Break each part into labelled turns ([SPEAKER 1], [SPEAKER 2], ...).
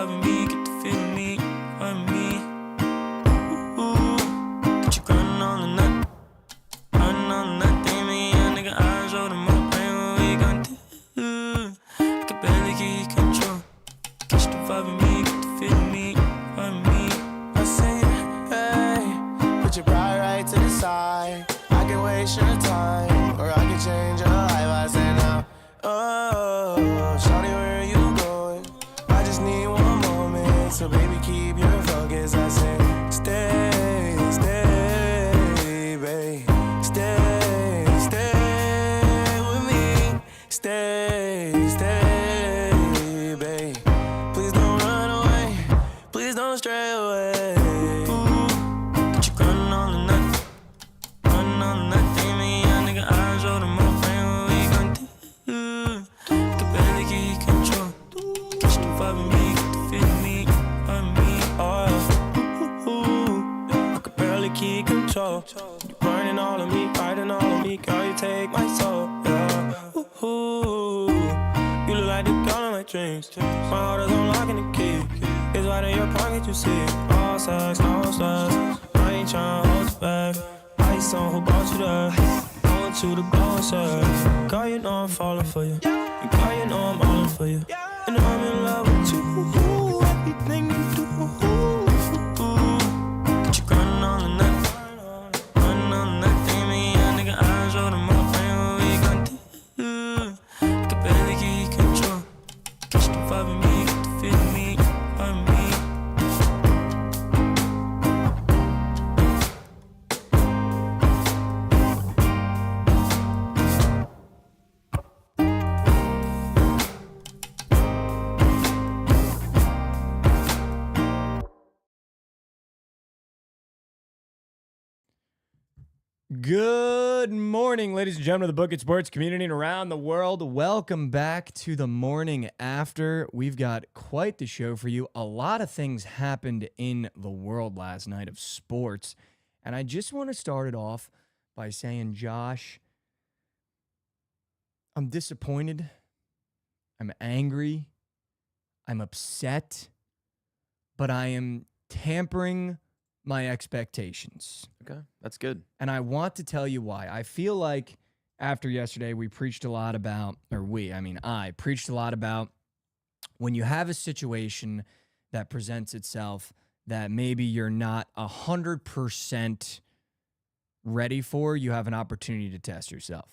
[SPEAKER 1] vibe with me, get the feel of me, vibe with me. Got you grinding on the nut, grinding on the nut. Damn me, young nigga, eyes roll them up, playing what we gon' do. I can barely get control. Catch the vibe with me, get the feel of me, vibe with me.
[SPEAKER 2] I say, hey, put your pride right to the side. I can waste your time, or I can change your life. I say now, oh, shawty, where are you going? I just need one moment, so baby, keep your focus. I say, stay, babe, stay with me, stay, babe. Please don't run away, please don't stray away.
[SPEAKER 1] Got you grinding on the nut, grinding on the nut. Damn me, young nigga, eyes roll them up, playing what we gon' do. I can barely get control. Catch the vibe with me, get the feel of me, vibe with me.
[SPEAKER 2] I could barely keep control. You burning all of me, riding all of me, girl, you take my soul. Yeah. You look like the girl in my dreams. My heart is on lock and the key. It's right in your pocket, you see. All sex, no stress. I ain't tryna hold you back. Ice on who brought you there. I want you to go and say, girl, you know I'm falling for you. And girl, you know I'm all in for you. And I'm in love with you. Everything you do.
[SPEAKER 1] Got you grinding on the nut, grinding on the nut. Damn me, young nigga, eyes roll them up, playing what we gon' do. I can barely get control. Catch the vibe with me, get the feel of me, vibe with me.
[SPEAKER 3] Good morning, ladies and gentlemen of the Bookit Sports community and around the world. Welcome back to the morning after. We've got quite the show for you. A lot of things happened in the world last night of sports. And I just want to start it off by saying, Josh, I'm disappointed. I'm angry. I'm upset. But I am tampering my expectations.
[SPEAKER 4] Okay, that's good.
[SPEAKER 3] And I want to tell you why. I feel like after yesterday, we preached a lot about, I preached a lot about when you have a situation that presents itself that maybe you're not 100% ready for, you have an opportunity to test yourself.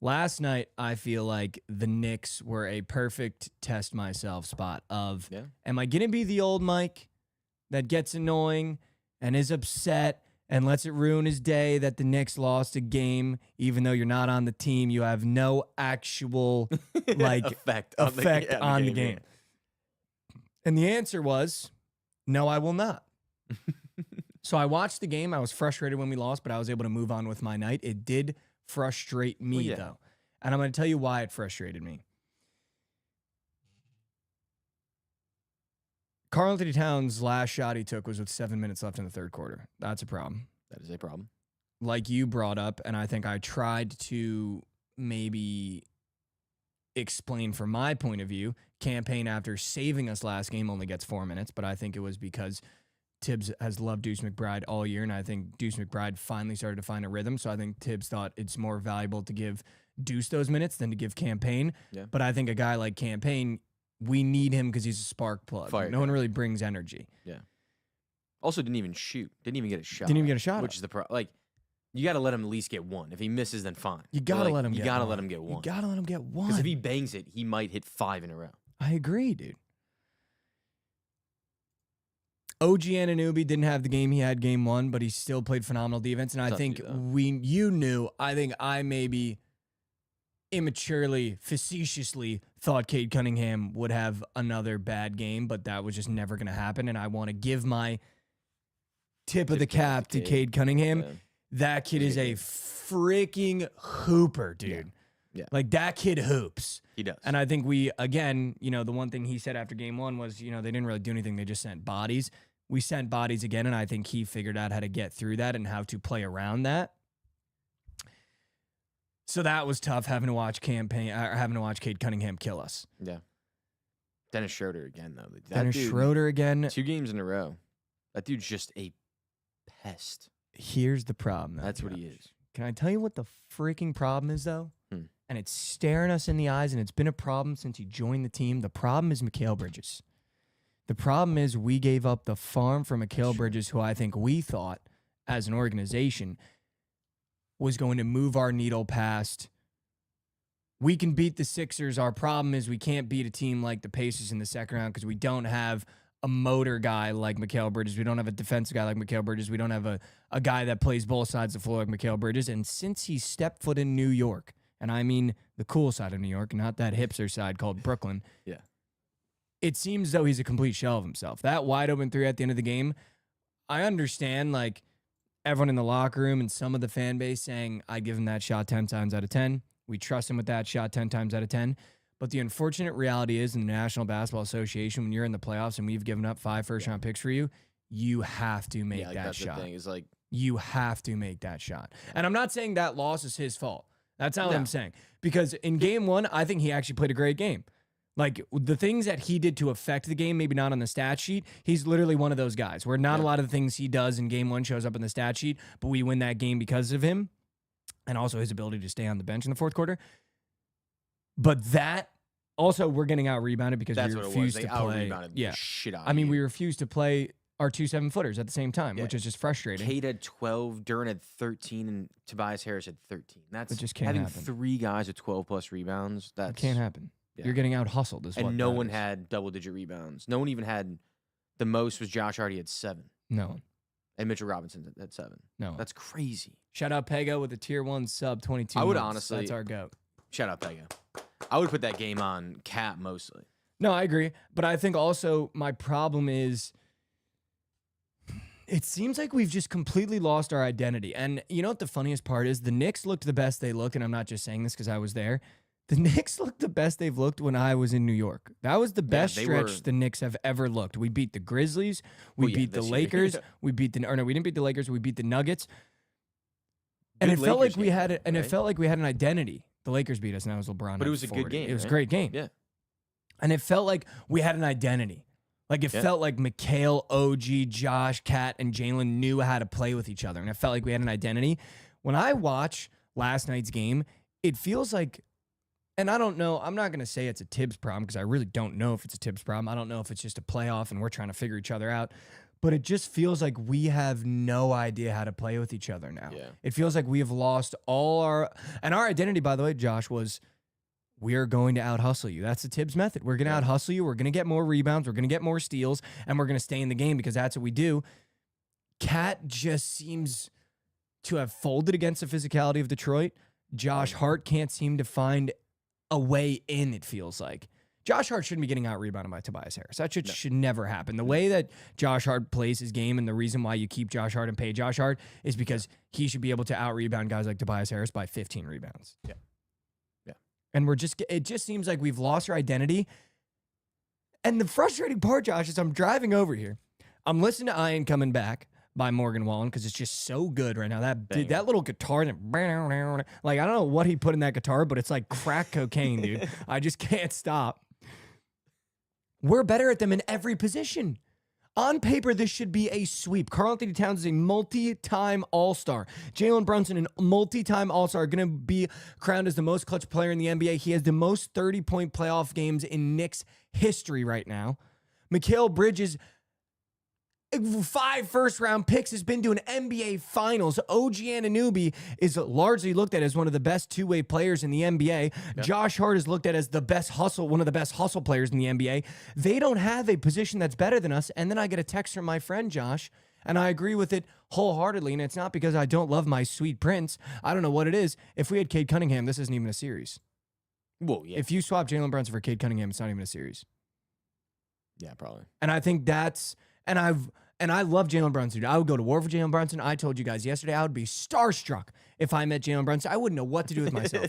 [SPEAKER 3] Last night, I feel like the Knicks were a perfect test myself spot of, am I going to be the old Mike that gets annoying and is upset and lets it ruin his day that the Knicks lost a game, even though you're not on the team? You have no actual effect on the game. And the answer was, no, I will not. So I watched the game. I was frustrated when we lost, but I was able to move on with my night. It did frustrate me, though. And I'm going to tell you why it frustrated me. Karl Anthony Towns' last shot he took was with 7 minutes left in the third quarter. That's a problem.
[SPEAKER 4] That is a problem.
[SPEAKER 3] Like you brought up, and I think I tried to maybe explain from my point of view, Campaign, after saving us last game, only gets 4 minutes, but I think it was because Tibbs has loved Deuce McBride all year, and I think Deuce McBride finally started to find a rhythm, so I think Tibbs thought it's more valuable to give Deuce those minutes than to give Campaign. Yeah. But I think a guy like Campaign, we need him because he's a spark plug. No one really brings energy.
[SPEAKER 4] Yeah. Also didn't even shoot. Didn't even get a shot.
[SPEAKER 3] Didn't even get a shot.
[SPEAKER 4] Which is the problem. Like, you got to let him at least get one. If he misses, then fine.
[SPEAKER 3] You got to let him get one.
[SPEAKER 4] You got to let him get one.
[SPEAKER 3] You got to let him get one.
[SPEAKER 4] Because if he bangs it, he might hit 5 in a row.
[SPEAKER 3] I agree, dude. OG Anunoby didn't have the game he had game one, but he still played phenomenal defense. And I think I maybe immaturely, facetiously thought Cade Cunningham would have another bad game, but that was just never going to happen. And I want to give my tip of the cap to Cade Cunningham. Yeah. That kid is a freaking hooper, dude. Yeah. Like, that kid hoops.
[SPEAKER 4] He does.
[SPEAKER 3] And I think we, again, the one thing he said after game one was, they didn't really do anything. They just sent bodies. We sent bodies again, and I think he figured out how to get through that and how to play around that. So that was tough, having to watch Cade Cunningham kill us.
[SPEAKER 4] Yeah. Dennis Schroeder again, though. That
[SPEAKER 3] Dennis
[SPEAKER 4] dude,
[SPEAKER 3] Schroeder again.
[SPEAKER 4] 2 games in a row. That dude's just a pest.
[SPEAKER 3] Here's the problem, though.
[SPEAKER 4] That's what
[SPEAKER 3] Josh.
[SPEAKER 4] he is.
[SPEAKER 3] Can I tell you what the freaking problem is, though?
[SPEAKER 4] Hmm.
[SPEAKER 3] And it's staring us in the eyes, and it's been a problem since he joined the team. The problem is Mikal Bridges. The problem is we gave up the farm for Mikal Bridges, who I think we thought, as an organization, was going to move our needle past. We can beat the Sixers. Our problem is we can't beat a team like the Pacers in the second round because we don't have a motor guy like Mikal Bridges. We don't have a defensive guy like Mikal Bridges. We don't have a guy that plays both sides of the floor like Mikal Bridges. And since he stepped foot in New York, and I mean the cool side of New York, not that hipster side called Brooklyn,
[SPEAKER 4] Yeah.
[SPEAKER 3] it seems though he's a complete shell of himself. That wide open 3 at the end of the game, I understand like everyone in the locker room and some of the fan base saying, I give him that shot 10 times out of 10. We trust him with that shot 10 times out of 10. But the unfortunate reality is in the National Basketball Association, when you're in the playoffs and we've given up 5 first-round picks for you, you have to make
[SPEAKER 4] like
[SPEAKER 3] that
[SPEAKER 4] that's
[SPEAKER 3] shot.
[SPEAKER 4] The thing is like,
[SPEAKER 3] You have to make that shot. And I'm not saying that loss is his fault. That's not what I'm saying. Because in game 1, I think he actually played a great game. Like, the things that he did to affect the game, maybe not on the stat sheet, he's literally one of those guys where not a lot of the things he does in game 1 shows up in the stat sheet, but we win that game because of him and also his ability to stay on the bench in the fourth quarter. But that, also, we're getting out-rebounded because
[SPEAKER 4] that's
[SPEAKER 3] we
[SPEAKER 4] what it was.
[SPEAKER 3] refused
[SPEAKER 4] They
[SPEAKER 3] to play.
[SPEAKER 4] out-rebounded the shit out
[SPEAKER 3] I mean,
[SPEAKER 4] of
[SPEAKER 3] we
[SPEAKER 4] you.
[SPEAKER 3] refused to play our 2 7-footers at the same time, which is just frustrating.
[SPEAKER 4] Cade had 12, Duren had 13, and Tobias Harris had 13. That's
[SPEAKER 3] It just can't
[SPEAKER 4] having
[SPEAKER 3] happen.
[SPEAKER 4] 3 guys with 12-plus rebounds. That
[SPEAKER 3] It can't happen.
[SPEAKER 4] Yeah.
[SPEAKER 3] You're getting out-hustled is what
[SPEAKER 4] And no one
[SPEAKER 3] matters.
[SPEAKER 4] had double-digit rebounds. No one even had – the most was Josh Hart. He had 7.
[SPEAKER 3] No one.
[SPEAKER 4] And Mitchell Robinson had 7.
[SPEAKER 3] No.
[SPEAKER 4] That's crazy.
[SPEAKER 3] Shout out Pego with a tier 1 sub 22
[SPEAKER 4] I would
[SPEAKER 3] months.
[SPEAKER 4] honestly-
[SPEAKER 3] That's our goat.
[SPEAKER 4] Shout out Pega. I would put that game on Cap mostly.
[SPEAKER 3] No, I agree. But I think also my problem is it seems like we've just completely lost our identity. And you know what the funniest part is? The Knicks looked the best they look, and I'm not just saying this because I was there. The Knicks looked the best they've looked when I was in New York. That was the best
[SPEAKER 4] they
[SPEAKER 3] stretch
[SPEAKER 4] were-
[SPEAKER 3] the Knicks have ever looked. We beat the Grizzlies. We
[SPEAKER 4] Well, yeah,
[SPEAKER 3] beat the
[SPEAKER 4] this year.
[SPEAKER 3] Lakers. We beat the, or no, we didn't beat the Lakers. We beat the Nuggets. And
[SPEAKER 4] Good
[SPEAKER 3] it felt
[SPEAKER 4] Lakers
[SPEAKER 3] like we
[SPEAKER 4] game,
[SPEAKER 3] had it, and it
[SPEAKER 4] right?
[SPEAKER 3] felt like we had an identity. The Lakers beat us, and that was LeBron.
[SPEAKER 4] But it
[SPEAKER 3] had
[SPEAKER 4] was a good
[SPEAKER 3] 40.
[SPEAKER 4] game,
[SPEAKER 3] It was a
[SPEAKER 4] right?
[SPEAKER 3] great game.
[SPEAKER 4] Yeah.
[SPEAKER 3] And it felt like we had an identity. Like it felt like Mikal, OG, Josh, Kat, and Jalen knew how to play with each other. And it felt like we had an identity. When I watch last night's game, it feels like, and I don't know, I'm not going to say it's a Tibbs problem because I really don't know if it's a Tibbs problem. I don't know if it's just a playoff and we're trying to figure each other out. But it just feels like we have no idea how to play with each other now.
[SPEAKER 4] Yeah.
[SPEAKER 3] It feels like we have lost all our, and our identity, by the way, Josh, was we are going to out-hustle you. That's the Tibbs method. We're going to out-hustle you. We're going to get more rebounds. We're going to get more steals, and we're going to stay in the game because that's what we do. Cat just seems to have folded against the physicality of Detroit. Josh Hart can't seem to find a way in, it feels like. Josh Hart shouldn't be getting out-rebounded by Tobias Harris. That should never happen. The way that Josh Hart plays his game and the reason why you keep Josh Hart and pay Josh Hart is because he should be able to out-rebound guys like Tobias Harris by 15 rebounds.
[SPEAKER 4] Yeah.
[SPEAKER 3] And it just seems like we've lost our identity. And the frustrating part, Josh, is I'm driving over here. I'm listening to Ian Coming Back by Morgan Wallen because it's just so good right now. That little guitar, like, I don't know what he put in that guitar, but it's like crack cocaine, dude. I just can't stop. We're better at them in every position. On paper, this should be a sweep. Karl-Anthony Towns is a multi-time All-Star. Jalen Brunson, a multi-time All-Star, going to be crowned as the most clutch player in the NBA. He has the most 30-point playoff games in Knicks history right now. Mikal Bridges, 5 first-round picks, has been to an NBA Finals. OG Anunoby is largely looked at as one of the best two-way players in the NBA. Yeah. Josh Hart is looked at as one of the best hustle players in the NBA. They don't have a position that's better than us. And then I get a text from my friend Josh, and I agree with it wholeheartedly. And it's not because I don't love my sweet prince. I don't know what it is. If we had Cade Cunningham, this isn't even a series.
[SPEAKER 4] Well, yeah.
[SPEAKER 3] If you swap Jalen Brunson for Cade Cunningham, it's not even a series.
[SPEAKER 4] Yeah, probably.
[SPEAKER 3] And I think that's... And I love Jalen Brunson. I would go to war for Jalen Brunson. I told you guys yesterday I would be starstruck if I met Jalen Brunson. I wouldn't know what to do with myself.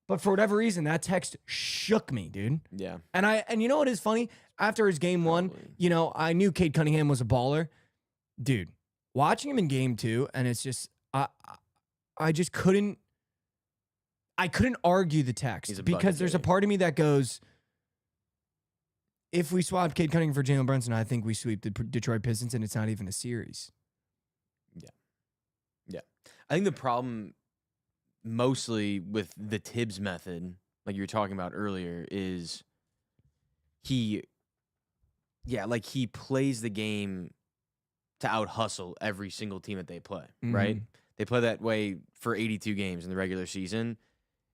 [SPEAKER 3] But for whatever reason, that text shook me, dude.
[SPEAKER 4] Yeah.
[SPEAKER 3] And you know what is funny? After his game 1, I knew Cade Cunningham was a baller. Dude, watching him in game 2, and it's just I just couldn't argue the text because there's a part of me that goes, if we swap Cade Cunningham for Jalen Brunson, I think we sweep the Detroit Pistons, and it's not even a series.
[SPEAKER 4] Yeah. I think the problem mostly with the Tibbs method, like you were talking about earlier, is he plays the game to out-hustle every single team that they play, right? They play that way for 82 games in the regular season,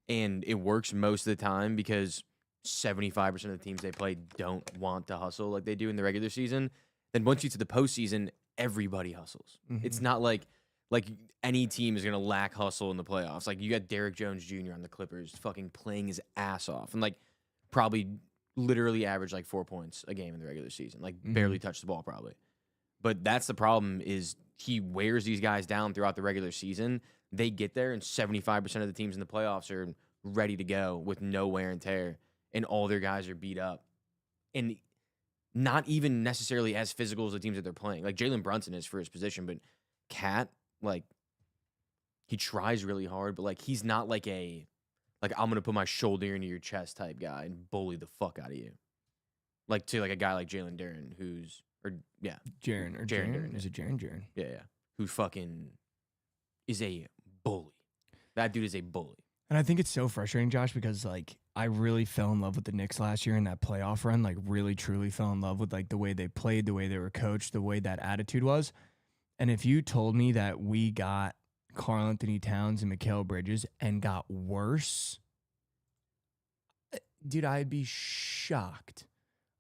[SPEAKER 4] and it works most of the time because 75% of the teams they play don't want to hustle like they do in the regular season. Then once you get to the postseason, everybody hustles. It's not like any team is going to lack hustle in the playoffs. Like, you got Derrick Jones Jr. on the Clippers fucking playing his ass off and, like, probably literally average, like, 4 points a game in the regular season. Like, barely touched the ball probably. But that's the problem is he wears these guys down throughout the regular season. They get there, and 75% of the teams in the playoffs are ready to go with no wear and tear, and all their guys are beat up. And not even necessarily as physical as the teams that they're playing. Like, Jalen Brunson is for his position, but Cat, like, he tries really hard, but, like, he's not like I'm going to put my shoulder into your chest type guy and bully the fuck out of you. Like, to, like, a guy like Jalen Duren,
[SPEAKER 3] Jaren. Is it Jaren?
[SPEAKER 4] Yeah. Who fucking is a bully. That dude is a bully.
[SPEAKER 3] And I think it's so frustrating, Josh, because, like, I really fell in love with the Knicks last year in that playoff run. Like, really, truly fell in love with, like, the way they played, the way they were coached, the way that attitude was. And if you told me that we got Karl Anthony Towns and Mikal Bridges and got worse, dude, I'd be shocked.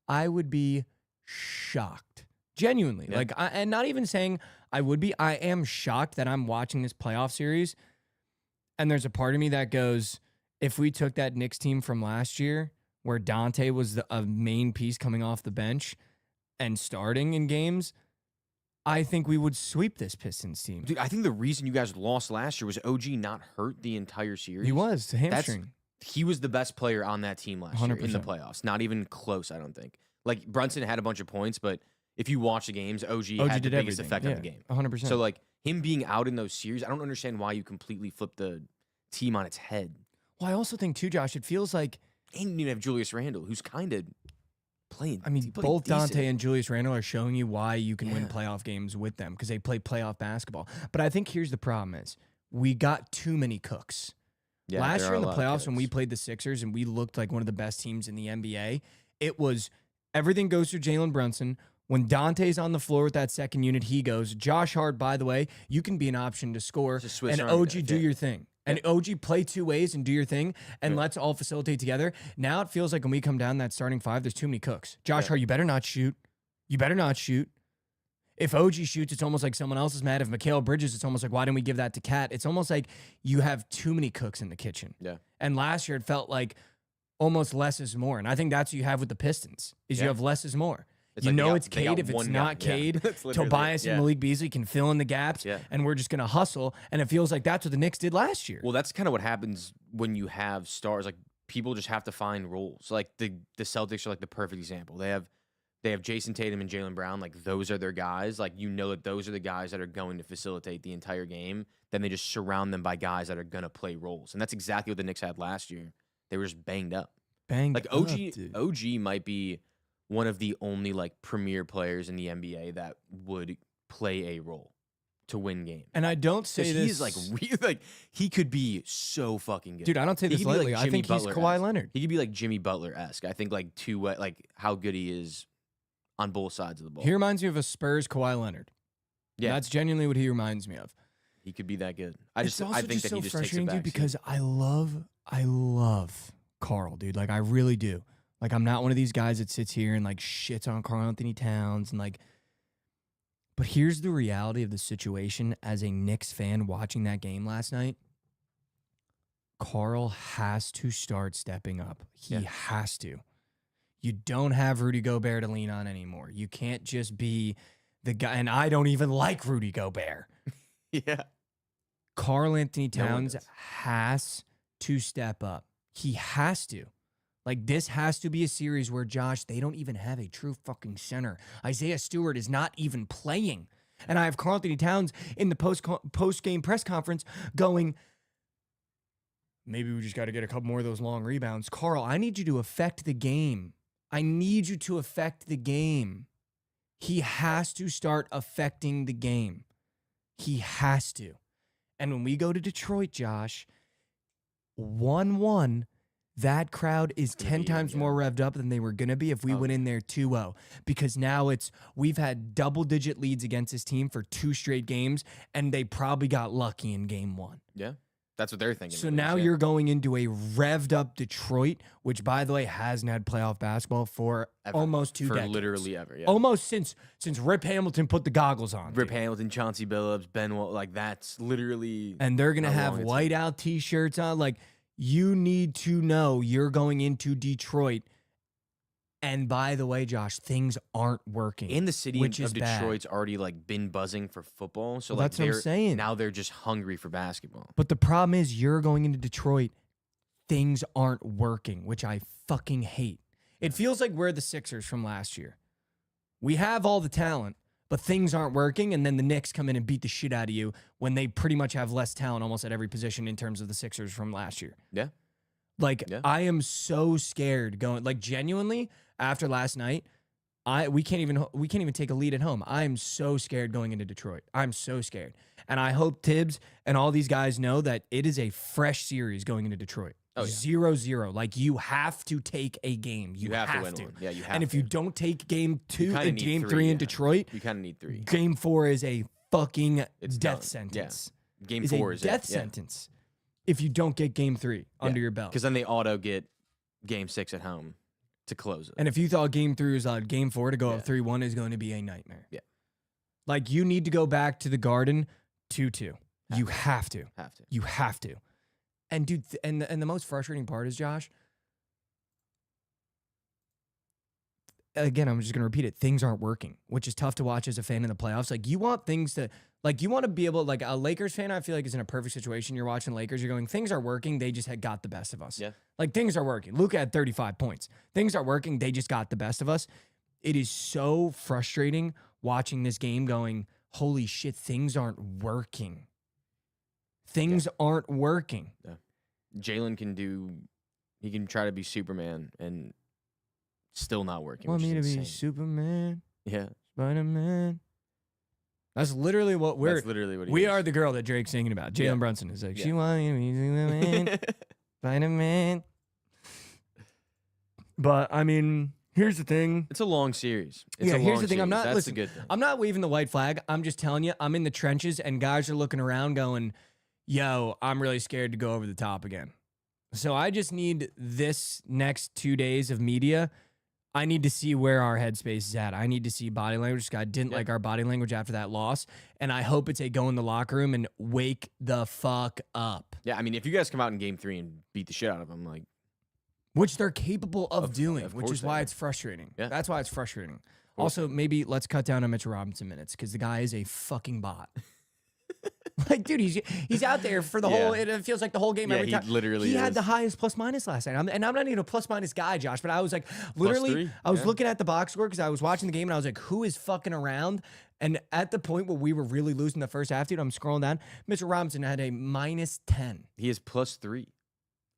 [SPEAKER 3] I would be shocked. Genuinely.
[SPEAKER 4] Yeah.
[SPEAKER 3] Like, and not even saying I would be. I am shocked that I'm watching this playoff series. And there's a part of me that goes, if we took that Knicks team from last year, where Dante was a main piece coming off the bench and starting in games, I think we would sweep this Pistons team.
[SPEAKER 4] Dude, I think the reason you guys lost last year was OG not hurt the entire series.
[SPEAKER 3] He was, the hamstring.
[SPEAKER 4] He was the best player on that team last year in the
[SPEAKER 3] 100%.
[SPEAKER 4] playoffs. Not even close, I don't think. Like, Brunson had a bunch of points, but if you watch the games, OG had the biggest effect on the game.
[SPEAKER 3] 100%.
[SPEAKER 4] So, like, him being out in those series, I don't understand why you completely flipped the team on its head.
[SPEAKER 3] Well, I also think, too, Josh, it feels like...
[SPEAKER 4] And you didn't have Julius Randle, who's kind of playing.
[SPEAKER 3] I mean,
[SPEAKER 4] he played
[SPEAKER 3] both
[SPEAKER 4] decent.
[SPEAKER 3] Dante and Julius Randle are showing you why you can win playoff games with them, because they play playoff basketball. But I think here's the problem is, we got too many cooks.
[SPEAKER 4] Yeah,
[SPEAKER 3] last
[SPEAKER 4] there
[SPEAKER 3] year
[SPEAKER 4] are
[SPEAKER 3] in
[SPEAKER 4] a
[SPEAKER 3] the
[SPEAKER 4] lot of
[SPEAKER 3] playoffs, when we
[SPEAKER 4] cooks.
[SPEAKER 3] played the Sixers and we looked like one of the best teams in the NBA, it was everything goes through Jalen Brunson. When Dante's on the floor with that second unit, he goes. Josh Hart, by the way, you can be an option to score.
[SPEAKER 4] Just Swiss
[SPEAKER 3] And
[SPEAKER 4] Army
[SPEAKER 3] OG,
[SPEAKER 4] knife,
[SPEAKER 3] do
[SPEAKER 4] yeah.
[SPEAKER 3] your thing. And OG, play two ways and do your thing, and let's all facilitate together. Now it feels like when we come down that starting five, there's too many cooks. Josh Hart, you better not shoot. You better not shoot. If OG shoots, it's almost like someone else is mad. If Mikal Bridges, it's almost like, why didn't we give that to Cat? It's almost like you have too many cooks in the kitchen.
[SPEAKER 4] Yeah.
[SPEAKER 3] And last year it felt like almost less is more. And I think that's what you have with the Pistons, is you have less is more.
[SPEAKER 4] It's
[SPEAKER 3] You
[SPEAKER 4] like
[SPEAKER 3] know
[SPEAKER 4] they
[SPEAKER 3] it's
[SPEAKER 4] got- they got
[SPEAKER 3] Cade. If it's
[SPEAKER 4] one
[SPEAKER 3] not
[SPEAKER 4] guy. Yeah.
[SPEAKER 3] Cade,
[SPEAKER 4] That's literally
[SPEAKER 3] Tobias
[SPEAKER 4] it.
[SPEAKER 3] and
[SPEAKER 4] Yeah.
[SPEAKER 3] Malik Beasley can fill in the gaps,
[SPEAKER 4] Yeah.
[SPEAKER 3] and we're just going to hustle. And it feels like that's what the Knicks did last year.
[SPEAKER 4] Well, that's kind of what happens when you have stars. Like, people just have to find roles. Like, the Celtics are like the perfect example. They have Jason Tatum and Jaylen Brown. Like, those are their guys. Like, you know that those are the guys that are going to facilitate the entire game. Then they just surround them by guys that are going to play roles. And that's exactly what the Knicks had last year. They were just banged up. Like, OG might be one of the only, like, premier players in the NBA that would play a role to win games.
[SPEAKER 3] And I don't say this.
[SPEAKER 4] He's like really, like, he could be so fucking good.
[SPEAKER 3] Dude, I don't say
[SPEAKER 4] He
[SPEAKER 3] this
[SPEAKER 4] could be, like,
[SPEAKER 3] lightly. I
[SPEAKER 4] Jimmy
[SPEAKER 3] think he's
[SPEAKER 4] Butler-esque.
[SPEAKER 3] Kawhi Leonard.
[SPEAKER 4] He could be like Jimmy Butler-esque. I think, like, like how good he is on both sides of the ball.
[SPEAKER 3] He reminds me of a Spurs Kawhi Leonard.
[SPEAKER 4] Yeah.
[SPEAKER 3] That's genuinely what he reminds me of.
[SPEAKER 4] He could be that good. I
[SPEAKER 3] It's also
[SPEAKER 4] think that
[SPEAKER 3] so
[SPEAKER 4] he just takes it
[SPEAKER 3] frustrating,
[SPEAKER 4] back.
[SPEAKER 3] dude, because I love Carl, dude. Like, I really do. Like, I'm not one of these guys that sits here and, like, shits on Karl Anthony Towns and, like, but here's the reality of the situation as a Knicks fan watching that game last night. Carl has to start stepping up. He has to. You don't have Rudy Gobert to lean on anymore. You can't just be the guy, and I don't even like Rudy Gobert.
[SPEAKER 4] Yeah.
[SPEAKER 3] Karl Anthony
[SPEAKER 4] No one
[SPEAKER 3] Towns
[SPEAKER 4] does.
[SPEAKER 3] has to step up. He has to. Like, this has to be a series where, Josh, they don't even have a true fucking center. Isaiah Stewart is not even playing. And I have Karl Anthony Towns in the post-game press conference going, maybe we just got to get a couple more of those long rebounds. Carl, I need you to affect the game I need you to affect the game. He has to start affecting the game. He has to. And when we go to Detroit, Josh, 1-1, that crowd is 10 times more revved up than they were going to be if we went in there 2-0. Because now we've had double-digit leads against this team for 2 straight games, and they probably got lucky in game 1.
[SPEAKER 4] Yeah. That's what they're thinking.
[SPEAKER 3] So now you're going into a revved up Detroit, which, by the way, hasn't had playoff basketball for almost 2 decades.
[SPEAKER 4] For literally ever, yeah.
[SPEAKER 3] Almost since Rip Hamilton put the goggles on.
[SPEAKER 4] Rip Hamilton, Chauncey Billups, Ben Wall, like that's literally.
[SPEAKER 3] And they're going to have whiteout T-shirts on. Like, you need to know you're going into Detroit. And by the way, Josh, things aren't working.
[SPEAKER 4] In the city
[SPEAKER 3] which
[SPEAKER 4] of
[SPEAKER 3] is
[SPEAKER 4] Detroit's
[SPEAKER 3] bad.
[SPEAKER 4] already like been buzzing for football. So
[SPEAKER 3] Well,
[SPEAKER 4] like
[SPEAKER 3] that's what I'm saying.
[SPEAKER 4] Now they're just hungry for basketball.
[SPEAKER 3] But the problem is you're going into Detroit, things aren't working, which I fucking hate. It feels like we're the Sixers from last year. We have all the talent, but things aren't working, and then the Knicks come in and beat the shit out of you when they pretty much have less talent almost at every position in terms of the Sixers from last year.
[SPEAKER 4] Yeah.
[SPEAKER 3] Like, I am so scared going, like, genuinely, after last night, we can't even take a lead at home. I'm so scared going into Detroit. I'm so scared. And I hope Tibbs and all these guys know that it is a fresh series going into Detroit. 0-0. Like, you have to take a game. You have to
[SPEAKER 4] win one. Yeah, you have
[SPEAKER 3] And if
[SPEAKER 4] to.
[SPEAKER 3] you don't take game 2 and game
[SPEAKER 4] 3,
[SPEAKER 3] 3 in Detroit,
[SPEAKER 4] you kind of need 3.
[SPEAKER 3] Game 4 is a fucking
[SPEAKER 4] It's
[SPEAKER 3] death
[SPEAKER 4] done.
[SPEAKER 3] sentence.
[SPEAKER 4] Yeah. Game
[SPEAKER 3] Is
[SPEAKER 4] 4
[SPEAKER 3] a
[SPEAKER 4] is
[SPEAKER 3] death sentence if you don't get game 3 under your belt.
[SPEAKER 4] Because then they auto get game 6 at home to close it.
[SPEAKER 3] And if you thought game 3 was game 4 to go up 3-1 is going to be a nightmare.
[SPEAKER 4] Yeah.
[SPEAKER 3] Like, you need to go back to the Garden 2-2. You have to. You have to. And dude, and the most frustrating part is, Josh, again, I'm just going to repeat it. Things aren't working, which is tough to watch as a fan in the playoffs. Like, you want things to, like, you want to be able, like, a Lakers fan, I feel like, is in a perfect situation. You're watching Lakers, you're going, things are working. They just had got the best of us.
[SPEAKER 4] Yeah.
[SPEAKER 3] Like, things are working. Luka had 35 points. Things are working. They just got the best of us. It is so frustrating watching this game going, holy shit, things aren't working. Things aren't working.
[SPEAKER 4] Yeah. Jalen he can try to be Superman and still not working.
[SPEAKER 3] Want me to
[SPEAKER 4] insane.
[SPEAKER 3] be Superman?
[SPEAKER 4] Yeah.
[SPEAKER 3] Spider-Man? That's literally what
[SPEAKER 4] That's literally what he
[SPEAKER 3] we
[SPEAKER 4] is.
[SPEAKER 3] are the girl that Drake's singing about. Jalen Brunson is like, she wanted me to be Superman, Spider-Man. But, I mean, here's the thing.
[SPEAKER 4] It's a long series. It's
[SPEAKER 3] Yeah,
[SPEAKER 4] a
[SPEAKER 3] here's
[SPEAKER 4] long
[SPEAKER 3] the thing.
[SPEAKER 4] series. That's
[SPEAKER 3] listen,
[SPEAKER 4] the good thing.
[SPEAKER 3] I'm not waving the white flag. I'm just telling you, I'm in the trenches, and guys are looking around going, yo, I'm really scared to go over the top again. So I just need this next 2 days of media. I need to see where our headspace is at. I need to see body language. I didn't like our body language after that loss. And I hope it's a go in the locker room and wake the fuck up.
[SPEAKER 4] Yeah, I mean, if you guys come out in game 3 and beat the shit out of them, like,
[SPEAKER 3] which they're capable of doing,
[SPEAKER 4] of
[SPEAKER 3] which
[SPEAKER 4] course
[SPEAKER 3] is
[SPEAKER 4] they
[SPEAKER 3] why
[SPEAKER 4] are.
[SPEAKER 3] it's frustrating.
[SPEAKER 4] Yeah.
[SPEAKER 3] That's why it's frustrating. Also, maybe let's cut down on Mitchell Robinson minutes because the guy is a fucking bot. Like, dude, he's out there for the whole. It feels like the whole game every time.
[SPEAKER 4] Literally,
[SPEAKER 3] he had
[SPEAKER 4] is.
[SPEAKER 3] the highest plus minus last night. And I'm not even a plus minus guy, Josh. But I was like, literally,
[SPEAKER 4] 3?
[SPEAKER 3] I was looking at the box score because I was watching the game and I was like, who is fucking around? And at the point where we were really losing the first half, dude, I'm scrolling down. Mitchell Robinson had a minus 10
[SPEAKER 4] He is +3.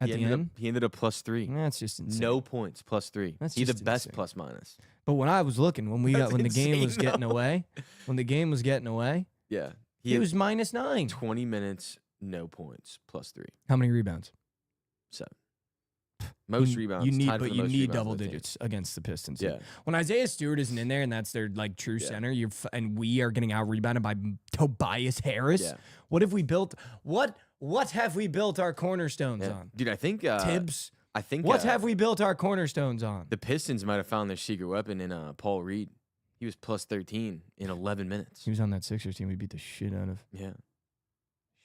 [SPEAKER 3] at the end.
[SPEAKER 4] He ended up +3.
[SPEAKER 3] That's just insane.
[SPEAKER 4] No points, +3.
[SPEAKER 3] That's
[SPEAKER 4] He's the
[SPEAKER 3] just
[SPEAKER 4] best
[SPEAKER 3] insane.
[SPEAKER 4] plus minus.
[SPEAKER 3] But when I was looking, when the game was getting away,
[SPEAKER 4] Yeah.
[SPEAKER 3] he was minus 9.
[SPEAKER 4] 20 minutes, no points, +3.
[SPEAKER 3] How many rebounds?
[SPEAKER 4] 7. Most rebounds.
[SPEAKER 3] You need,
[SPEAKER 4] tied for
[SPEAKER 3] but
[SPEAKER 4] the
[SPEAKER 3] you
[SPEAKER 4] most
[SPEAKER 3] need
[SPEAKER 4] rebounds
[SPEAKER 3] double
[SPEAKER 4] on the team.
[SPEAKER 3] digits against the Pistons.
[SPEAKER 4] Yeah.
[SPEAKER 3] When Isaiah Stewart isn't in there and that's their like true center, and we are getting out rebounded by Tobias Harris.
[SPEAKER 4] Yeah.
[SPEAKER 3] What have we built? What have we built our cornerstones on?
[SPEAKER 4] Dude, I think
[SPEAKER 3] Tibbs.
[SPEAKER 4] I think
[SPEAKER 3] What have we built our cornerstones on?
[SPEAKER 4] the Pistons might have found their secret weapon in Paul Reed. He was +13 in 11 minutes.
[SPEAKER 3] He was on that Sixers team we beat the shit out of.
[SPEAKER 4] Yeah.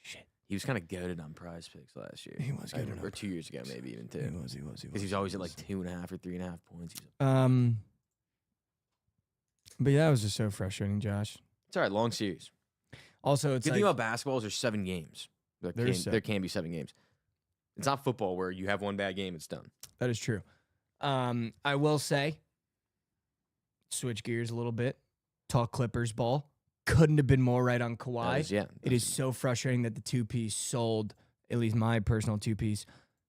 [SPEAKER 3] Shit.
[SPEAKER 4] He was kind of goaded on Prize Picks last year.
[SPEAKER 3] He was
[SPEAKER 4] I
[SPEAKER 3] goated
[SPEAKER 4] remember,
[SPEAKER 3] on
[SPEAKER 4] 2 years ago, maybe even too.
[SPEAKER 3] He was.
[SPEAKER 4] Because he's always at like 2.5 or 3.5 points.
[SPEAKER 3] But yeah, that was just so frustrating, Josh.
[SPEAKER 4] It's all right. Long series.
[SPEAKER 3] Also, it's
[SPEAKER 4] Good
[SPEAKER 3] like,
[SPEAKER 4] thing about basketball is there's 7 games. There can be 7 games. It's not football where you have one bad game, it's done.
[SPEAKER 3] that is true. I will say, switch gears a little bit. Talk Clippers ball. Couldn't have been more right on Kawhi. It is so frustrating that the two-piece sold, at least my personal two-piece,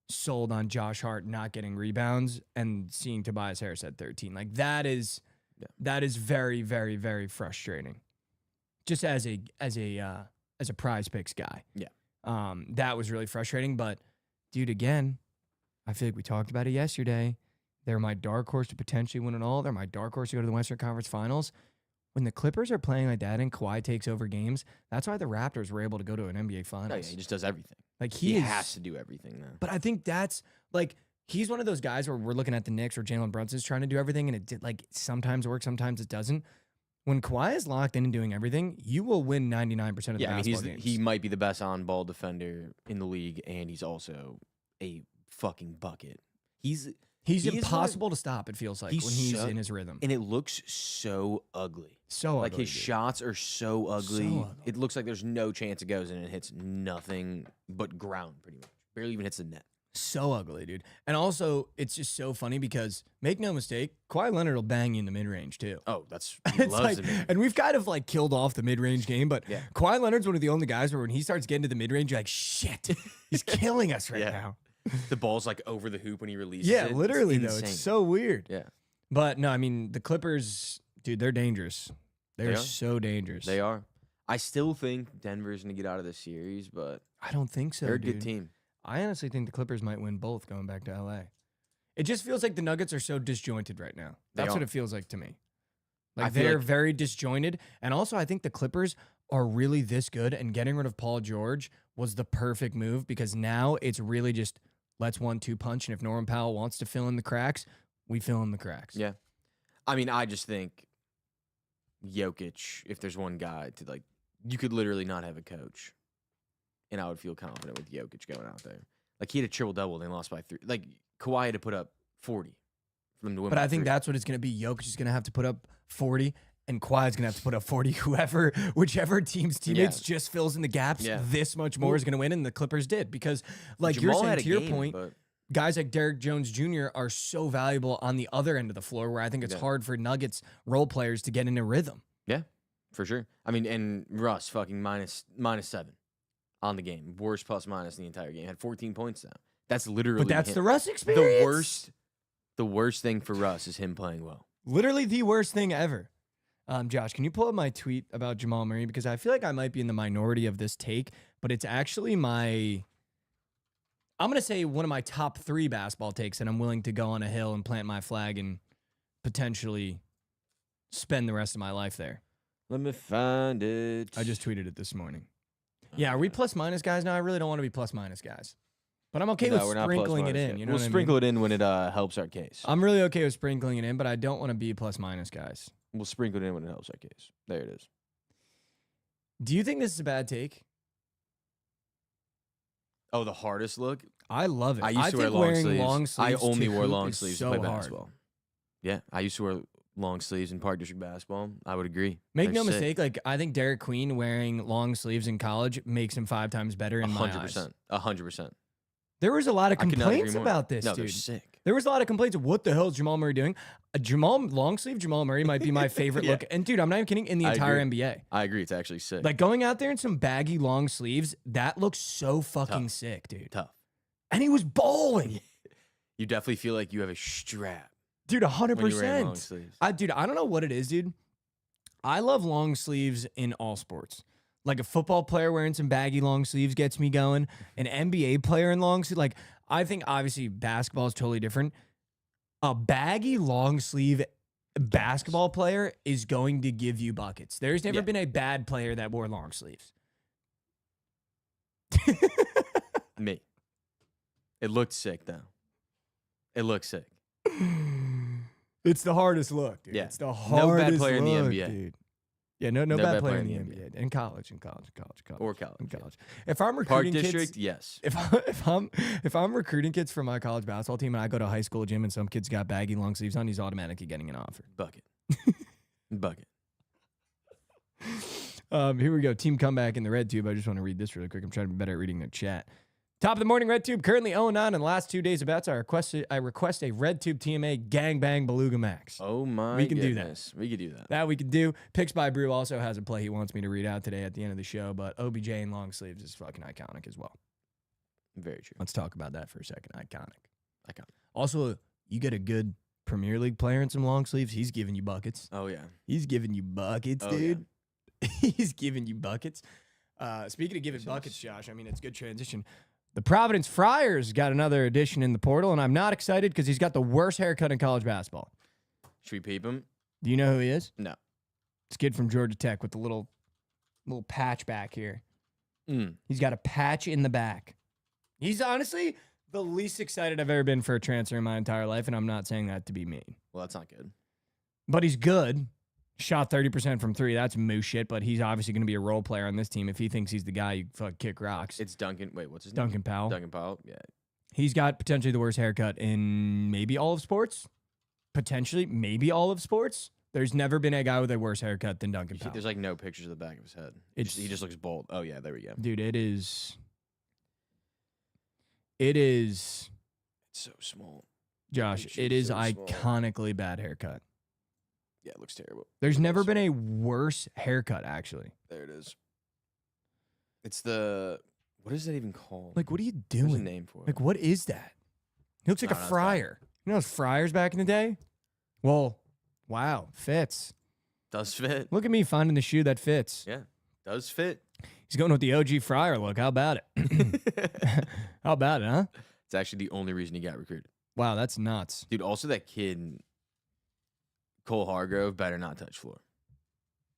[SPEAKER 3] sold on Josh Hart not getting rebounds and seeing Tobias Harris at 13. Like that is very, very, very frustrating. Just as a prize picks guy.
[SPEAKER 4] Yeah.
[SPEAKER 3] That was really frustrating. But dude, again, I feel like we talked about it yesterday. They're my dark horse to potentially win it all. They're my dark horse to go to the Western Conference Finals. When the Clippers are playing like that and Kawhi takes over games, that's why the Raptors were able to go to an NBA Finals.
[SPEAKER 4] Oh, yeah, he just does everything.
[SPEAKER 3] Like
[SPEAKER 4] He has to do everything now.
[SPEAKER 3] But I think that's like he's one of those guys where we're looking at the Knicks where Jalen Brunson's trying to do everything and it did like sometimes works, sometimes it doesn't. When Kawhi is locked in and doing everything, you will win 99% of the basketball games.
[SPEAKER 4] He might be the best on-ball defender in the league, and he's also a fucking bucket. He's
[SPEAKER 3] impossible to stop, it feels like, when he's in his rhythm.
[SPEAKER 4] And it looks so ugly.
[SPEAKER 3] So
[SPEAKER 4] like
[SPEAKER 3] ugly.
[SPEAKER 4] His shots are so ugly.
[SPEAKER 3] So ugly.
[SPEAKER 4] It looks like there's no chance it goes in and it hits nothing but ground pretty much. Barely even hits the net.
[SPEAKER 3] So ugly, dude. And also, it's just so funny because, make no mistake, Kawhi Leonard will bang you in the mid-range, too.
[SPEAKER 4] Oh, he
[SPEAKER 3] It's
[SPEAKER 4] loves
[SPEAKER 3] like,
[SPEAKER 4] the mid.
[SPEAKER 3] and we've kind of like killed off the mid-range game, but
[SPEAKER 4] Yeah.
[SPEAKER 3] Kawhi Leonard's one of the only guys where when he starts getting to the mid-range, you're like, shit, he's killing us right
[SPEAKER 4] Yeah.
[SPEAKER 3] now.
[SPEAKER 4] The ball's like over the hoop when he releases
[SPEAKER 3] Yeah,
[SPEAKER 4] it.
[SPEAKER 3] literally, though.
[SPEAKER 4] Insane.
[SPEAKER 3] It's so weird.
[SPEAKER 4] Yeah.
[SPEAKER 3] But no, I mean, the Clippers, dude, they're dangerous. They're
[SPEAKER 4] They are.
[SPEAKER 3] so dangerous.
[SPEAKER 4] They are. I still think Denver's going to get out of the series, but
[SPEAKER 3] I don't think so,
[SPEAKER 4] they're a
[SPEAKER 3] dude.
[SPEAKER 4] good team.
[SPEAKER 3] I honestly think the Clippers might win both going back to LA. It just feels like the Nuggets are so disjointed right now.
[SPEAKER 4] They
[SPEAKER 3] That's what
[SPEAKER 4] are.
[SPEAKER 3] it feels like to me.
[SPEAKER 4] I
[SPEAKER 3] Like
[SPEAKER 4] feel
[SPEAKER 3] they're
[SPEAKER 4] like-
[SPEAKER 3] very disjointed. And also I think the Clippers are really this good, and getting rid of Paul George was the perfect move because now it's really just let's 1-2 punch, and if Norman Powell wants to fill in the cracks, we fill in the cracks.
[SPEAKER 4] Yeah. I mean, I just think Jokic, if there's one guy to like, you could literally not have a coach, and I would feel confident with Jokic going out there. Like, he had a triple-double, and they lost by 3. Like, Kawhi had to put up 40 for them to win
[SPEAKER 3] But
[SPEAKER 4] by
[SPEAKER 3] I think
[SPEAKER 4] 3.
[SPEAKER 3] that's what it's going to be. Jokic is going to have to put up 40, and Kawhi's going to have to put up 40. Whichever team's teammates just fills in the gaps,
[SPEAKER 4] Yeah.
[SPEAKER 3] this much more is going to win, and the Clippers did. Because, like you're
[SPEAKER 4] Jamal
[SPEAKER 3] saying,
[SPEAKER 4] had a
[SPEAKER 3] to your
[SPEAKER 4] game,
[SPEAKER 3] point,
[SPEAKER 4] but
[SPEAKER 3] guys like Derrick Jones Jr. are so valuable on the other end of the floor where I think it's
[SPEAKER 4] Yeah.
[SPEAKER 3] hard for Nuggets role players to get in a rhythm.
[SPEAKER 4] yeah, for sure. I mean, and Russ fucking minus 7 on the game. Worst plus minus in the entire game. Had 14 points now. That's literally
[SPEAKER 3] But that's
[SPEAKER 4] him.
[SPEAKER 3] the Russ experience.
[SPEAKER 4] The worst thing for Russ is him playing well.
[SPEAKER 3] Literally the worst thing ever. Josh, can you pull up my tweet about Jamal Murray? Because I feel like I might be in the minority of this take, but it's actually I'm going to say one of my top 3 basketball takes, and I'm willing to go on a hill and plant my flag and potentially spend the rest of my life there.
[SPEAKER 4] Let me find it.
[SPEAKER 3] I just tweeted it this morning. Yeah, are we plus minus guys now? I really don't want to be plus minus guys. But I'm okay with
[SPEAKER 4] we're not plus
[SPEAKER 3] sprinkling it
[SPEAKER 4] minus
[SPEAKER 3] in.
[SPEAKER 4] yet.
[SPEAKER 3] You know
[SPEAKER 4] we'll
[SPEAKER 3] what
[SPEAKER 4] sprinkle it in when it helps our case.
[SPEAKER 3] I'm really okay with sprinkling it in, but I don't want to be plus minus guys.
[SPEAKER 4] We'll sprinkle it in when it helps our case. There it is.
[SPEAKER 3] Do you think this is a bad take?
[SPEAKER 4] Oh, the hardest look?
[SPEAKER 3] I love it.
[SPEAKER 4] I used to wear
[SPEAKER 3] think
[SPEAKER 4] long
[SPEAKER 3] wearing
[SPEAKER 4] sleeves.
[SPEAKER 3] long sleeves
[SPEAKER 4] I only
[SPEAKER 3] to
[SPEAKER 4] wore
[SPEAKER 3] hoop
[SPEAKER 4] long
[SPEAKER 3] is
[SPEAKER 4] sleeves
[SPEAKER 3] so
[SPEAKER 4] to play
[SPEAKER 3] hard.
[SPEAKER 4] basketball. Yeah, I used to wear long sleeves in Park District basketball. I would agree.
[SPEAKER 3] Make
[SPEAKER 4] They're
[SPEAKER 3] no
[SPEAKER 4] sick.
[SPEAKER 3] mistake, like I think Derek Queen wearing long sleeves in college makes him 5 times better in my eyes.
[SPEAKER 4] 100%. 100%.
[SPEAKER 3] There was a lot of
[SPEAKER 4] I could not agree
[SPEAKER 3] complaints
[SPEAKER 4] more.
[SPEAKER 3] about this,
[SPEAKER 4] No, they're
[SPEAKER 3] dude.
[SPEAKER 4] sick.
[SPEAKER 3] There was a lot of complaints of what the hell is Jamal Murray doing? Long sleeve Jamal Murray might be my favorite
[SPEAKER 4] Yeah.
[SPEAKER 3] look. And dude, I'm not even kidding, in the
[SPEAKER 4] I
[SPEAKER 3] entire
[SPEAKER 4] agree.
[SPEAKER 3] NBA.
[SPEAKER 4] I agree. It's actually sick.
[SPEAKER 3] Like going out there in some baggy long sleeves, that looks so fucking
[SPEAKER 4] Tough.
[SPEAKER 3] sick, dude.
[SPEAKER 4] Tough.
[SPEAKER 3] And he was bowling.
[SPEAKER 4] You definitely feel like you have a strap
[SPEAKER 3] Dude, 100%.
[SPEAKER 4] when you're wearing long sleeves.
[SPEAKER 3] Dude, I don't know what it is, dude. I love long sleeves in all sports. Like a football player wearing some baggy long sleeves gets me going. An NBA player in long sleeves, like I think obviously basketball is totally different. A baggy long sleeve basketball player is going to give you buckets. There's never
[SPEAKER 4] Yeah.
[SPEAKER 3] been a bad player that wore long sleeves.
[SPEAKER 4] Me. It looked sick, though. It looked sick.
[SPEAKER 3] It's the hardest look, dude.
[SPEAKER 4] Yeah.
[SPEAKER 3] It's the
[SPEAKER 4] No
[SPEAKER 3] hardest
[SPEAKER 4] bad player in the
[SPEAKER 3] look,
[SPEAKER 4] NBA.
[SPEAKER 3] dude. Yeah, no bad player in the NBA. In college.
[SPEAKER 4] Or college.
[SPEAKER 3] In
[SPEAKER 4] yeah.
[SPEAKER 3] college. If I'm
[SPEAKER 4] Park
[SPEAKER 3] recruiting
[SPEAKER 4] District,
[SPEAKER 3] kids,
[SPEAKER 4] yes.
[SPEAKER 3] if I'm recruiting kids for my college basketball team and I go to a high school gym and some kids got baggy long sleeves on, he's automatically getting an offer.
[SPEAKER 4] Bucket. Bucket.
[SPEAKER 3] Here we go. Team comeback in the red tube. I just want to read this really quick. I'm trying to be better at reading their chat. Top of the morning, red tube. Currently 0-9 in the last 2 days of bets. I request a red tube TMA gangbang beluga max.
[SPEAKER 4] Oh, my
[SPEAKER 3] We can do that.
[SPEAKER 4] goodness. We could do that.
[SPEAKER 3] That we can do. Picks by Brew also has a play he wants me to read out today at the end of the show, but OBJ in long sleeves is fucking iconic as well.
[SPEAKER 4] Very true.
[SPEAKER 3] Let's talk about that for a second. Iconic.
[SPEAKER 4] Iconic.
[SPEAKER 3] Also, you get a good Premier League player in some long sleeves. He's giving you buckets.
[SPEAKER 4] Oh, yeah.
[SPEAKER 3] He's giving you buckets,
[SPEAKER 4] Oh,
[SPEAKER 3] dude. He's giving you buckets. Speaking of giving buckets, Josh, I mean, it's a good transition. The Providence Friars got another addition in the portal, and I'm not excited because he's got the worst haircut in college basketball.
[SPEAKER 4] Should we peep him?
[SPEAKER 3] Do you know who he is?
[SPEAKER 4] No.
[SPEAKER 3] It's a kid from Georgia Tech with the little patch back here. He's got a patch in the back. He's honestly the least excited I've ever been for a transfer in my entire life, and I'm not saying that to be mean.
[SPEAKER 4] Well, that's not good.
[SPEAKER 3] But he's good. Shot 30% from three. That's moose shit, but he's obviously going to be a role player on this team. If he thinks he's the guy, you fuck kick rocks.
[SPEAKER 4] It's Duncan. Wait, what's his name?
[SPEAKER 3] Duncan Powell.
[SPEAKER 4] Duncan Powell, yeah.
[SPEAKER 3] He's got potentially the worst haircut in maybe all of sports. Potentially, maybe all of sports. There's never been a guy with a worse haircut than Duncan Powell.
[SPEAKER 4] There's like no pictures of the back of his head. He just looks bald. Oh, yeah, there we go.
[SPEAKER 3] Dude, it is. It's
[SPEAKER 4] so small.
[SPEAKER 3] Josh, it is iconically bad haircut.
[SPEAKER 4] Yeah, it looks terrible.
[SPEAKER 3] There's never been a worse haircut, actually.
[SPEAKER 4] There it is. It's the... What is that even called?
[SPEAKER 3] Like, what are you
[SPEAKER 4] There's a
[SPEAKER 3] doing?
[SPEAKER 4] name for it.
[SPEAKER 3] Like, what is that? He looks like a friar. You know those friars back in the day? Well, wow, fits.
[SPEAKER 4] Does fit.
[SPEAKER 3] Look at me finding the shoe that fits.
[SPEAKER 4] Yeah, does fit.
[SPEAKER 3] He's going with the OG friar look. How about it? How about it, huh?
[SPEAKER 4] It's actually the only reason he got recruited.
[SPEAKER 3] Wow, that's nuts.
[SPEAKER 4] Dude, also that kid, Cole Hargrove, better not touch floor.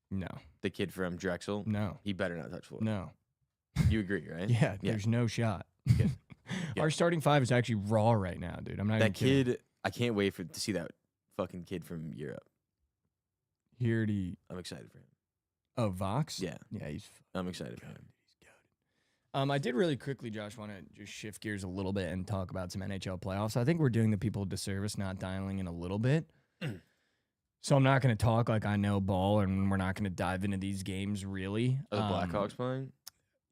[SPEAKER 3] No.
[SPEAKER 4] The kid from Drexel?
[SPEAKER 3] No.
[SPEAKER 4] He better not touch floor.
[SPEAKER 3] No.
[SPEAKER 4] You agree, right?
[SPEAKER 3] Yeah, there's no shot. Our starting five is actually raw right now, dude. I'm not even kidding.
[SPEAKER 4] That kid, I can't wait to see that fucking kid from Europe. I'm excited for him.
[SPEAKER 3] Oh, Vox?
[SPEAKER 4] Yeah.
[SPEAKER 3] Yeah,
[SPEAKER 4] I'm excited for him.
[SPEAKER 3] I did really quickly, Josh, want to just shift gears a little bit and talk about some NHL playoffs. I think we're doing the people a disservice not dialing in a little bit. So I'm not going to talk like I know ball, and we're not going to dive into these games really.
[SPEAKER 4] Are the Blackhawks playing?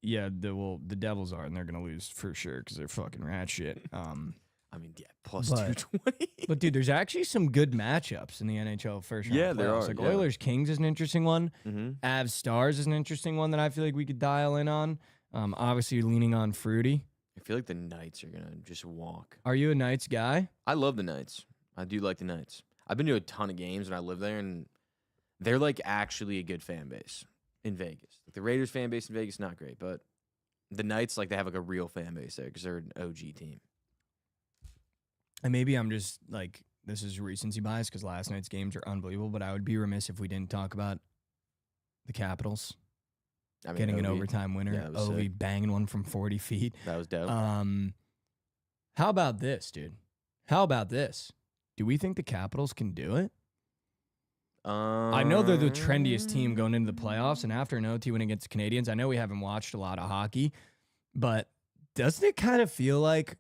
[SPEAKER 3] Yeah, the Devils are, and they're going to lose for sure because they're fucking rat shit.
[SPEAKER 4] I mean, yeah, plus 220.
[SPEAKER 3] But, dude, there's actually some good matchups in the NHL first round.
[SPEAKER 4] Yeah, there are.
[SPEAKER 3] Like Oilers Kings is an interesting one.
[SPEAKER 4] Mm-hmm.
[SPEAKER 3] Avs Stars is an interesting one that I feel like we could dial in on. Obviously, leaning on Fruity.
[SPEAKER 4] I feel like the Knights are going to just walk.
[SPEAKER 3] Are you a Knights guy?
[SPEAKER 4] I love the Knights. I do like the Knights. I've been to a ton of games when I live there, and they're like actually a good fan base in Vegas. Like the Raiders fan base in Vegas, not great, but the Knights, like they have like a real fan base there because they're an OG team.
[SPEAKER 3] And maybe I'm just like, this is recency bias because last night's games are unbelievable, but I would be remiss if we didn't talk about the Capitals. I mean, getting an overtime winner.
[SPEAKER 4] Yeah,
[SPEAKER 3] Ovi banging one from 40 feet.
[SPEAKER 4] That was dope.
[SPEAKER 3] How about this, dude? How about this? Do we think the Capitals can do it? I know they're the trendiest team going into the playoffs, and after an OT win against the Canadians, I know we haven't watched a lot of hockey, but doesn't it kind of feel like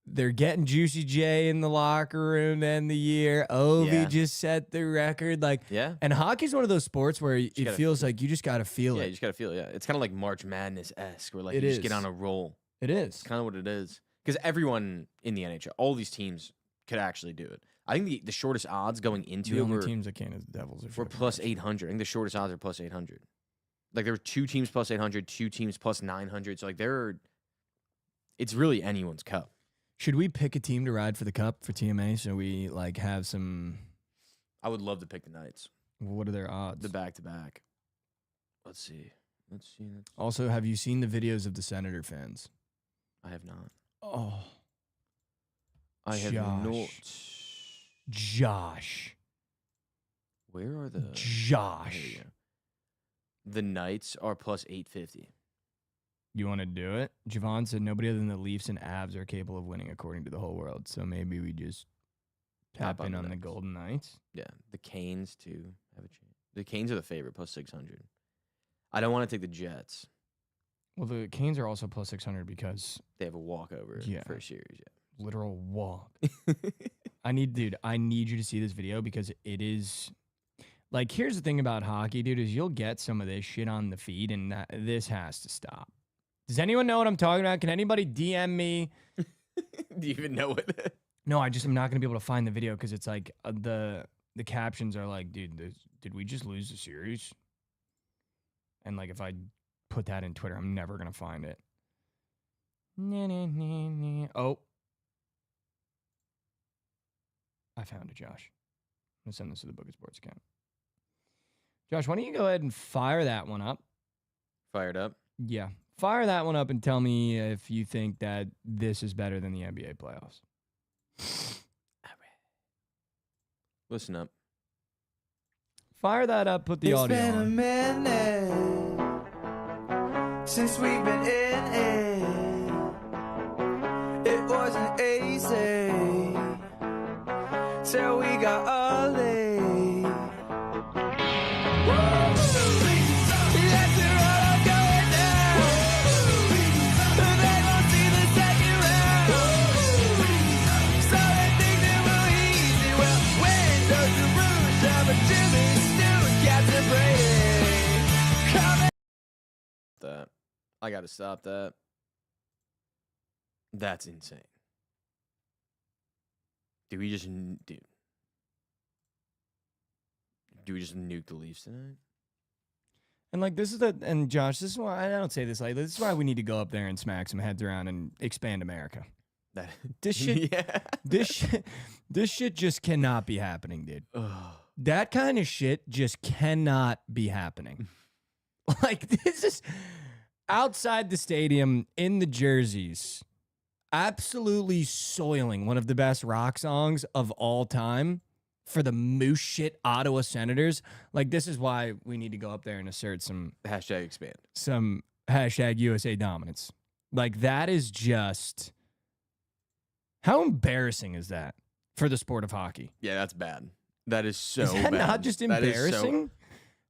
[SPEAKER 3] they're getting Juicy J in the locker room to end the year? Ovi just set the record. Like, and hockey's one of those sports where it feels like you just got to feel it.
[SPEAKER 4] Yeah, you just got to feel it. Yeah, it's kind of like March Madness-esque, where like you
[SPEAKER 3] just
[SPEAKER 4] get on a roll.
[SPEAKER 3] It is.
[SPEAKER 4] It's kind of what it is. Because everyone in the NHL, all these teams could actually do it. I think the shortest odds going into
[SPEAKER 3] the only teams that can is the Devils.
[SPEAKER 4] Were plus 800. I think the shortest odds are plus 800. Like there were 2 teams plus 800, 2 teams plus 900. So like it's really anyone's cup.
[SPEAKER 3] Should we pick a team to ride for the cup for TMA so we like have some?
[SPEAKER 4] I would love to pick the Knights.
[SPEAKER 3] What are their odds?
[SPEAKER 4] The back-to-back. Let's see.
[SPEAKER 3] Also, have you seen the videos of the Senator fans?
[SPEAKER 4] I have not.
[SPEAKER 3] Oh.
[SPEAKER 4] I have not.
[SPEAKER 3] Josh.
[SPEAKER 4] Where are the...
[SPEAKER 3] Josh.
[SPEAKER 4] The Knights are plus 850.
[SPEAKER 3] You want to do it? Jovan said nobody other than the Leafs and Avs are capable of winning according to the whole world. So maybe we just tap in on the Golden Knights.
[SPEAKER 4] Yeah. The Canes, too, have a chance. The Canes are the favorite, plus 600. I don't want to take the Jets.
[SPEAKER 3] Well, the Canes are also plus 600 because...
[SPEAKER 4] they have a walkover for a series,
[SPEAKER 3] Literal walk. I need you to see this video because it is... Like, here's the thing about hockey, dude, is you'll get some of this shit on the feed, and this has to stop. Does anyone know what I'm talking about? Can anybody DM me?
[SPEAKER 4] Do you even know what?
[SPEAKER 3] No, I'm not going to be able to find the video because it's like the captions are like, dude, did we just lose the series? And like if I put that in Twitter, I'm never going to find it. Oh. I found it, Josh. I'm going to send this to the Bookit Sports account. Josh, why don't you go ahead and fire that one up?
[SPEAKER 4] Fired up.
[SPEAKER 3] Yeah. Fire that one up and tell me if you think that this is better than the NBA playoffs.
[SPEAKER 4] Listen up.
[SPEAKER 3] Fire that up, put the audio
[SPEAKER 2] It's been a
[SPEAKER 3] on.
[SPEAKER 2] minute since we've been in it. It wasn't easy till we got early. Let's hear all I'm going now. They gon' see the second round. So they think they were easy. Well, when does the rouge of a Jimmy Stewart got to Brady? Coming.
[SPEAKER 4] That. I got to stop that. That's insane. Do we just nuke the Leafs tonight?
[SPEAKER 3] And like this is and Josh, this is why I don't say this like this is why we need to go up there and smack some heads around and expand America.
[SPEAKER 4] That
[SPEAKER 3] This shit,
[SPEAKER 4] yeah.
[SPEAKER 3] this shit just cannot be happening, dude.
[SPEAKER 4] Ugh.
[SPEAKER 3] That kind of shit just cannot be happening. Like this is outside the stadium in the jerseys, absolutely soiling one of the best rock songs of all time for the moose shit Ottawa Senators. Like this is why we need to go up there and assert some
[SPEAKER 4] #expand.
[SPEAKER 3] some hashtag USA dominance. Like that is just how embarrassing is that for the sport of hockey?
[SPEAKER 4] Yeah, that's bad. That is so
[SPEAKER 3] Is that
[SPEAKER 4] bad.
[SPEAKER 3] not just
[SPEAKER 4] That is so-
[SPEAKER 3] embarrassing?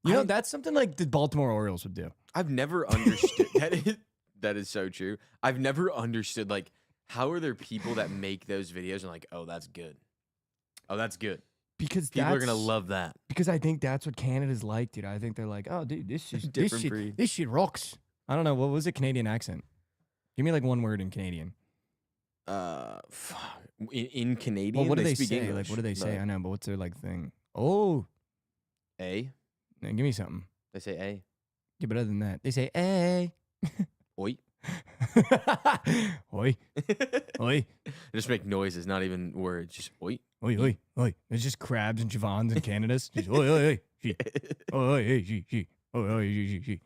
[SPEAKER 3] You know, that's something like the Baltimore Orioles would do.
[SPEAKER 4] I've never understood that is so true. I've never understood like how are there people that make those videos and like, oh, that's good. Oh, that's good.
[SPEAKER 3] Because
[SPEAKER 4] People are gonna love that.
[SPEAKER 3] Because I think that's what Canada's like, dude. I think they're like, oh, dude, this is
[SPEAKER 4] Different breed.
[SPEAKER 3] This shit rocks. I don't know. What was a Canadian accent? Give me like one word in Canadian.
[SPEAKER 4] In Canadian,
[SPEAKER 3] Well, what do they
[SPEAKER 4] speak
[SPEAKER 3] say?
[SPEAKER 4] English,
[SPEAKER 3] Like, what do they say?
[SPEAKER 4] but
[SPEAKER 3] I know, but what's their like thing? Oh,
[SPEAKER 4] A.
[SPEAKER 3] man, give me something.
[SPEAKER 4] They say A.
[SPEAKER 3] Yeah, but other than that, they say, hey.
[SPEAKER 4] Oi.
[SPEAKER 3] Oi, oi,
[SPEAKER 4] They just make noises, not even words. Just oi.
[SPEAKER 3] oi, oi, oi. It's just Krabs and Jovans and Canada's. Just oi, oi, oi, she. Oi, oi, hey, she. Oi, oi, she.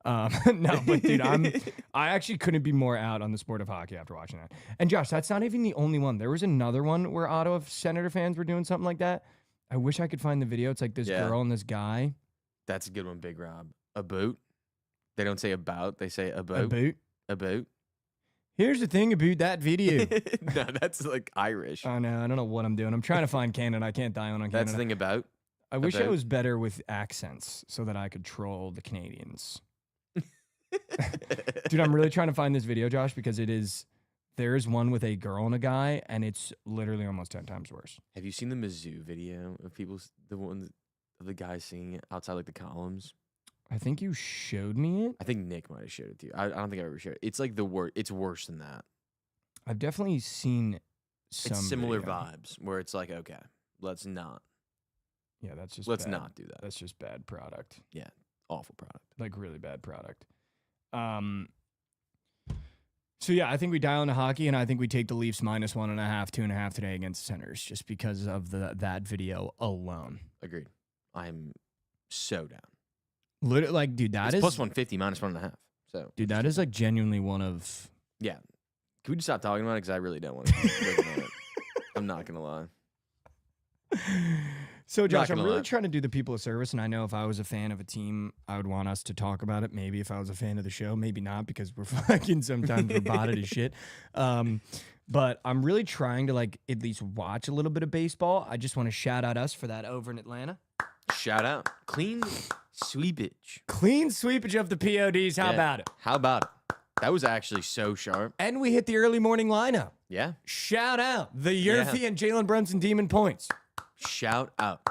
[SPEAKER 3] No, but dude, I actually couldn't be more out on the sport of hockey after watching that. And Josh, that's not even the only one. There was another one where Ottawa Senator fans were doing something like that. I wish I could find the video. It's like this
[SPEAKER 4] Yeah.
[SPEAKER 3] girl and this guy.
[SPEAKER 4] That's a good one, Big Rob. A boot. They don't say about. They say a
[SPEAKER 3] A
[SPEAKER 4] boat.
[SPEAKER 3] boot.
[SPEAKER 4] A boat.
[SPEAKER 3] Here's the thing about that video.
[SPEAKER 4] No, that's like Irish.
[SPEAKER 3] Oh no, I don't know what I'm doing. I'm trying to find Canada. I can't dial in on Canada.
[SPEAKER 4] That's the thing about.
[SPEAKER 3] I wish I
[SPEAKER 4] about-
[SPEAKER 3] was better with accents so that I could troll the Canadians. Dude, I'm really trying to find this video, Josh, because there is one with a girl and a guy, and it's literally almost 10 times worse.
[SPEAKER 4] Have you seen the Mizzou video of people, the one of the guy singing it outside like the columns?
[SPEAKER 3] I think you showed me it.
[SPEAKER 4] I think Nick might have showed it to you. I don't think I ever showed it. It's like the worst. It's worse than that.
[SPEAKER 3] I've definitely seen some
[SPEAKER 4] It's similar
[SPEAKER 3] video.
[SPEAKER 4] vibes where it's like, okay, let's not.
[SPEAKER 3] Yeah, that's just
[SPEAKER 4] Let's
[SPEAKER 3] bad.
[SPEAKER 4] not do that.
[SPEAKER 3] That's just bad product.
[SPEAKER 4] Awful product.
[SPEAKER 3] Like really bad product. So yeah, I think we dial into hockey, and I think we take the Leafs -1.5, 2.5 today against the Senators, just because of that video alone.
[SPEAKER 4] Agreed. I'm so down.
[SPEAKER 3] Literally, like, dude, that
[SPEAKER 4] It's
[SPEAKER 3] is
[SPEAKER 4] plus 150, minus 1.5. So,
[SPEAKER 3] dude, that is like genuinely one of.
[SPEAKER 4] yeah. Can we just stop talking about it? Because I really don't want to keep looking at it. I'm not going to lie.
[SPEAKER 3] So, Josh, I'm
[SPEAKER 4] gonna
[SPEAKER 3] really
[SPEAKER 4] lie.
[SPEAKER 3] trying to do the people a service, and I know if I was a fan of a team, I would want us to talk about it. Maybe if I was a fan of the show, maybe not, because we're fucking sometimes roboted as shit. But I'm really trying to like at least watch a little bit of baseball. I just want to shout out us for that over in Atlanta.
[SPEAKER 4] Shout out. Clean sweepage.
[SPEAKER 3] Clean sweepage of the PODs. How
[SPEAKER 4] Yeah.
[SPEAKER 3] about it?
[SPEAKER 4] How about it? That was actually so sharp.
[SPEAKER 3] And we hit the early morning lineup.
[SPEAKER 4] Yeah.
[SPEAKER 3] Shout out the Yurfie and Jalen Brunson Demon points.
[SPEAKER 4] Shout out.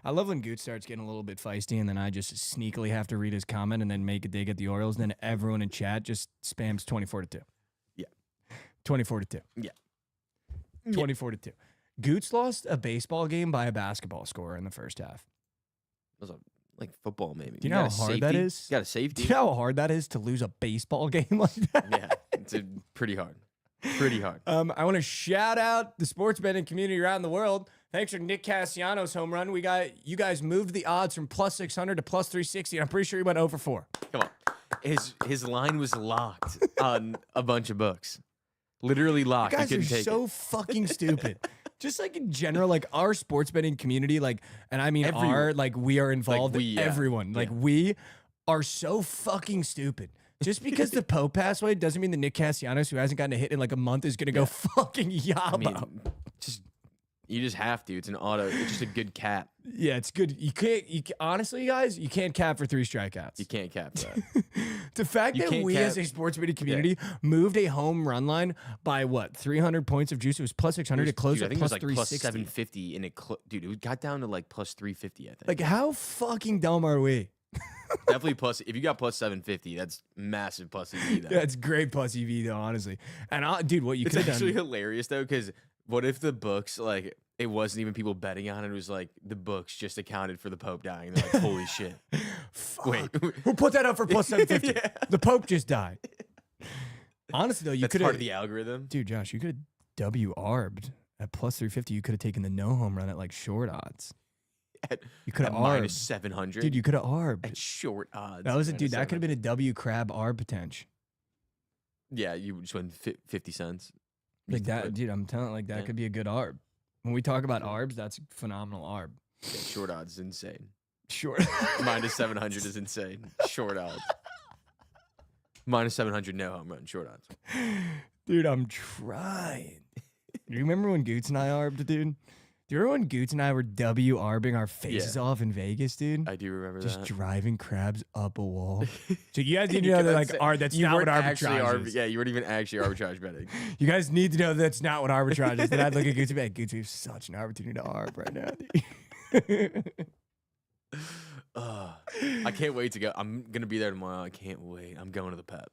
[SPEAKER 3] I love when Goot starts getting a little bit feisty, and then I just sneakily have to read his comment and then make a dig at the Orioles. And then everyone in chat just spams 24-2.
[SPEAKER 4] Yeah.
[SPEAKER 3] 24-2.
[SPEAKER 4] Yeah.
[SPEAKER 3] 24-2. Goots lost a baseball game by a basketball score in the first half.
[SPEAKER 4] It was like football, maybe.
[SPEAKER 3] Do you know
[SPEAKER 4] got
[SPEAKER 3] how
[SPEAKER 4] a
[SPEAKER 3] hard that
[SPEAKER 4] safety?
[SPEAKER 3] is?
[SPEAKER 4] You got a
[SPEAKER 3] Do
[SPEAKER 4] safety.
[SPEAKER 3] you know how hard that is to lose a baseball game like that?
[SPEAKER 4] Yeah. It's pretty hard. Pretty hard.
[SPEAKER 3] I want to shout out the sports betting community around the world. Thanks for Nick Castellanos' home run. You guys moved the odds from plus 600 to plus 360. And I'm pretty sure he went over 4.
[SPEAKER 4] Come on. His line was locked on a bunch of books. Literally locked.
[SPEAKER 3] You guys
[SPEAKER 4] couldn't
[SPEAKER 3] are
[SPEAKER 4] take
[SPEAKER 3] so
[SPEAKER 4] it.
[SPEAKER 3] fucking stupid. Just like in general, like our sports betting community, like, and I mean
[SPEAKER 4] Everyone.
[SPEAKER 3] like we are involved.
[SPEAKER 4] Like we, yeah.
[SPEAKER 3] Everyone, like we are so fucking stupid. Just because the Pope passed away doesn't mean that Nick Castellanos, who hasn't gotten a hit in like a month, is gonna go fucking yaba.
[SPEAKER 4] I mean, you just have to. It's an auto. It's just a good cap.
[SPEAKER 3] Yeah, it's good. Honestly, guys, you can't cap for 3 strikeouts.
[SPEAKER 4] You can't cap that.
[SPEAKER 3] The fact
[SPEAKER 4] You
[SPEAKER 3] that
[SPEAKER 4] can't
[SPEAKER 3] we
[SPEAKER 4] cap-
[SPEAKER 3] as a sports betting community moved a home run line by what, 300 points of juice? It was plus 600 to close
[SPEAKER 4] Dude, I
[SPEAKER 3] at
[SPEAKER 4] think
[SPEAKER 3] plus
[SPEAKER 4] it was like plus
[SPEAKER 3] 360.
[SPEAKER 4] 750, and dude, it got down to like plus 350. I think.
[SPEAKER 3] Like, how fucking dumb are we?
[SPEAKER 4] Definitely plus. If you got plus 750, that's massive plus EV. Though.
[SPEAKER 3] Yeah, it's great plus EV though, honestly. And dude, what you
[SPEAKER 4] It's
[SPEAKER 3] could have
[SPEAKER 4] actually
[SPEAKER 3] done?
[SPEAKER 4] hilarious though, because what if the books like it wasn't even people betting on it? It was like the books just accounted for the Pope dying. And they're like, holy shit! Wait,
[SPEAKER 3] Who put that up for plus 750?
[SPEAKER 4] Yeah.
[SPEAKER 3] The Pope just died. Honestly though, you
[SPEAKER 4] that's
[SPEAKER 3] could
[SPEAKER 4] part
[SPEAKER 3] have.
[SPEAKER 4] of the algorithm.
[SPEAKER 3] Dude, Josh, you could have W-arbed at plus 350. You could have taken the no home run at like short odds. You could have
[SPEAKER 4] minus
[SPEAKER 3] arbed.
[SPEAKER 4] 700.
[SPEAKER 3] Dude, you could have arbed.
[SPEAKER 4] at short odds.
[SPEAKER 3] That was a
[SPEAKER 4] minus
[SPEAKER 3] dude. That could have
[SPEAKER 4] 700.
[SPEAKER 3] been a W crab arb potential.
[SPEAKER 4] Yeah, you just win 50 cents.
[SPEAKER 3] Like
[SPEAKER 4] Just to
[SPEAKER 3] that,
[SPEAKER 4] put-
[SPEAKER 3] dude. I'm telling, like that
[SPEAKER 4] Yeah.
[SPEAKER 3] could be a good arb. When we talk about arbs, that's phenomenal arb.
[SPEAKER 4] Yeah, short odds is insane.
[SPEAKER 3] Sure.
[SPEAKER 4] Minus 700 is insane. Short odds. Minus 700 no home run. Short odds.
[SPEAKER 3] Dude, I'm trying. Do you remember when Goots and I arbed, dude? Do you remember when Goots and I were W-arbing our faces off in Vegas, dude?
[SPEAKER 4] I do remember
[SPEAKER 3] Just
[SPEAKER 4] that.
[SPEAKER 3] driving crabs up a wall. So you guys need to
[SPEAKER 4] You
[SPEAKER 3] know that,
[SPEAKER 4] couldn't
[SPEAKER 3] like,
[SPEAKER 4] say-
[SPEAKER 3] that's
[SPEAKER 4] you
[SPEAKER 3] not what
[SPEAKER 4] weren't actually
[SPEAKER 3] arbitrage is.
[SPEAKER 4] Yeah, you weren't even actually arbitrage betting.
[SPEAKER 3] You guys need to know that's not what arbitrage is. Then I'd look at Goots and be like, Goots, we have such an opportunity to arb right now, dude.
[SPEAKER 4] I can't wait to go. I'm going to be there tomorrow. I can't wait. I'm going to the Pep.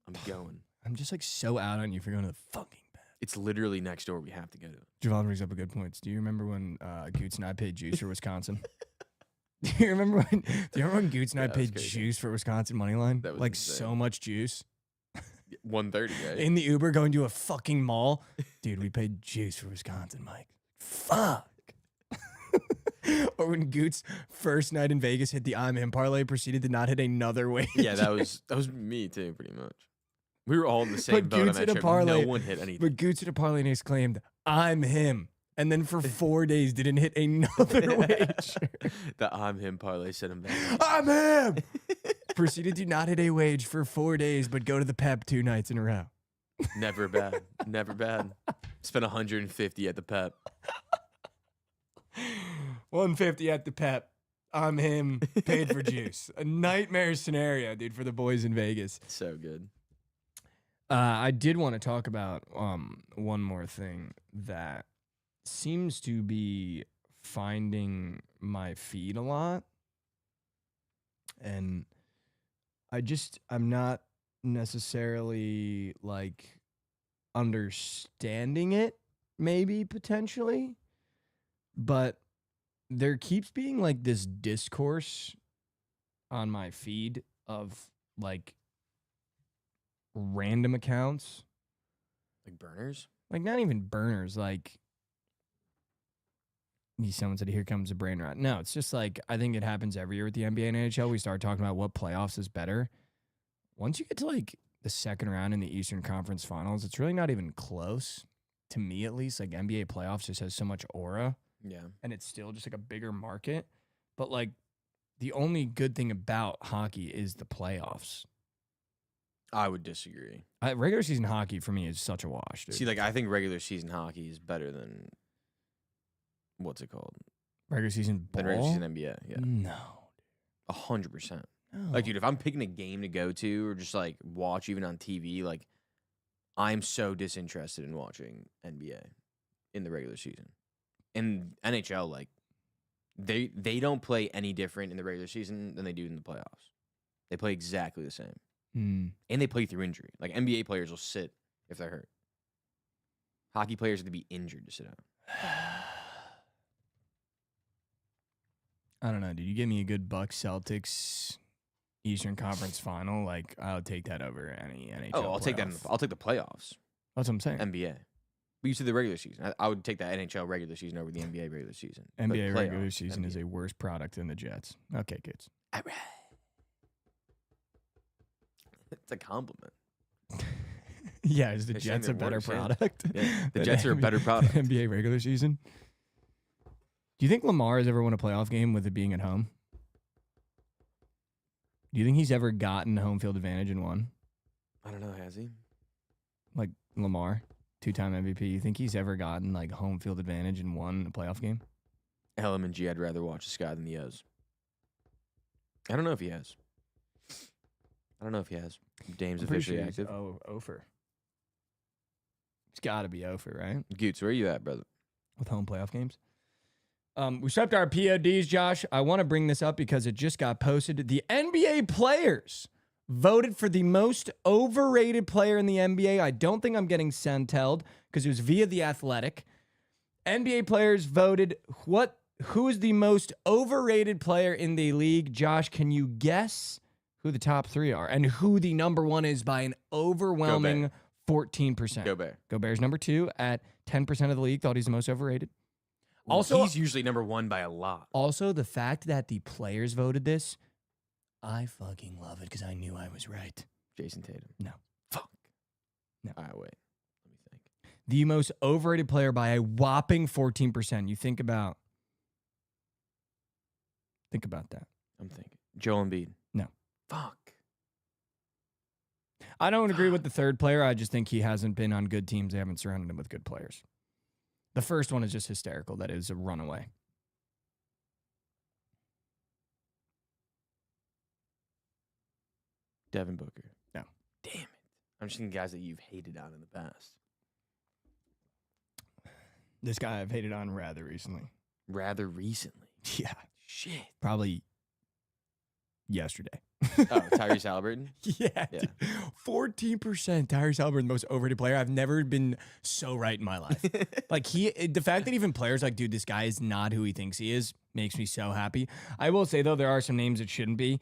[SPEAKER 4] I'm going.
[SPEAKER 3] I'm just like so out on you for going to the fucking bed.
[SPEAKER 4] It's literally next door. We have to go to it.
[SPEAKER 3] Jovan brings up a good point. Do you remember when Goots and I paid juice for Wisconsin? Do you remember when Goots and I
[SPEAKER 4] Yeah, that was
[SPEAKER 3] paid
[SPEAKER 4] crazy.
[SPEAKER 3] juice for Wisconsin money line?
[SPEAKER 4] That was
[SPEAKER 3] Like
[SPEAKER 4] insane.
[SPEAKER 3] so much juice
[SPEAKER 4] 130, right?
[SPEAKER 3] in the Uber going to a fucking mall. Dude, we paid juice for Wisconsin, Mike. Fuck. Or when Goots first night in Vegas hit the I'm in parlay, proceeded to not hit another wage.
[SPEAKER 4] Yeah, that was me too, pretty much. We were all in the same boat on
[SPEAKER 3] Goots
[SPEAKER 4] that
[SPEAKER 3] hit a
[SPEAKER 4] trip.
[SPEAKER 3] parlay.
[SPEAKER 4] No one hit anything.
[SPEAKER 3] But Goots hit a parlay and exclaimed, I'm him. And then for 4 days didn't hit another wage.
[SPEAKER 4] The I'm him parlay set him back.
[SPEAKER 3] I'm him. Proceeded to not hit a wage for 4 days, but go to the Pep 2 nights in a row.
[SPEAKER 4] Never bad. Never bad. Spent 150 at the Pep.
[SPEAKER 3] 150 at the Pep. I'm him. Paid for juice. A nightmare scenario, dude, for the boys in Vegas.
[SPEAKER 4] So good.
[SPEAKER 3] I did want to talk about one more thing that seems to be finding my feed a lot. And I'm not necessarily like understanding it, maybe potentially, but there keeps being like this discourse on my feed of like random accounts,
[SPEAKER 4] Like burners?
[SPEAKER 3] like not even burners, like someone said, here comes a brain rot. No, it's just like, I think it happens every year with the NBA and NHL. We start talking about what playoffs is better. Once you get to like the second round in the Eastern Conference Finals, it's really not even close, to me at least. Like NBA playoffs just has so much aura,
[SPEAKER 4] Yeah.
[SPEAKER 3] and it's still just like a bigger market. But like the only good thing about hockey is the playoffs.
[SPEAKER 4] I would disagree.
[SPEAKER 3] Regular season hockey for me is such a wash, dude.
[SPEAKER 4] See, like I think regular season hockey is better than what's it called?
[SPEAKER 3] regular season ball?
[SPEAKER 4] Than regular season NBA. Yeah.
[SPEAKER 3] No.
[SPEAKER 4] 100%.
[SPEAKER 3] No.
[SPEAKER 4] Like, dude, if I'm picking a game to go to or just like watch even on TV, like I'm so disinterested in watching NBA in the regular season. In NHL, like they don't play any different in the regular season than they do in the playoffs. They play exactly the same. And they play through injury. Like NBA players will sit if they're hurt. Hockey players have to be injured to sit out.
[SPEAKER 3] I don't know, dude. You give me a good Bucks Celtics Eastern Conference Final, like I would take that over any NHL.
[SPEAKER 4] Oh, I'll take that.
[SPEAKER 3] playoff.
[SPEAKER 4] I'll take the playoffs.
[SPEAKER 3] That's what I'm saying.
[SPEAKER 4] NBA. But you said the regular season. I would take that NHL regular season over the NBA regular season. But
[SPEAKER 3] NBA regular
[SPEAKER 4] playoffs,
[SPEAKER 3] season is
[SPEAKER 4] NBA.
[SPEAKER 3] a worse product than the Jets. Okay, kids.
[SPEAKER 4] All right. It's a compliment.
[SPEAKER 3] Yeah, is the
[SPEAKER 4] They're saying
[SPEAKER 3] Jets a
[SPEAKER 4] they're
[SPEAKER 3] better
[SPEAKER 4] worse, yeah.
[SPEAKER 3] product?
[SPEAKER 4] Yeah, the
[SPEAKER 3] than
[SPEAKER 4] Jets are a better product.
[SPEAKER 3] NBA regular season. Do you think Lamar has ever won a playoff game with it being at home? Do you think he's ever gotten home field advantage and won?
[SPEAKER 4] I don't know. Has he?
[SPEAKER 3] Like Lamar, 2-time MVP. You think he's ever gotten like home field advantage and won a playoff game?
[SPEAKER 4] LMG, I'd rather watch the Sky than the O's. I don't know if he has. Dame's
[SPEAKER 3] I'm pretty
[SPEAKER 4] officially
[SPEAKER 3] sure he's
[SPEAKER 4] active.
[SPEAKER 3] Ofer. It's got to be Ofer, right?
[SPEAKER 4] Goots, where are you at, brother?
[SPEAKER 3] With home playoff games. We swept our PODs, Josh. I want to bring this up because it just got posted. The NBA players voted for the most overrated player in the NBA. I don't think I'm getting sent-held because it was via The Athletic. NBA players voted who is the most overrated player in the league? Josh, can you guess who the top 3 are and who the number 1 is by an overwhelming 14%?
[SPEAKER 4] Gobert.
[SPEAKER 3] Gobert's number 2 at 10% of the league. Thought he's the most overrated.
[SPEAKER 4] Also,
[SPEAKER 3] Also,
[SPEAKER 4] he's usually number 1 by a lot.
[SPEAKER 3] Also, the fact that the players voted this, I fucking love it because I knew I was right.
[SPEAKER 4] Jason Tatum.
[SPEAKER 3] No.
[SPEAKER 4] Fuck.
[SPEAKER 3] No.
[SPEAKER 4] All right, wait. Let me think.
[SPEAKER 3] The most overrated player by a whopping 14%. You think about that.
[SPEAKER 4] I'm thinking. Joel Embiid.
[SPEAKER 3] No.
[SPEAKER 4] Fuck.
[SPEAKER 3] I don't agree with the third player. I just think he hasn't been on good teams. They haven't surrounded him with good players. The first one is just hysterical. That is a runaway.
[SPEAKER 4] Devin Booker.
[SPEAKER 3] No.
[SPEAKER 4] Damn it. I'm just thinking guys that you've hated on in the past.
[SPEAKER 3] This guy I've hated on rather recently.
[SPEAKER 4] Rather recently.
[SPEAKER 3] Yeah.
[SPEAKER 4] Shit.
[SPEAKER 3] Probably yesterday.
[SPEAKER 4] Oh, Tyrese Halliburton?
[SPEAKER 3] Yeah.
[SPEAKER 4] Yeah.
[SPEAKER 3] Dude. 14% Tyrese Halliburton, the most overrated player. I've never been so right in my life. Like the fact that even players like, dude, this guy is not who he thinks he is makes me so happy. I will say though, there are some names it shouldn't be.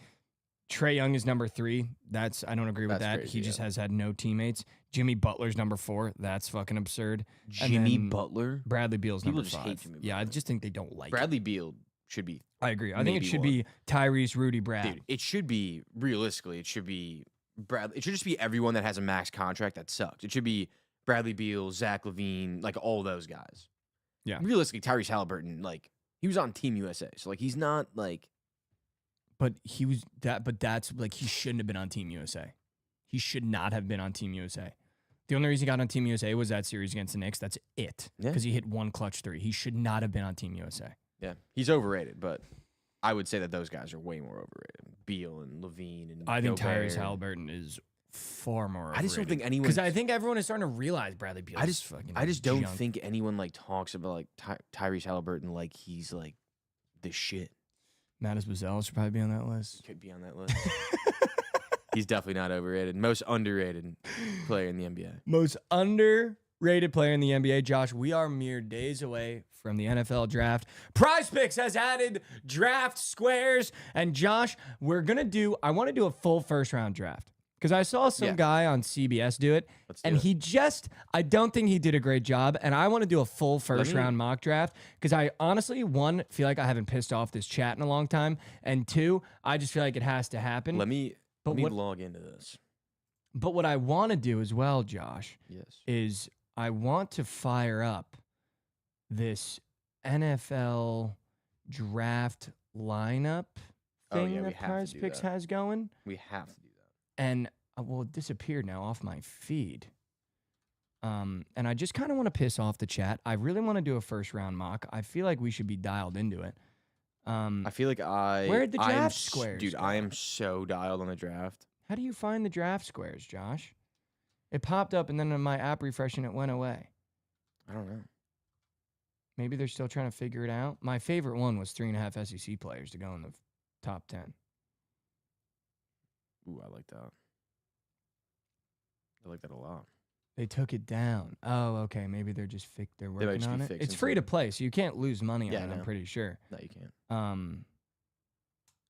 [SPEAKER 3] Trae Young is number 3. I don't agree with
[SPEAKER 4] That's
[SPEAKER 3] that.
[SPEAKER 4] crazy,
[SPEAKER 3] He just
[SPEAKER 4] yeah.
[SPEAKER 3] has had no teammates. Jimmy Butler's number 4. That's fucking absurd. And
[SPEAKER 4] Jimmy
[SPEAKER 3] then
[SPEAKER 4] Butler?
[SPEAKER 3] Bradley Beal's
[SPEAKER 4] People
[SPEAKER 3] number
[SPEAKER 4] just
[SPEAKER 3] 5.
[SPEAKER 4] hate Jimmy
[SPEAKER 3] Yeah, I
[SPEAKER 4] Butler.
[SPEAKER 3] just think they don't like
[SPEAKER 4] Bradley Beal should be.
[SPEAKER 3] I agree. I think it
[SPEAKER 4] maybe
[SPEAKER 3] should
[SPEAKER 4] one.
[SPEAKER 3] be Tyrese, Rudy, Brad.
[SPEAKER 4] Dude, it should be, realistically, it should be Bradley. It should just be everyone that has a max contract that sucks. It should be Bradley Beal, Zach LaVine, like all those guys.
[SPEAKER 3] Yeah.
[SPEAKER 4] Realistically, Tyrese Halliburton, like, he was on Team USA. So, like, he's not, like,
[SPEAKER 3] But he was that. But that's like he shouldn't have been on Team USA. He should not have been on Team USA. The only reason he got on Team USA was that series against the Knicks. That's it.
[SPEAKER 4] Yeah.
[SPEAKER 3] Because he hit one clutch 3. He should not have been on Team USA.
[SPEAKER 4] yeah, he's overrated, but I would say that those guys are way more overrated. Beal and LaVine and
[SPEAKER 3] I think
[SPEAKER 4] Gobert.
[SPEAKER 3] Tyrese Halliburton is far more.
[SPEAKER 4] I just don't think anyone.
[SPEAKER 3] because I think everyone is starting to realize Bradley Beal.
[SPEAKER 4] I just don't
[SPEAKER 3] junk.
[SPEAKER 4] think anyone like talks about like Tyrese Halliburton like he's like the shit.
[SPEAKER 3] Mattis Bazel should probably be on that list.
[SPEAKER 4] Could be on that list. He's definitely not overrated. Most underrated player in the NBA.
[SPEAKER 3] Most underrated player in the NBA, Josh. We are mere days away from the NFL draft. Prize Picks has added draft squares. And Josh, I want to do a full first round draft. Because I saw some
[SPEAKER 4] Yeah.
[SPEAKER 3] guy on CBS do it.
[SPEAKER 4] Let's do
[SPEAKER 3] And
[SPEAKER 4] it.
[SPEAKER 3] I don't think he did a great job. And I want to do a full first round mock draft. Because I honestly, 1, feel like I haven't pissed off this chat in a long time. And 2, I just feel like it has to happen.
[SPEAKER 4] Let me
[SPEAKER 3] But what-
[SPEAKER 4] log into this.
[SPEAKER 3] But what I want to do as well, Josh,
[SPEAKER 4] Yes.
[SPEAKER 3] is I want to fire up this NFL draft lineup
[SPEAKER 4] Oh,
[SPEAKER 3] thing
[SPEAKER 4] yeah, we
[SPEAKER 3] that
[SPEAKER 4] have to
[SPEAKER 3] Prize
[SPEAKER 4] do
[SPEAKER 3] Picks
[SPEAKER 4] that.
[SPEAKER 3] has going.
[SPEAKER 4] We have to do that.
[SPEAKER 3] And it disappeared now off my feed. And I just kind of want to piss off the chat. I really want to do a first round mock. I feel like we should be dialed into it.
[SPEAKER 4] I feel like
[SPEAKER 3] Where'd the draft squares
[SPEAKER 4] Dude,
[SPEAKER 3] go?
[SPEAKER 4] I am so dialed on the draft.
[SPEAKER 3] How do you find the draft squares, Josh? It popped up and then in my app refreshing it went away.
[SPEAKER 4] I don't know.
[SPEAKER 3] Maybe they're still trying to figure it out. My favorite one was 3.5 SEC players to go in the top 10.
[SPEAKER 4] Ooh, I like that. I like that a lot.
[SPEAKER 3] They took it down. Oh, okay. Maybe they're just they're
[SPEAKER 4] might
[SPEAKER 3] working
[SPEAKER 4] just be
[SPEAKER 3] on it.
[SPEAKER 4] fixing
[SPEAKER 3] It's free to
[SPEAKER 4] something.
[SPEAKER 3] play, so you can't lose money
[SPEAKER 4] Yeah,
[SPEAKER 3] on it.
[SPEAKER 4] I
[SPEAKER 3] I'm
[SPEAKER 4] know.
[SPEAKER 3] pretty sure.
[SPEAKER 4] No, you can't.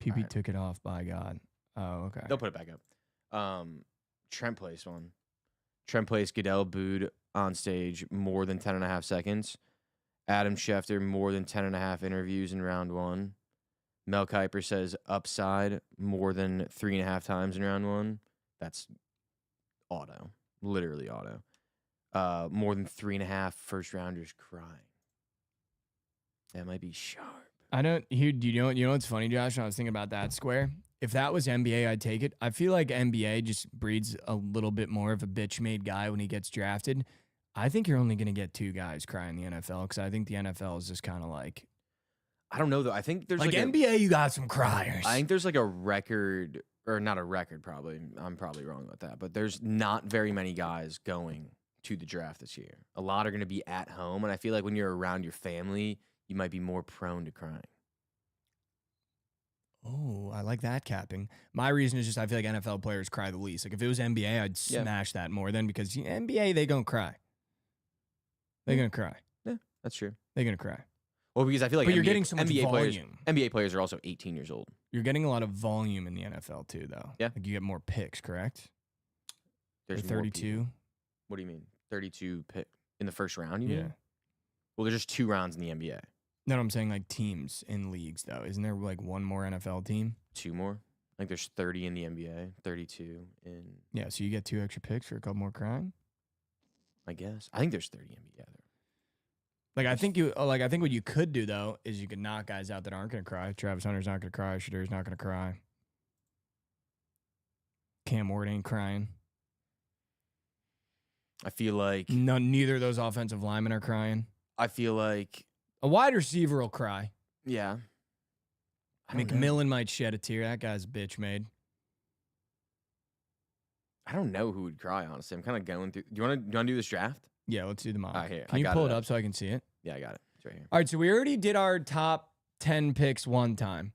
[SPEAKER 3] PB
[SPEAKER 4] Alright.
[SPEAKER 3] took it off. By God. Oh, okay.
[SPEAKER 4] They'll put it back up. Trent placed one. Trent placed Goodell booed on stage more than 10.5 seconds. Adam Schefter more than 10.5 interviews in round 1. Mel Kiper says upside more than 3.5 times in round 1. That's auto. Literally auto. More than 3.5 first rounders crying. That might be sharp.
[SPEAKER 3] I don't here. Do you know what's funny, Josh? When I was thinking about that square. If that was NBA, I'd take it. I feel like NBA just breeds a little bit more of a bitch-made guy when he gets drafted. I think you're only going to get 2 guys crying in the NFL because I think the NFL is just kind of like.
[SPEAKER 4] I don't know though. I think there's
[SPEAKER 3] like NBA, you got some criers.
[SPEAKER 4] I think there's like a record, or not a record probably. I'm probably wrong about that. But there's not very many guys going to the draft this year. A lot are going to be at home. And I feel like when you're around your family, you might be more prone to crying.
[SPEAKER 3] Oh, I like that capping. My reason is just I feel like NFL players cry the least. Like if it was NBA, I'd smash that more than because NBA, they gonna cry. They're gonna cry.
[SPEAKER 4] Yeah, that's true.
[SPEAKER 3] They're gonna cry.
[SPEAKER 4] Well, because I feel like
[SPEAKER 3] But you're getting so much
[SPEAKER 4] volume.
[SPEAKER 3] volume.
[SPEAKER 4] NBA players are also 18 years old.
[SPEAKER 3] You're getting a lot of volume in the NFL too, though.
[SPEAKER 4] Yeah.
[SPEAKER 3] Like you get more picks, correct?
[SPEAKER 4] There's
[SPEAKER 3] Or
[SPEAKER 4] more
[SPEAKER 3] 32.
[SPEAKER 4] people. What do you mean? 32 pick in the first round? You
[SPEAKER 3] Yeah.
[SPEAKER 4] mean? Well, there's just 2 rounds in the NBA.
[SPEAKER 3] No, I'm saying like teams in leagues though. Isn't there like one more NFL team?
[SPEAKER 4] 2 more. Like there's 30 in the NBA, 32 in.
[SPEAKER 3] Yeah, so you get 2 extra picks for a couple more crying.
[SPEAKER 4] I guess. I think there's 30 in. Yeah.
[SPEAKER 3] Like I think what you could do though is you could knock guys out that aren't gonna cry. Travis Hunter's not gonna cry. Shadir's not gonna cry. Cam Ward ain't crying.
[SPEAKER 4] I feel like.
[SPEAKER 3] Neither of those offensive linemen are crying.
[SPEAKER 4] I feel like.
[SPEAKER 3] A wide receiver will cry.
[SPEAKER 4] Yeah. I don't know.
[SPEAKER 3] McMillan might shed a tear. That guy's a bitch made.
[SPEAKER 4] I don't know who would cry, honestly. I'm kind of going through. Do you want to do this draft?
[SPEAKER 3] Yeah, let's do the mock.
[SPEAKER 4] Here,
[SPEAKER 3] Can you pull it up so I can see it?
[SPEAKER 4] Yeah, I got it. It's right here.
[SPEAKER 3] All right, so we already did our top 10 picks one time.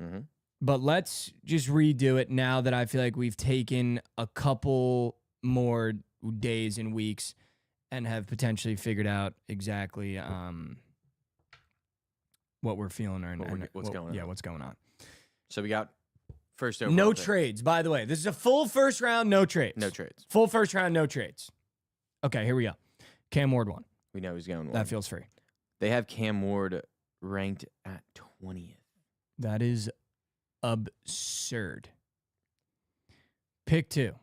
[SPEAKER 4] Mm-hmm.
[SPEAKER 3] But let's just redo it now that I feel like we've taken a couple more days and weeks and have potentially figured out exactly what we're feeling right now.
[SPEAKER 4] What's going on.
[SPEAKER 3] Yeah, what's going on.
[SPEAKER 4] So we got first overall
[SPEAKER 3] No
[SPEAKER 4] pick.
[SPEAKER 3] trades, by the way. This is a full first round, no trades.
[SPEAKER 4] No trades.
[SPEAKER 3] Full first round, no trades. Okay, here we go. Cam Ward won.
[SPEAKER 4] We know who's going.
[SPEAKER 3] That feels free.
[SPEAKER 4] They have Cam Ward ranked at 20th.
[SPEAKER 3] That is absurd. Pick 2.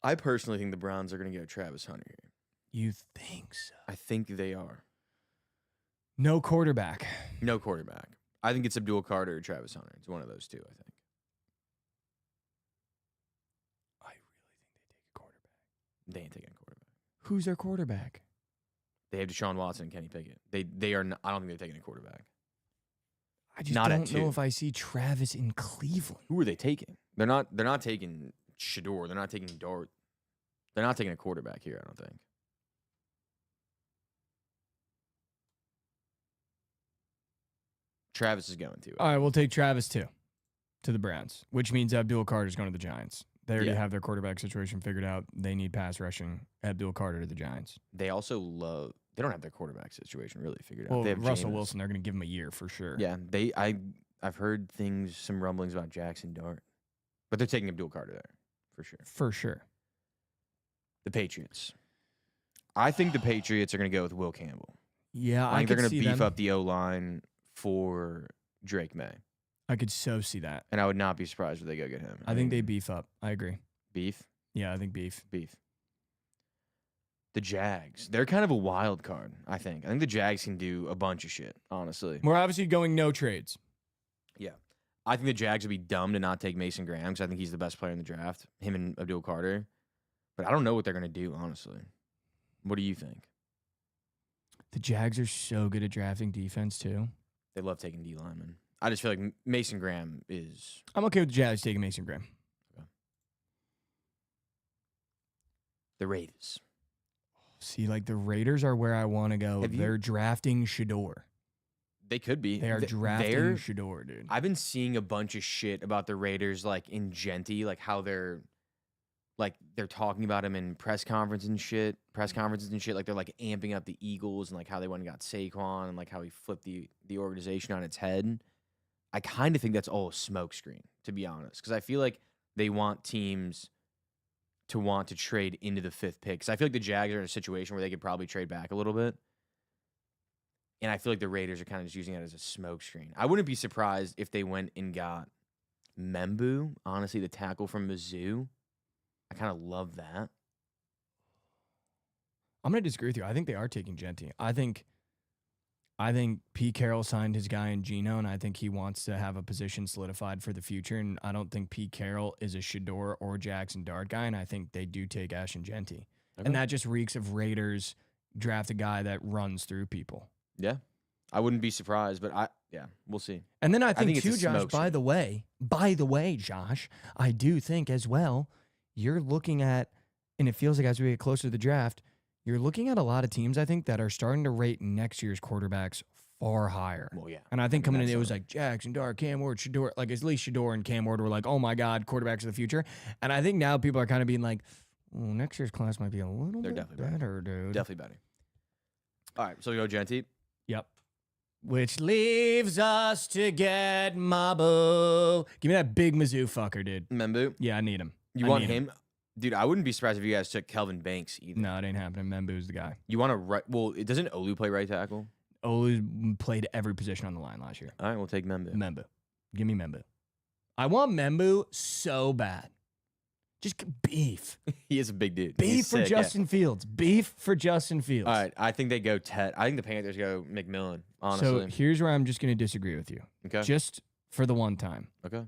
[SPEAKER 4] I personally think the Browns are going to go Travis Hunter here.
[SPEAKER 3] You think so?
[SPEAKER 4] I think they are.
[SPEAKER 3] No quarterback.
[SPEAKER 4] No quarterback. I think it's Abdul Carter or Travis Hunter. It's one of those 2, I think.
[SPEAKER 3] I really think they take a quarterback.
[SPEAKER 4] They ain't taking a quarterback.
[SPEAKER 3] Who's their quarterback?
[SPEAKER 4] They have Deshaun Watson and Kenny Pickett. They are. I don't think they're taking a quarterback.
[SPEAKER 3] I just
[SPEAKER 4] Not at
[SPEAKER 3] don't know
[SPEAKER 4] 2.
[SPEAKER 3] if I see Travis in Cleveland.
[SPEAKER 4] Who are they taking? They're not taking Shador. They're not taking Dart. They're not taking a quarterback here, I don't think. Travis is going to.
[SPEAKER 3] All right, we'll take Travis too to the Browns, which means Abdul Carter's going to the Giants. They already have their quarterback situation figured out. They need pass rushing. Abdul Carter to the Giants.
[SPEAKER 4] They also love. They don't have their quarterback situation really figured out.
[SPEAKER 3] Well,
[SPEAKER 4] They have
[SPEAKER 3] Russell
[SPEAKER 4] Jameis.
[SPEAKER 3] Wilson, they're going to give him a year for sure.
[SPEAKER 4] Yeah, I've heard some rumblings about Jackson Dart, but they're taking Abdul Carter there for sure.
[SPEAKER 3] For sure.
[SPEAKER 4] The Patriots. I think the Patriots are going to go with Will Campbell.
[SPEAKER 3] Yeah,
[SPEAKER 4] I think they're
[SPEAKER 3] going
[SPEAKER 4] to beef up the O-line for Drake May.
[SPEAKER 3] I could so see that.
[SPEAKER 4] And I would not be surprised if they go get him.
[SPEAKER 3] I think they beef up. I agree.
[SPEAKER 4] Beef?
[SPEAKER 3] Yeah, I think beef.
[SPEAKER 4] Beef. The Jags. They're kind of a wild card, I think. I think the Jags can do a bunch of shit, honestly.
[SPEAKER 3] We're obviously going no trades.
[SPEAKER 4] Yeah. I think the Jags would be dumb to not take Mason Graham because I think he's the best player in the draft, him and Abdul Carter. But I don't know what they're going to do, honestly. What do you think?
[SPEAKER 3] The Jags are so good at drafting defense, too.
[SPEAKER 4] They love taking D linemen. I just feel like Mason Graham is.
[SPEAKER 3] I'm okay with the Jags taking Mason Graham.
[SPEAKER 4] Okay. The Raiders.
[SPEAKER 3] See, like the Raiders are where I want to go. They're drafting Shador.
[SPEAKER 4] They could be.
[SPEAKER 3] They are drafting Shador, dude.
[SPEAKER 4] I've been seeing a bunch of shit about the Raiders, like in Genty, like how they're talking about him in press conferences and shit. Like they're like amping up the Eagles and like how they went and got Saquon and like how he flipped the organization on its head. I kind of think that's all a smokescreen, to be honest, because I feel like they want teams to want to trade into the 5th pick. Because I feel like the Jags are in a situation where they could probably trade back a little bit. And I feel like the Raiders are kind of just using that as a smokescreen. I wouldn't be surprised if they went and got Membu, honestly, the tackle from Mizzou. I kind of love that.
[SPEAKER 3] I'm going to disagree with you. I think they are taking Genty. I think Pete Carroll signed his guy in Geno, and I think he wants to have a position solidified for the future. And I don't think Pete Carroll is a Shador or Jackson Dart guy, and I think they do take Ashton Genty. Okay. And that just reeks of Raiders draft a guy that runs through people.
[SPEAKER 4] Yeah. I wouldn't be surprised, but we'll see.
[SPEAKER 3] And then I think too, Josh, by the way, Josh, I do think as well, you're looking at, and it feels like as we get closer to the draft, you're looking at a lot of teams, I think, that are starting to rate next year's quarterbacks far higher.
[SPEAKER 4] Well, yeah.
[SPEAKER 3] And I think coming in, it was like Jackson Dart, Cam Ward, Shador, like at least Shador and Cam Ward were like, oh my God, quarterbacks of the future. And I think now people are kind of being like, well, next year's class might be a little bit better, dude.
[SPEAKER 4] Definitely better. All right, so we go Genty.
[SPEAKER 3] Yep. Which leaves us to get Mabu. Give me that big Mizzou fucker, dude.
[SPEAKER 4] Membu?
[SPEAKER 3] Yeah, I need him.
[SPEAKER 4] You want him? Dude, I wouldn't be surprised if you guys took Kelvin Banks either.
[SPEAKER 3] No, it ain't happening. Membu's the guy.
[SPEAKER 4] You want to right? Well, doesn't Olu play right tackle?
[SPEAKER 3] Olu played every position on the line last year.
[SPEAKER 4] All right, we'll take Membu.
[SPEAKER 3] Membu. Give me Membu. I want Membu so bad. Just beef.
[SPEAKER 4] He is a big dude.
[SPEAKER 3] Beef for Justin Fields. Beef for Justin Fields.
[SPEAKER 4] All right, I think they go Tet. I think the Panthers go McMillan, honestly.
[SPEAKER 3] So here's where I'm just going to disagree with you.
[SPEAKER 4] Okay.
[SPEAKER 3] Just for the one time.
[SPEAKER 4] Okay.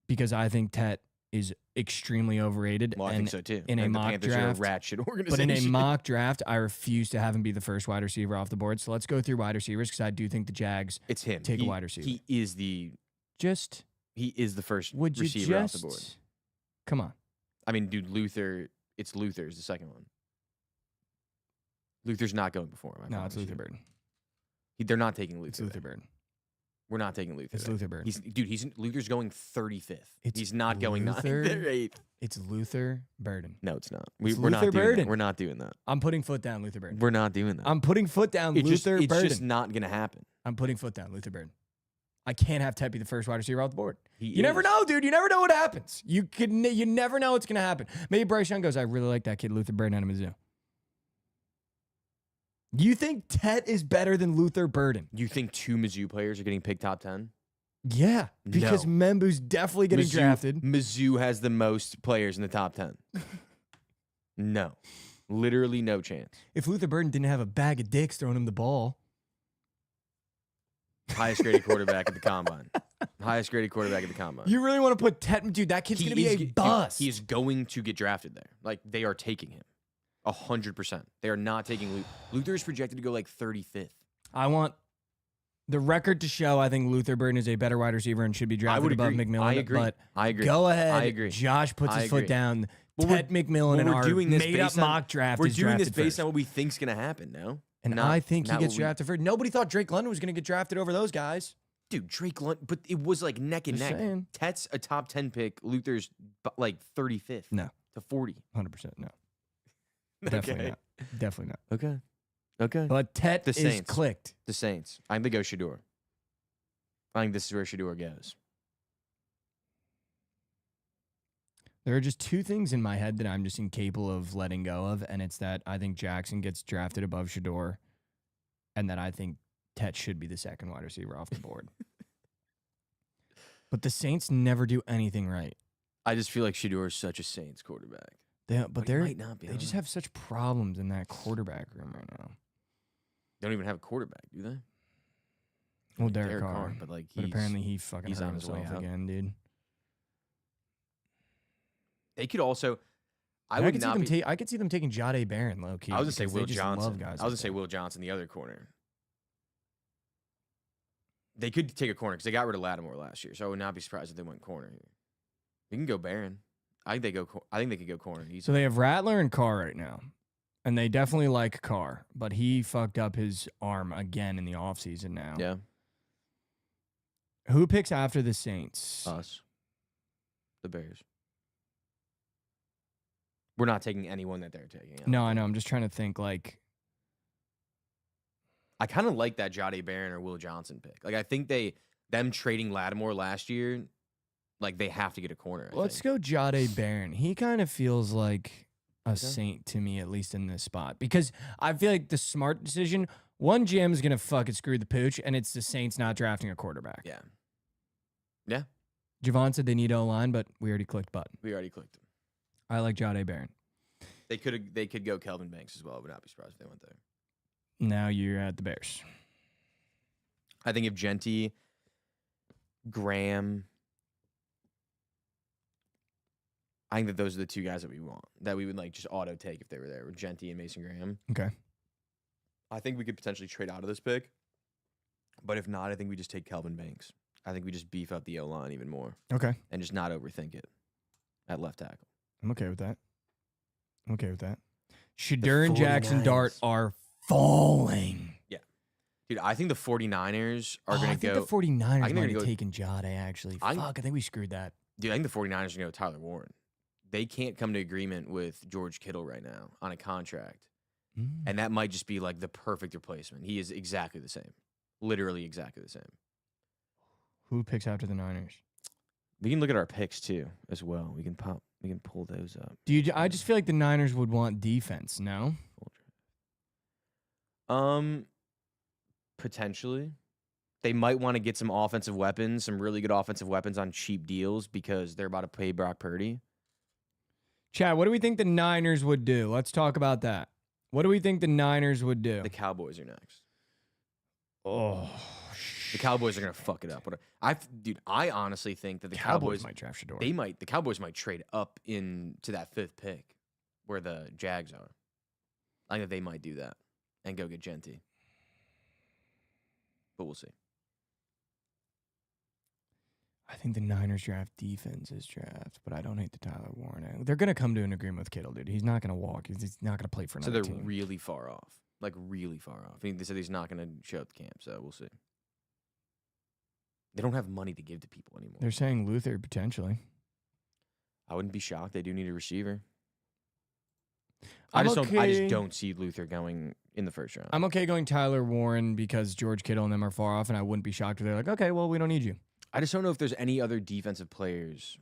[SPEAKER 3] Because I think Tet is extremely overrated.
[SPEAKER 4] Well, I think so too.
[SPEAKER 3] In a mock
[SPEAKER 4] Panthers
[SPEAKER 3] draft,
[SPEAKER 4] are a rat shit organization.
[SPEAKER 3] but in a mock draft, I refuse to have him be the first wide receiver off the board. So let's go through wide receivers because I do think the Jags
[SPEAKER 4] it's him.
[SPEAKER 3] Take a wide receiver.
[SPEAKER 4] He is the first receiver off the board.
[SPEAKER 3] Come on.
[SPEAKER 4] I mean, dude, Luther's the second one. Luther's not going before him.
[SPEAKER 3] No, it's Luther Burden.
[SPEAKER 4] They're not taking Luther.
[SPEAKER 3] It's Luther Burden.
[SPEAKER 4] We're not taking Luther.
[SPEAKER 3] It's Luther Burden.
[SPEAKER 4] Luther's going 35th. He's not going 9th or 8th.
[SPEAKER 3] It's Luther Burden.
[SPEAKER 4] No, it's not.
[SPEAKER 3] We're not doing that.
[SPEAKER 4] We're not doing that.
[SPEAKER 3] I'm putting foot down, Luther Burden.
[SPEAKER 4] We're not doing that.
[SPEAKER 3] I'm putting foot down, Luther Burden.
[SPEAKER 4] It's just not going to happen.
[SPEAKER 3] I'm putting foot down, Luther Burden. I can't have Ted be the first wide receiver off the board.
[SPEAKER 4] You
[SPEAKER 3] never know, dude. You never know what happens. You never know what's going to happen. Maybe Bryce Young goes, I really like that kid, Luther Burden, out of Mizzou. You think Ted is better than Luther Burden?
[SPEAKER 4] You think 2 Mizzou players are getting picked top 10?
[SPEAKER 3] Yeah, because Membu's definitely getting drafted.
[SPEAKER 4] Mizzou has the most players in the top 10. No. Literally no chance.
[SPEAKER 3] If Luther Burden didn't have a bag of dicks throwing him the ball.
[SPEAKER 4] Highest graded quarterback at the combine. Highest graded quarterback at the combine.
[SPEAKER 3] You really want to put Ted? Dude, that kid's going to be a bust.
[SPEAKER 4] He is going to get drafted there. Like, they are taking him. 100%. They are not taking Luther. Luther is projected to go like 35th.
[SPEAKER 3] I want the record to show I think Luther Burden is a better wide receiver and should be drafted above McMillan.
[SPEAKER 4] I agree.
[SPEAKER 3] But
[SPEAKER 4] I agree.
[SPEAKER 3] Go ahead.
[SPEAKER 4] I agree.
[SPEAKER 3] Josh puts his foot down. Ted McMillan in our made-up mock draft
[SPEAKER 4] We're
[SPEAKER 3] is
[SPEAKER 4] doing
[SPEAKER 3] drafted
[SPEAKER 4] this based
[SPEAKER 3] first.
[SPEAKER 4] on what we think's going to happen, no?
[SPEAKER 3] And I think he gets drafted first. Nobody thought Drake London was going to get drafted over those guys.
[SPEAKER 4] Dude, Drake London, but it was like neck and neck.
[SPEAKER 3] Saying.
[SPEAKER 4] Tet's a top 10 pick. Luther's like 35th.
[SPEAKER 3] No.
[SPEAKER 4] To 40.
[SPEAKER 3] 100% no. Definitely not. Definitely not.
[SPEAKER 4] Okay. Okay.
[SPEAKER 3] But Tet is
[SPEAKER 4] Saints.
[SPEAKER 3] clicked.
[SPEAKER 4] The Saints. I think they go Shador. I think this is where Shador goes.
[SPEAKER 3] There are just 2 things in my head that I'm just incapable of letting go of, and it's that I think Jackson gets drafted above Shador, and that I think Tet should be the second wide receiver off the board. But the Saints never do anything right.
[SPEAKER 4] I just feel like Shador is such a Saints quarterback.
[SPEAKER 3] They
[SPEAKER 4] might not be.
[SPEAKER 3] They just have such problems in that quarterback room right now.
[SPEAKER 4] They don't even have a quarterback, do they?
[SPEAKER 3] Well, Derek Carr.
[SPEAKER 4] But
[SPEAKER 3] apparently he fucking hurt himself again, dude.
[SPEAKER 4] They could also. I could
[SPEAKER 3] see them taking Jahdae Barron low key.
[SPEAKER 4] I was gonna say Will Johnson.
[SPEAKER 3] I was
[SPEAKER 4] gonna say Will Johnson, the other corner. They could take a corner because they got rid of Lattimore last year, so I would not be surprised if they went corner here. We can go Barron. I think they could go corner.
[SPEAKER 3] So they have Rattler and Carr right now, and they definitely like Carr, but he fucked up his arm again in the offseason now.
[SPEAKER 4] Yeah.
[SPEAKER 3] Who picks after the Saints?
[SPEAKER 4] Us. The Bears. We're not taking anyone that they're taking.
[SPEAKER 3] No, I know. I'm just trying to think like.
[SPEAKER 4] I kind of like that Jahdae Barron or Will Johnson pick. Like, I think they them trading Lattimore last year, like they have to get a corner.
[SPEAKER 3] Let's go Jade Barron. He kind of feels like a
[SPEAKER 4] Okay.
[SPEAKER 3] saint to me, at least in this spot, because I feel like the smart decision, one GM is going to fucking screw the pooch, and it's the Saints not drafting a quarterback.
[SPEAKER 4] Yeah. Yeah.
[SPEAKER 3] Javon said they need O-line, but we already clicked button.
[SPEAKER 4] We already clicked him.
[SPEAKER 3] I like Jade Barron.
[SPEAKER 4] They could go Kelvin Banks as well. I would not be surprised if they went there.
[SPEAKER 3] Now you're at the Bears.
[SPEAKER 4] I think if Genty, Graham, I think that those are the two guys that we want, that we would like just auto take if they were there, with Genty and Mason Graham.
[SPEAKER 3] Okay.
[SPEAKER 4] I think we could potentially trade out of this pick. But if not, I think we just take Kelvin Banks. I think we just beef up the O-line even more
[SPEAKER 3] Okay.
[SPEAKER 4] and just not overthink it at left tackle.
[SPEAKER 3] I'm okay with that. Shadur and Jackson
[SPEAKER 4] 49ers.
[SPEAKER 3] Dart are falling.
[SPEAKER 4] Dude, I think the 49ers are going
[SPEAKER 3] I
[SPEAKER 4] to
[SPEAKER 3] think
[SPEAKER 4] go.
[SPEAKER 3] the 49ers
[SPEAKER 4] I think they're
[SPEAKER 3] might
[SPEAKER 4] gonna
[SPEAKER 3] have
[SPEAKER 4] go-
[SPEAKER 3] taken Jade, actually.
[SPEAKER 4] I-
[SPEAKER 3] Fuck, I think we screwed that.
[SPEAKER 4] Dude, I think the 49ers are going to go with Tyler Warren. They can't come to agreement with George Kittle right now on a contract.
[SPEAKER 3] Mm.
[SPEAKER 4] And that might just be like the perfect replacement. He is exactly the same. Literally exactly the same.
[SPEAKER 3] Who picks after the Niners?
[SPEAKER 4] We can look at our picks too, as well. We can pull those up.
[SPEAKER 3] I just feel like the Niners would want defense, no?
[SPEAKER 4] Potentially. They might want to get some offensive weapons, some really good offensive weapons on cheap deals because they're about to pay Brock Purdy.
[SPEAKER 3] Chad, what do we think the Niners would do? Let's talk about that. What do we think the Niners would do?
[SPEAKER 4] The Cowboys are next.
[SPEAKER 3] Oh,
[SPEAKER 4] The Cowboys are gonna fuck it up. I honestly think that the
[SPEAKER 3] Cowboys
[SPEAKER 4] Cowboys
[SPEAKER 3] might draft Shador.
[SPEAKER 4] the Cowboys might trade up into that 5th pick where the Jags are. I think that they might do that and go get Genty. But we'll see.
[SPEAKER 3] I think the Niners draft defenses draft, but I don't hate the Tyler Warren. They're going to come to an agreement with Kittle, dude. He's not going to walk. He's not going to play for
[SPEAKER 4] So
[SPEAKER 3] another
[SPEAKER 4] they're
[SPEAKER 3] team.
[SPEAKER 4] really far off. Like really far off. I mean, they said he's not gonna show up to camp, so we'll see. They don't have money to give to people anymore.
[SPEAKER 3] They're saying Luther potentially.
[SPEAKER 4] I wouldn't be shocked. They do need a receiver.
[SPEAKER 3] I'm
[SPEAKER 4] I
[SPEAKER 3] okay.
[SPEAKER 4] just don't see Luther going in the 1st round.
[SPEAKER 3] I'm okay going Tyler Warren because George Kittle and them are far off, and I wouldn't be shocked if they're like, okay, well, we don't need you.
[SPEAKER 4] I just don't know if there's any other defensive players.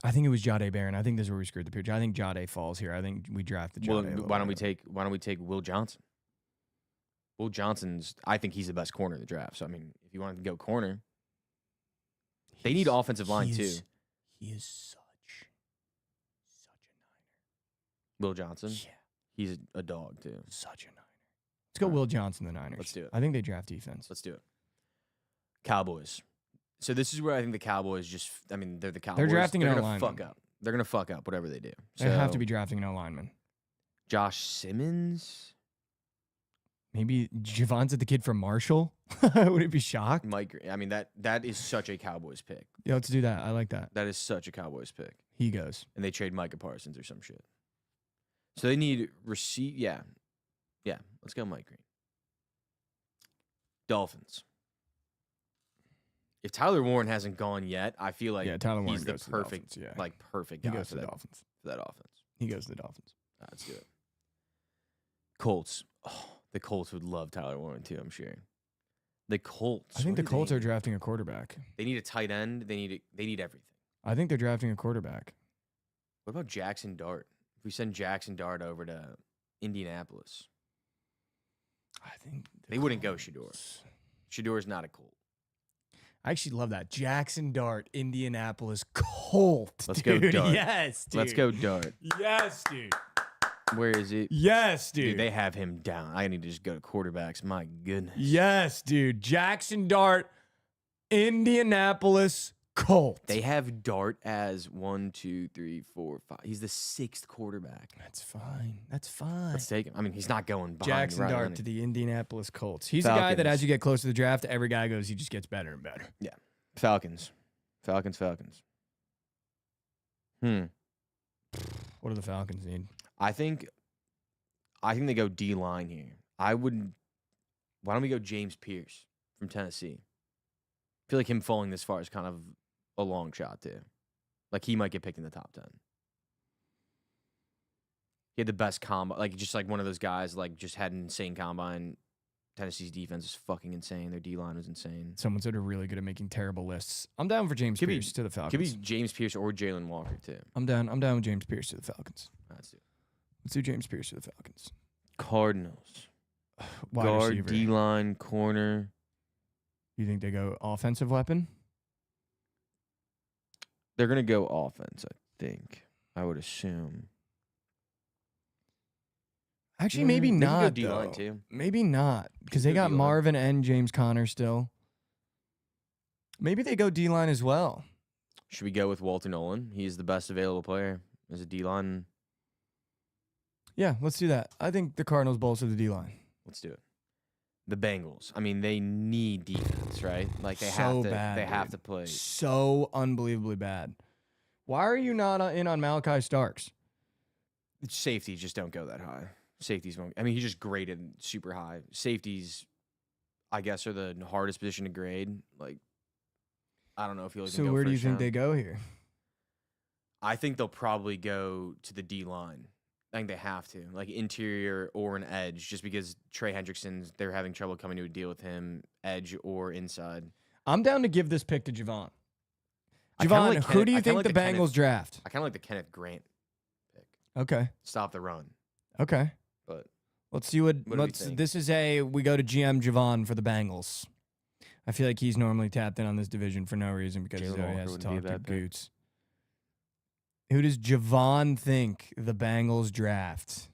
[SPEAKER 3] I think it was Jade Barron. I think this is where we screwed the pitch. I think Jade falls here. I think we draft the Jade.
[SPEAKER 4] Well,
[SPEAKER 3] a little
[SPEAKER 4] why don't we
[SPEAKER 3] early.
[SPEAKER 4] take Will Johnson? Will Johnson's. I think he's the best corner in the draft. So I mean, if you want to go corner, they need offensive line too.
[SPEAKER 3] He is such a
[SPEAKER 4] Will Johnson.
[SPEAKER 3] Niner. Yeah,
[SPEAKER 4] He's a dog too.
[SPEAKER 3] such a Niner. Let's go
[SPEAKER 4] All right.
[SPEAKER 3] Will Johnson, the Niners.
[SPEAKER 4] Let's do it.
[SPEAKER 3] I think they draft defense.
[SPEAKER 4] Let's do it. Cowboys. So this is where I think the Cowboys just. I mean, they're the Cowboys.
[SPEAKER 3] They're drafting an
[SPEAKER 4] gonna
[SPEAKER 3] O-lineman.
[SPEAKER 4] fuck up. They're gonna fuck up whatever they do.
[SPEAKER 3] They have to
[SPEAKER 4] So,
[SPEAKER 3] be drafting an O-lineman.
[SPEAKER 4] Josh Simmons.
[SPEAKER 3] Maybe Javon's the kid from Marshall. Would it be shocked?
[SPEAKER 4] Mike. I mean that is such a Cowboys pick.
[SPEAKER 3] Yeah, let's do that. I like that.
[SPEAKER 4] That is such a Cowboys pick.
[SPEAKER 3] He goes.
[SPEAKER 4] And they trade Micah Parsons or some shit. So they need receive. Yeah. Let's go Mike Green. Dolphins. If Tyler Warren hasn't gone yet, I feel like
[SPEAKER 3] Yeah, Tyler Warren
[SPEAKER 4] he's the
[SPEAKER 3] goes to the
[SPEAKER 4] perfect,
[SPEAKER 3] Dolphins, yeah.
[SPEAKER 4] like perfect
[SPEAKER 3] He
[SPEAKER 4] guy
[SPEAKER 3] goes
[SPEAKER 4] for
[SPEAKER 3] to the
[SPEAKER 4] that,
[SPEAKER 3] Dolphins.
[SPEAKER 4] for that offense.
[SPEAKER 3] He goes to the Dolphins.
[SPEAKER 4] All right, let's do it. Colts. Oh, the Colts would love Tyler Warren too, I'm sure. The Colts.
[SPEAKER 3] I think the
[SPEAKER 4] what do
[SPEAKER 3] Colts
[SPEAKER 4] they
[SPEAKER 3] are
[SPEAKER 4] need?
[SPEAKER 3] drafting a quarterback.
[SPEAKER 4] They need a tight end. They need everything.
[SPEAKER 3] I think they're drafting a quarterback.
[SPEAKER 4] What about Jackson Dart? If we send Jackson Dart over to Indianapolis,
[SPEAKER 3] I think
[SPEAKER 4] they wouldn't go Shador. Shador's not a Colt.
[SPEAKER 3] I actually love that. Jackson Dart, Indianapolis Colt.
[SPEAKER 4] Let's go
[SPEAKER 3] dude.
[SPEAKER 4] Dart.
[SPEAKER 3] Yes, dude.
[SPEAKER 4] Let's go Dart.
[SPEAKER 3] Yes, dude.
[SPEAKER 4] Where is it?
[SPEAKER 3] Yes, dude.
[SPEAKER 4] Dude, they have him down. I need to just go to quarterbacks. My goodness.
[SPEAKER 3] Yes, dude. Jackson Dart, Indianapolis Colt.
[SPEAKER 4] They have Dart as 1, 2, 3, 4, 5. He's the 6th quarterback.
[SPEAKER 3] That's fine. That's fine.
[SPEAKER 4] Let's take him. I mean, he's not going behind
[SPEAKER 3] Jackson
[SPEAKER 4] Ryan
[SPEAKER 3] Dart
[SPEAKER 4] Leonard.
[SPEAKER 3] to the Indianapolis Colts. He's the guy that
[SPEAKER 4] Falcons.
[SPEAKER 3] as you get close to the draft, every guy goes, he just gets better and better.
[SPEAKER 4] Falcons. Falcons.
[SPEAKER 3] What do the Falcons need?
[SPEAKER 4] I think they go D line here. Why don't we go James Pierce from Tennessee? I feel like him falling this far is kind of a long shot too. Like he might get picked in the top 10. He had the best combine, like just like one of those guys, like just had an insane combine, Tennessee's defense is fucking insane. Their D-line was insane.
[SPEAKER 3] Someone said are really good at making terrible lists. I'm down for James Pierce to the Falcons.
[SPEAKER 4] Could be James Pierce or Jalen Walker, too.
[SPEAKER 3] I'm down with James Pierce to the Falcons.
[SPEAKER 4] Let's do it.
[SPEAKER 3] Let's do James Pierce to the Falcons.
[SPEAKER 4] Cardinals.
[SPEAKER 3] Wide
[SPEAKER 4] Guard,
[SPEAKER 3] receiver.
[SPEAKER 4] D-line, corner.
[SPEAKER 3] You think they go offensive weapon?
[SPEAKER 4] They're going to go offense, I think. I would assume.
[SPEAKER 3] Actually, maybe
[SPEAKER 4] They could go
[SPEAKER 3] not.
[SPEAKER 4] D-line,
[SPEAKER 3] though.
[SPEAKER 4] too.
[SPEAKER 3] Maybe not, because
[SPEAKER 4] They
[SPEAKER 3] they
[SPEAKER 4] could go
[SPEAKER 3] got
[SPEAKER 4] D-line.
[SPEAKER 3] Marvin and James Conner still. Maybe they go D-line as well.
[SPEAKER 4] Should we go with Walter Nolan? He's the best available player as a D-line.
[SPEAKER 3] Yeah, let's do that. I think the Cardinals bolster the D-line.
[SPEAKER 4] Let's do it. The Bengals. I mean, they need defense, right? Like they
[SPEAKER 3] So
[SPEAKER 4] have to.
[SPEAKER 3] bad,
[SPEAKER 4] They have
[SPEAKER 3] dude.
[SPEAKER 4] to play.
[SPEAKER 3] So unbelievably bad. Why are you not in on Malachi Starks?
[SPEAKER 4] Safeties just don't go that high. Safeties won't. I mean, he's just graded super high. Safeties, I guess, are the hardest position to grade. Like, I don't know if he'll even
[SPEAKER 3] So
[SPEAKER 4] go
[SPEAKER 3] where do you
[SPEAKER 4] first
[SPEAKER 3] think
[SPEAKER 4] round.
[SPEAKER 3] they go here?
[SPEAKER 4] I think they'll probably go to the D line. I think they have to, like interior or an edge, just because Trey Hendrickson's, they're having trouble coming to a deal with him, edge or inside.
[SPEAKER 3] I'm down to give this pick to Javon.
[SPEAKER 4] I kinda
[SPEAKER 3] Javon,
[SPEAKER 4] like
[SPEAKER 3] who do you
[SPEAKER 4] I kinda
[SPEAKER 3] think
[SPEAKER 4] like
[SPEAKER 3] the
[SPEAKER 4] the
[SPEAKER 3] Bengals
[SPEAKER 4] Kenneth-
[SPEAKER 3] draft?
[SPEAKER 4] I kind of like the Kenneth Grant pick.
[SPEAKER 3] Okay.
[SPEAKER 4] Stop the run.
[SPEAKER 3] Okay.
[SPEAKER 4] But
[SPEAKER 3] Let's see what
[SPEAKER 4] What do we
[SPEAKER 3] let's
[SPEAKER 4] think?
[SPEAKER 3] this is we go to GM Javon for the Bengals. I feel like he's normally tapped in on this division for no reason because he
[SPEAKER 4] Jalen
[SPEAKER 3] always
[SPEAKER 4] Walker
[SPEAKER 3] has to
[SPEAKER 4] wouldn't be a
[SPEAKER 3] talk to
[SPEAKER 4] bad pick.
[SPEAKER 3] Goots. Who does Javon think the Bengals draft?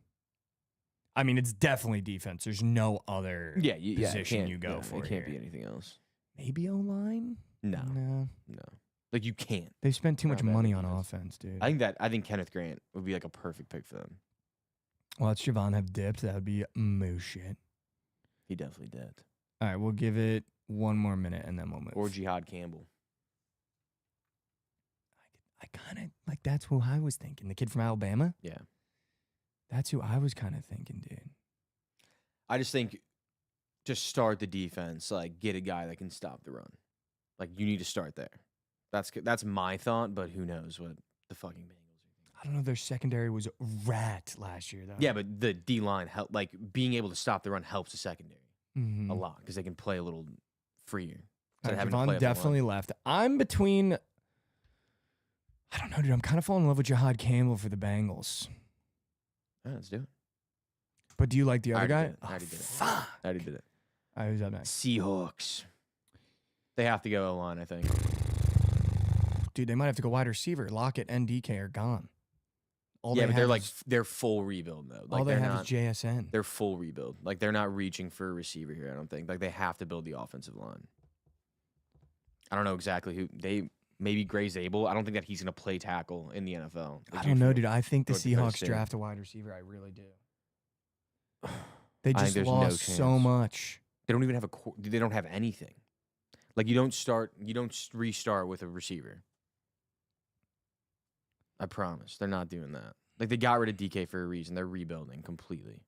[SPEAKER 3] I mean, it's definitely defense. There's no other position you go for
[SPEAKER 4] It can't
[SPEAKER 3] here.
[SPEAKER 4] be anything else.
[SPEAKER 3] Maybe O-line?
[SPEAKER 4] No,
[SPEAKER 3] No.
[SPEAKER 4] like you can't.
[SPEAKER 3] They spent too much
[SPEAKER 4] Not bad
[SPEAKER 3] money on
[SPEAKER 4] defense.
[SPEAKER 3] offense, dude.
[SPEAKER 4] I think Kenneth Grant would be like a perfect pick for them.
[SPEAKER 3] Watch Javon have dipped. That would be moose shit.
[SPEAKER 4] He definitely did.
[SPEAKER 3] All right, we'll give it one more minute and then we'll move.
[SPEAKER 4] Or Jihad Campbell.
[SPEAKER 3] I kind of like that's who I was thinking. The kid from Alabama.
[SPEAKER 4] Yeah.
[SPEAKER 3] That's who I was kind of thinking, dude.
[SPEAKER 4] I just think just start the defense, like get a guy that can stop the run. Like you need to start there. That's my thought, but who knows what the fucking Bengals are.
[SPEAKER 3] I don't know. Their secondary was rat last year, though.
[SPEAKER 4] Yeah, but the D line help, like being able to stop the run helps the secondary
[SPEAKER 3] Mhm.
[SPEAKER 4] a lot because they can play a little freer.
[SPEAKER 3] All
[SPEAKER 4] instead of
[SPEAKER 3] right,
[SPEAKER 4] having to play
[SPEAKER 3] Javon
[SPEAKER 4] up the line.
[SPEAKER 3] definitely left. I'm between. I don't know, dude. I'm kind of falling in love with Jihad Campbell for the Bengals.
[SPEAKER 4] Yeah, let's do it.
[SPEAKER 3] But do you like the
[SPEAKER 4] I
[SPEAKER 3] other
[SPEAKER 4] already
[SPEAKER 3] guy?
[SPEAKER 4] did it. I already did it.
[SPEAKER 3] Fuck.
[SPEAKER 4] I already did it.
[SPEAKER 3] All right, who's up next?
[SPEAKER 4] Seahawks. They have to go O-line, I think.
[SPEAKER 3] Dude, they might have to go wide receiver. Lockett and DK are gone. All
[SPEAKER 4] Yeah,
[SPEAKER 3] they
[SPEAKER 4] but they're
[SPEAKER 3] have
[SPEAKER 4] like
[SPEAKER 3] is-
[SPEAKER 4] they're full rebuild though. Like
[SPEAKER 3] all they
[SPEAKER 4] they're
[SPEAKER 3] have
[SPEAKER 4] not,
[SPEAKER 3] is JSN.
[SPEAKER 4] They're full rebuild. Like they're not reaching for a receiver here. I don't think. Like they have to build the offensive line. I don't know exactly who they. Maybe Gray Zabel. I don't think that he's gonna play tackle in the NFL.
[SPEAKER 3] I don't know, dude. I think the
[SPEAKER 4] North Dakota
[SPEAKER 3] Seahawks
[SPEAKER 4] State.
[SPEAKER 3] draft a wide receiver. I really do. They
[SPEAKER 4] I think
[SPEAKER 3] just
[SPEAKER 4] there's no
[SPEAKER 3] lost so
[SPEAKER 4] chance.
[SPEAKER 3] much.
[SPEAKER 4] They don't even have they don't have anything. Like you don't restart with a receiver. I promise. They're not doing that. Like they got rid of DK for a reason. They're rebuilding completely.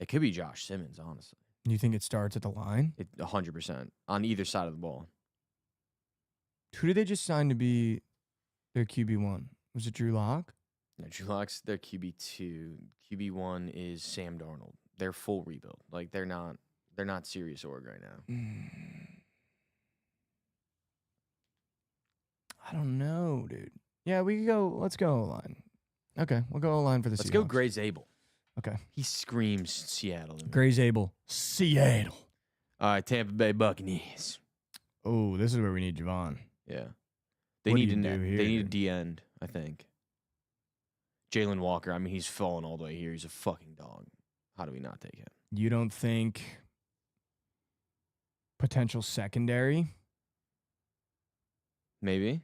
[SPEAKER 4] It could be Josh Simmons, honestly.
[SPEAKER 3] You think it starts at the line?
[SPEAKER 4] 100% on either side of the ball.
[SPEAKER 3] Who did they just sign to be their QB1? Was it Drew Lock?
[SPEAKER 4] No, Drew Lock's their QB2. QB1 is Sam Darnold. They're full rebuild. Like they're not serious org right now.
[SPEAKER 3] I don't know, dude. Yeah, we could go. Let's go O-line. Okay, we'll go O-line for the
[SPEAKER 4] Let's
[SPEAKER 3] Seahawks.
[SPEAKER 4] go Gray Zabel.
[SPEAKER 3] Okay.
[SPEAKER 4] He screams Seattle to me.
[SPEAKER 3] Gray Zabel, Seattle.
[SPEAKER 4] All right, Tampa Bay Buccaneers.
[SPEAKER 3] Oh, this is where we need Javon.
[SPEAKER 4] Yeah. They
[SPEAKER 3] What do
[SPEAKER 4] need
[SPEAKER 3] you
[SPEAKER 4] to
[SPEAKER 3] do
[SPEAKER 4] They
[SPEAKER 3] here,
[SPEAKER 4] need a
[SPEAKER 3] dude?
[SPEAKER 4] D end, I think. Jalen Walker, I mean, he's fallen all the way here. He's a fucking dog. How do we not take him?
[SPEAKER 3] You don't think potential secondary?
[SPEAKER 4] Maybe.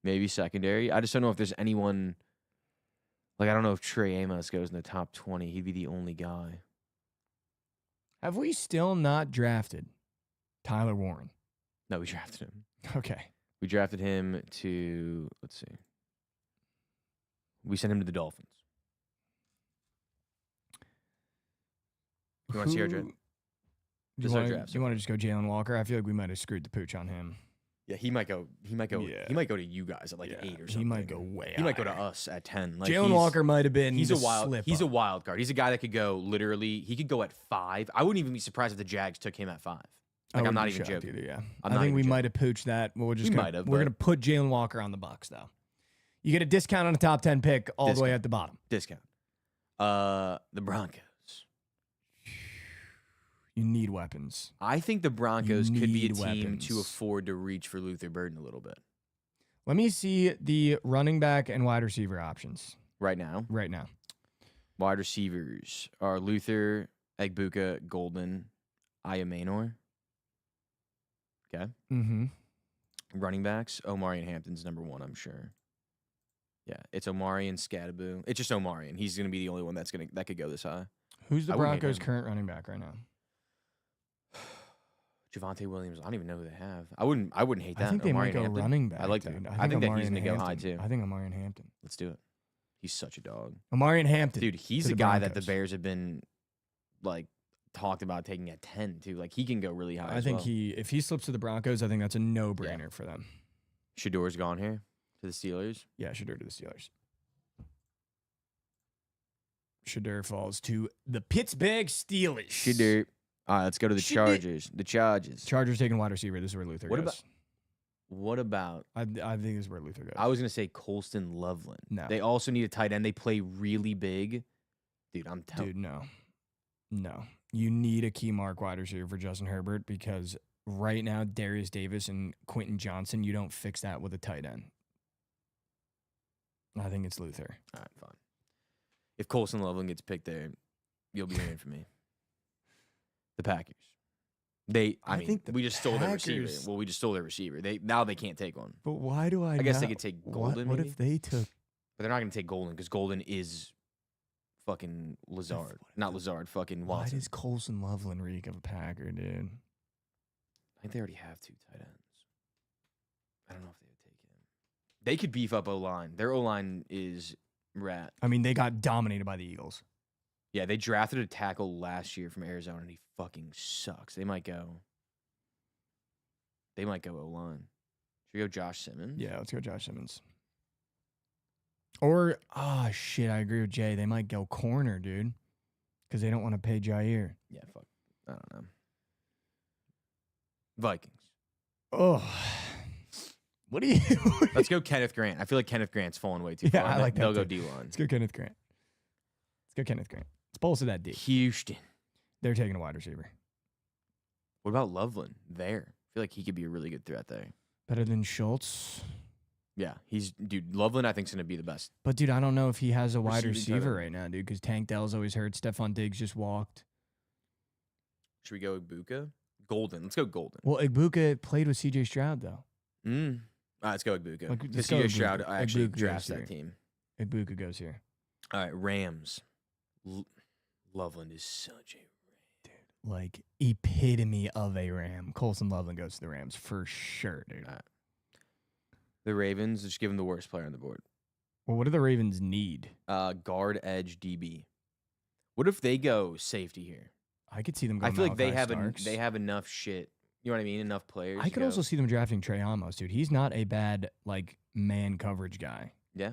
[SPEAKER 4] Maybe secondary. I just don't know if there's anyone. Like, I don't know if Trey Amos goes in the top 20. He'd be the only guy.
[SPEAKER 3] Have we still not drafted Tyler Warren?
[SPEAKER 4] No, we drafted him.
[SPEAKER 3] Okay.
[SPEAKER 4] We drafted him to, let's see. We sent him to the Dolphins. You want to see our draft?
[SPEAKER 3] Do
[SPEAKER 4] This
[SPEAKER 3] you
[SPEAKER 4] is our
[SPEAKER 3] want
[SPEAKER 4] draft.
[SPEAKER 3] to just go Jalen Walker? I feel like we might have screwed the pooch on him.
[SPEAKER 4] Yeah, he might go.
[SPEAKER 3] Yeah.
[SPEAKER 4] He might go to you guys at like 8 or something.
[SPEAKER 3] He might go way.
[SPEAKER 4] He might go to
[SPEAKER 3] higher.
[SPEAKER 4] us at 10. Like
[SPEAKER 3] Jalen Walker might have been.
[SPEAKER 4] He's
[SPEAKER 3] the
[SPEAKER 4] a wild.
[SPEAKER 3] slip
[SPEAKER 4] He's a
[SPEAKER 3] up.
[SPEAKER 4] wild card. He's a guy that could go literally. He could go at 5. I wouldn't even be surprised if the Jags took him at 5. Like I'm not even joking.
[SPEAKER 3] Either, yeah,
[SPEAKER 4] I'm
[SPEAKER 3] I
[SPEAKER 4] not
[SPEAKER 3] think
[SPEAKER 4] even
[SPEAKER 3] we
[SPEAKER 4] joking.
[SPEAKER 3] might have pooched that. Well,
[SPEAKER 4] We might have,
[SPEAKER 3] We're
[SPEAKER 4] but-
[SPEAKER 3] gonna put Jalen Walker on the Bucks though. You get a discount on a top 10 pick all the way at the bottom.
[SPEAKER 4] Discount. The Broncos.
[SPEAKER 3] You need weapons.
[SPEAKER 4] I think the Broncos could be a
[SPEAKER 3] need
[SPEAKER 4] team to
[SPEAKER 3] weapons.
[SPEAKER 4] afford to reach for Luther Burden a little bit
[SPEAKER 3] Let me see the running back and wide receiver options
[SPEAKER 4] right now.
[SPEAKER 3] right now.
[SPEAKER 4] Wide receivers are Luther, Egbuka, Golden, Ayamanor. Okay.
[SPEAKER 3] Mm-hmm.
[SPEAKER 4] Running backs, Omari and Hampton's number 1, I'm sure. Yeah, it's Omari and Scadaboo. It's just Omari, and he's going to be the only one that could go this high.
[SPEAKER 3] Who's the
[SPEAKER 4] I wouldn't hate
[SPEAKER 3] Broncos'
[SPEAKER 4] him.
[SPEAKER 3] current running back right now?
[SPEAKER 4] Javonte Williams, I don't even know who they have. I wouldn't hate that.
[SPEAKER 3] I think they
[SPEAKER 4] Omari
[SPEAKER 3] might go
[SPEAKER 4] and Hampton.
[SPEAKER 3] running back.
[SPEAKER 4] I like
[SPEAKER 3] dude.
[SPEAKER 4] that. I think that
[SPEAKER 3] Omari
[SPEAKER 4] he's
[SPEAKER 3] and
[SPEAKER 4] going to go high
[SPEAKER 3] Hampton.
[SPEAKER 4] too.
[SPEAKER 3] I think Omari and Hampton.
[SPEAKER 4] Let's do it. He's such a dog.
[SPEAKER 3] Omari and Hampton.
[SPEAKER 4] Dude, he's
[SPEAKER 3] to
[SPEAKER 4] a
[SPEAKER 3] the
[SPEAKER 4] guy that the
[SPEAKER 3] Broncos.
[SPEAKER 4] Bears have been like talked about taking at 10 too. Like he can go really high.
[SPEAKER 3] I think if he slips to the Broncos, I think that's a no-brainer for them.
[SPEAKER 4] Shador's gone here to the Steelers.
[SPEAKER 3] Yeah, Shador to the Steelers. Shador falls to the Pittsburgh Steelers.
[SPEAKER 4] Shador. All right, let's go to the
[SPEAKER 3] Shador.
[SPEAKER 4] Chargers. The Chargers.
[SPEAKER 3] Chargers taking wide receiver. This is where Luther
[SPEAKER 4] What
[SPEAKER 3] goes.
[SPEAKER 4] What about?
[SPEAKER 3] I think this is where Luther goes.
[SPEAKER 4] I was gonna say Colston Loveland.
[SPEAKER 3] No.
[SPEAKER 4] They also need a tight end. They play really big. Dude, I'm telling.
[SPEAKER 3] Dude, no. You need a key mark wide receiver for Justin Herbert because right now Darius Davis and Quentin Johnson, you don't fix that with a tight end. I think it's Luther.
[SPEAKER 4] All right, fine. If Colston Loveland gets picked there, you'll be hearing from me. The Packers.
[SPEAKER 3] I think the
[SPEAKER 4] we just stole their receiver.
[SPEAKER 3] Packers-
[SPEAKER 4] Well, we just stole their receiver. Now they can't take one.
[SPEAKER 3] But why do I?
[SPEAKER 4] I guess they
[SPEAKER 3] not-
[SPEAKER 4] could take
[SPEAKER 3] what-
[SPEAKER 4] Golden.
[SPEAKER 3] What,
[SPEAKER 4] maybe?
[SPEAKER 3] if they took?
[SPEAKER 4] But they're not going to take Golden because Golden is fucking Lazard.
[SPEAKER 3] what if
[SPEAKER 4] Not
[SPEAKER 3] the-
[SPEAKER 4] Lazard, fucking
[SPEAKER 3] Why
[SPEAKER 4] Watson.
[SPEAKER 3] does Colson Loveland reek of a Packer, dude?
[SPEAKER 4] I think they already have 2 tight ends. I don't know if they would take him. They could beef up O-line. Their O-line is rat.
[SPEAKER 3] I mean, they got dominated by the Eagles.
[SPEAKER 4] Yeah, they drafted a tackle last year from Arizona, and he fucking sucks. They might go O-line. Should we go Josh Simmons?
[SPEAKER 3] Yeah, let's go Josh Simmons. Or, shit, I agree with Jay. They might go corner, dude, because they don't want to pay Jair.
[SPEAKER 4] Yeah, fuck. I don't know. Vikings.
[SPEAKER 3] Oh, what do you?
[SPEAKER 4] Let's go Kenneth Grant. I feel like Kenneth Grant's falling way too
[SPEAKER 3] Yeah,
[SPEAKER 4] far.
[SPEAKER 3] I like that
[SPEAKER 4] They'll go
[SPEAKER 3] too.
[SPEAKER 4] D-line.
[SPEAKER 3] Let's go Kenneth Grant. Let's bolster that D.
[SPEAKER 4] Houston.
[SPEAKER 3] They're taking a wide receiver.
[SPEAKER 4] What about Loveland there? I feel like he could be a really good threat there.
[SPEAKER 3] Better than Schultz.
[SPEAKER 4] Yeah, dude, Loveland I think is going to be the best.
[SPEAKER 3] But, dude, I don't know if he has a wide
[SPEAKER 4] Receiving tight
[SPEAKER 3] receiver
[SPEAKER 4] end.
[SPEAKER 3] right now, dude, because Tank Dell's always hurt. Stephon Diggs just walked.
[SPEAKER 4] Should we go Ibuka? Golden. Let's go Golden.
[SPEAKER 3] Well, Egbuka played with C.J. Stroud, though.
[SPEAKER 4] All right, let's go Ibuka.
[SPEAKER 3] Like,
[SPEAKER 4] Because
[SPEAKER 3] let's go
[SPEAKER 4] CJ Stroud
[SPEAKER 3] Ibuka.
[SPEAKER 4] actually
[SPEAKER 3] Ibuka
[SPEAKER 4] drafts
[SPEAKER 3] goes
[SPEAKER 4] that
[SPEAKER 3] here.
[SPEAKER 4] team.
[SPEAKER 3] Egbuka goes here.
[SPEAKER 4] All right, Rams. Loveland is such a
[SPEAKER 3] Like, epitome of a Ram. Colson Loveland goes to the Rams for sure, dude.
[SPEAKER 4] All right. The Ravens, just give them the worst player on the board.
[SPEAKER 3] Well, what do the Ravens need?
[SPEAKER 4] Guard, edge, DB. What if they go safety here?
[SPEAKER 3] I could see them go
[SPEAKER 4] I feel like they
[SPEAKER 3] Malachi
[SPEAKER 4] have
[SPEAKER 3] Starks.
[SPEAKER 4] they have enough shit. You know what I mean? Enough players.
[SPEAKER 3] I
[SPEAKER 4] to
[SPEAKER 3] could
[SPEAKER 4] go.
[SPEAKER 3] also see them drafting Trey Amos, dude. He's not a bad, like, man coverage guy.
[SPEAKER 4] Yeah.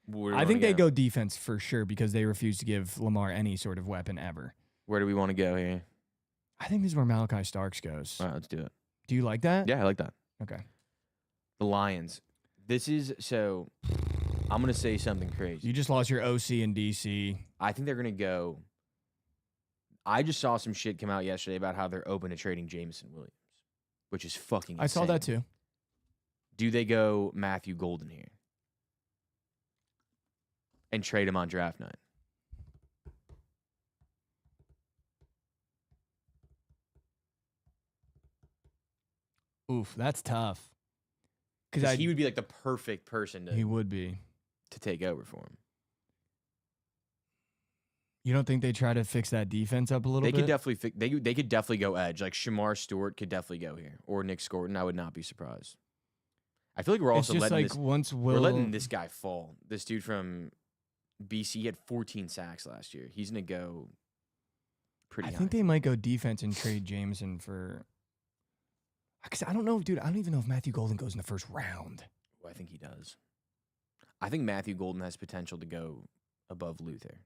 [SPEAKER 4] Where do we
[SPEAKER 3] I think
[SPEAKER 4] wanna
[SPEAKER 3] they go defense for sure because they refuse to give Lamar any sort of weapon ever.
[SPEAKER 4] Where do we want to go here?
[SPEAKER 3] I think this is where Malachi Starks goes.
[SPEAKER 4] All right, let's do it.
[SPEAKER 3] Do you like that?
[SPEAKER 4] Yeah, I like that.
[SPEAKER 3] Okay.
[SPEAKER 4] The Lions. This is so. I'm gonna say something crazy.
[SPEAKER 3] You just lost your OC in DC.
[SPEAKER 4] I think they're gonna go. I just saw some shit come out yesterday about how they're open to trading Jameson Williams, which is fucking.
[SPEAKER 3] I saw that
[SPEAKER 4] insane.
[SPEAKER 3] too.
[SPEAKER 4] Do they go Matthew Golden here and trade him on draft night?
[SPEAKER 3] Oof, that's tough.
[SPEAKER 4] Because
[SPEAKER 3] Because
[SPEAKER 4] he would be like the perfect person
[SPEAKER 3] he would be.
[SPEAKER 4] to take over for him.
[SPEAKER 3] You don't think they try to fix that defense up a little
[SPEAKER 4] They
[SPEAKER 3] bit?
[SPEAKER 4] could definitely they could definitely go edge. Like Shamar Stewart could definitely go here, or Nick Scorton. I would not be surprised. I feel like we're
[SPEAKER 3] It's
[SPEAKER 4] also
[SPEAKER 3] just
[SPEAKER 4] letting
[SPEAKER 3] like
[SPEAKER 4] this.
[SPEAKER 3] once
[SPEAKER 4] We're letting this guy fall. This dude from BC had 14 sacks last year. He's gonna go pretty
[SPEAKER 3] I
[SPEAKER 4] high.
[SPEAKER 3] think they might go defense and trade Jameson for. Because I don't know, dude. I don't even know if Matthew Golden goes in the first round.
[SPEAKER 4] Well, I think he does. I think Matthew Golden has potential to go above Luther.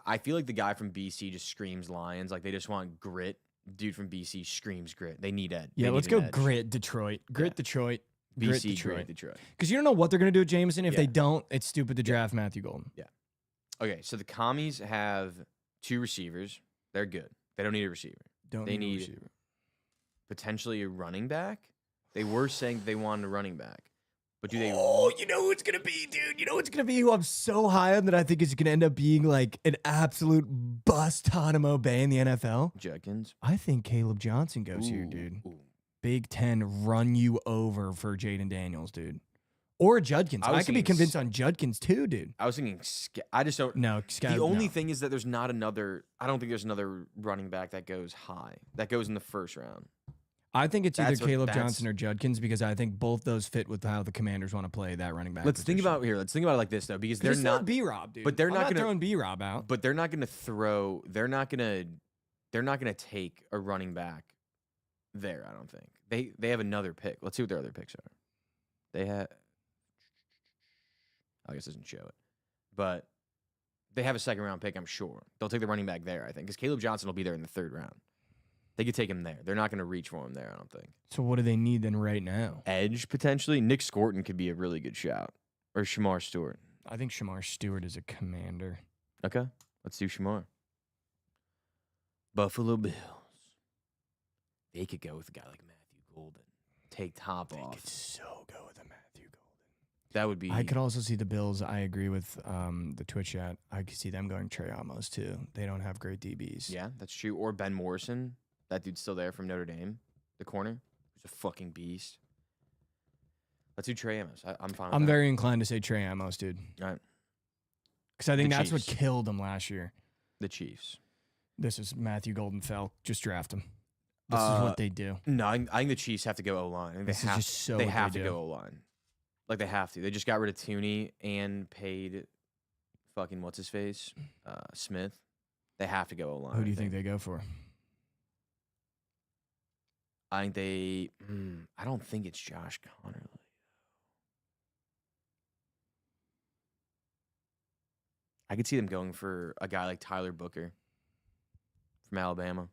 [SPEAKER 4] I feel like the guy from BC just screams Lions. Like they just want grit. Dude from BC screams grit. They need Ed.
[SPEAKER 3] Yeah,
[SPEAKER 4] They
[SPEAKER 3] let's
[SPEAKER 4] need an
[SPEAKER 3] go
[SPEAKER 4] edge.
[SPEAKER 3] grit Detroit. Grit
[SPEAKER 4] Yeah.
[SPEAKER 3] Detroit.
[SPEAKER 4] BC
[SPEAKER 3] Grit Detroit.
[SPEAKER 4] Grit Detroit.
[SPEAKER 3] Because you don't know what they're going to do with Jameson. If
[SPEAKER 4] Yeah.
[SPEAKER 3] they don't, it's stupid to draft Matthew Golden.
[SPEAKER 4] Okay, so the commies have 2 receivers. They're good. They don't need a receiver.
[SPEAKER 3] Don't
[SPEAKER 4] They
[SPEAKER 3] need a
[SPEAKER 4] need-
[SPEAKER 3] receiver.
[SPEAKER 4] Potentially a running back. They were saying they wanted a running back. But do they
[SPEAKER 3] Oh, you know who it's going to be, dude. You know who it's going to be who I'm so high on that I think is going to end up being like an absolute Guantanamo Bay in the NFL?
[SPEAKER 4] Judkins?
[SPEAKER 3] I think Caleb Johnson goes here, dude.
[SPEAKER 4] Ooh.
[SPEAKER 3] Big 10 run you over for Jaden Daniels, dude. Or Judkins.
[SPEAKER 4] I was
[SPEAKER 3] I could be
[SPEAKER 4] thinking
[SPEAKER 3] convinced on Judkins too, dude.
[SPEAKER 4] I was thinking I just don't
[SPEAKER 3] No,
[SPEAKER 4] The only thing is that there's not another I don't think there's another running back that goes high. That goes in the first round.
[SPEAKER 3] I think it's either
[SPEAKER 4] That's what-
[SPEAKER 3] Caleb
[SPEAKER 4] that's-
[SPEAKER 3] Johnson or Judkins because I think both those fit with how the Commanders want to play that running back.
[SPEAKER 4] Let's think
[SPEAKER 3] position.
[SPEAKER 4] about it like this though, because they're
[SPEAKER 3] They're
[SPEAKER 4] not
[SPEAKER 3] B-Rob, dude.
[SPEAKER 4] but they're
[SPEAKER 3] I'm
[SPEAKER 4] not gonna-
[SPEAKER 3] throwing B-Rob out.
[SPEAKER 4] but they're not gonna take a running back there, I don't think. They have another pick. Let's see what their other picks are. They have I guess it doesn't show it. But they have a second round pick, I'm sure. They'll take the running back there, I think. Because Caleb Johnson will be there in the 3rd round. They could take him there. They're not going to reach for him there, I don't think.
[SPEAKER 3] So what do they need then right now?
[SPEAKER 4] Edge, potentially. Nick Scorton could be a really good shout. Or Shamar Stewart.
[SPEAKER 3] I think Shamar Stewart is a Commander.
[SPEAKER 4] Okay. Let's do Shamar. Buffalo Bills. They could go with a guy like Matthew Golden. Take top
[SPEAKER 3] They
[SPEAKER 4] off.
[SPEAKER 3] could so go with a Matthew Golden.
[SPEAKER 4] That would be.
[SPEAKER 3] I could also see the Bills. I agree with the Twitch chat. I could see them going Trey Amos too. They don't have great DBs.
[SPEAKER 4] Yeah, that's true. Or Ben Morrison. That dude's still there from Notre Dame. The corner. He's a fucking beast. Let's do Trey Amos. I'm fine with
[SPEAKER 3] I'm
[SPEAKER 4] that.
[SPEAKER 3] very inclined to say Trey Amos, dude.
[SPEAKER 4] All right.
[SPEAKER 3] Because I think
[SPEAKER 4] The
[SPEAKER 3] that's what
[SPEAKER 4] Chiefs.
[SPEAKER 3] killed him last year.
[SPEAKER 4] The Chiefs.
[SPEAKER 3] This is Matthew Golden fell. Just draft him. This is what they do.
[SPEAKER 4] No, I think the Chiefs have to go O-line. I think
[SPEAKER 3] This
[SPEAKER 4] they
[SPEAKER 3] is
[SPEAKER 4] have,
[SPEAKER 3] just so
[SPEAKER 4] they
[SPEAKER 3] what
[SPEAKER 4] have
[SPEAKER 3] they
[SPEAKER 4] to
[SPEAKER 3] do.
[SPEAKER 4] go O-line. Like, they have to. They just got rid of Tooney and paid fucking what's-his-face? Smith. They have to go O-line.
[SPEAKER 3] Who do you think they go for?
[SPEAKER 4] I think they... I don't think it's Josh Connerly. I could see them going for a guy like Tyler Booker from Alabama.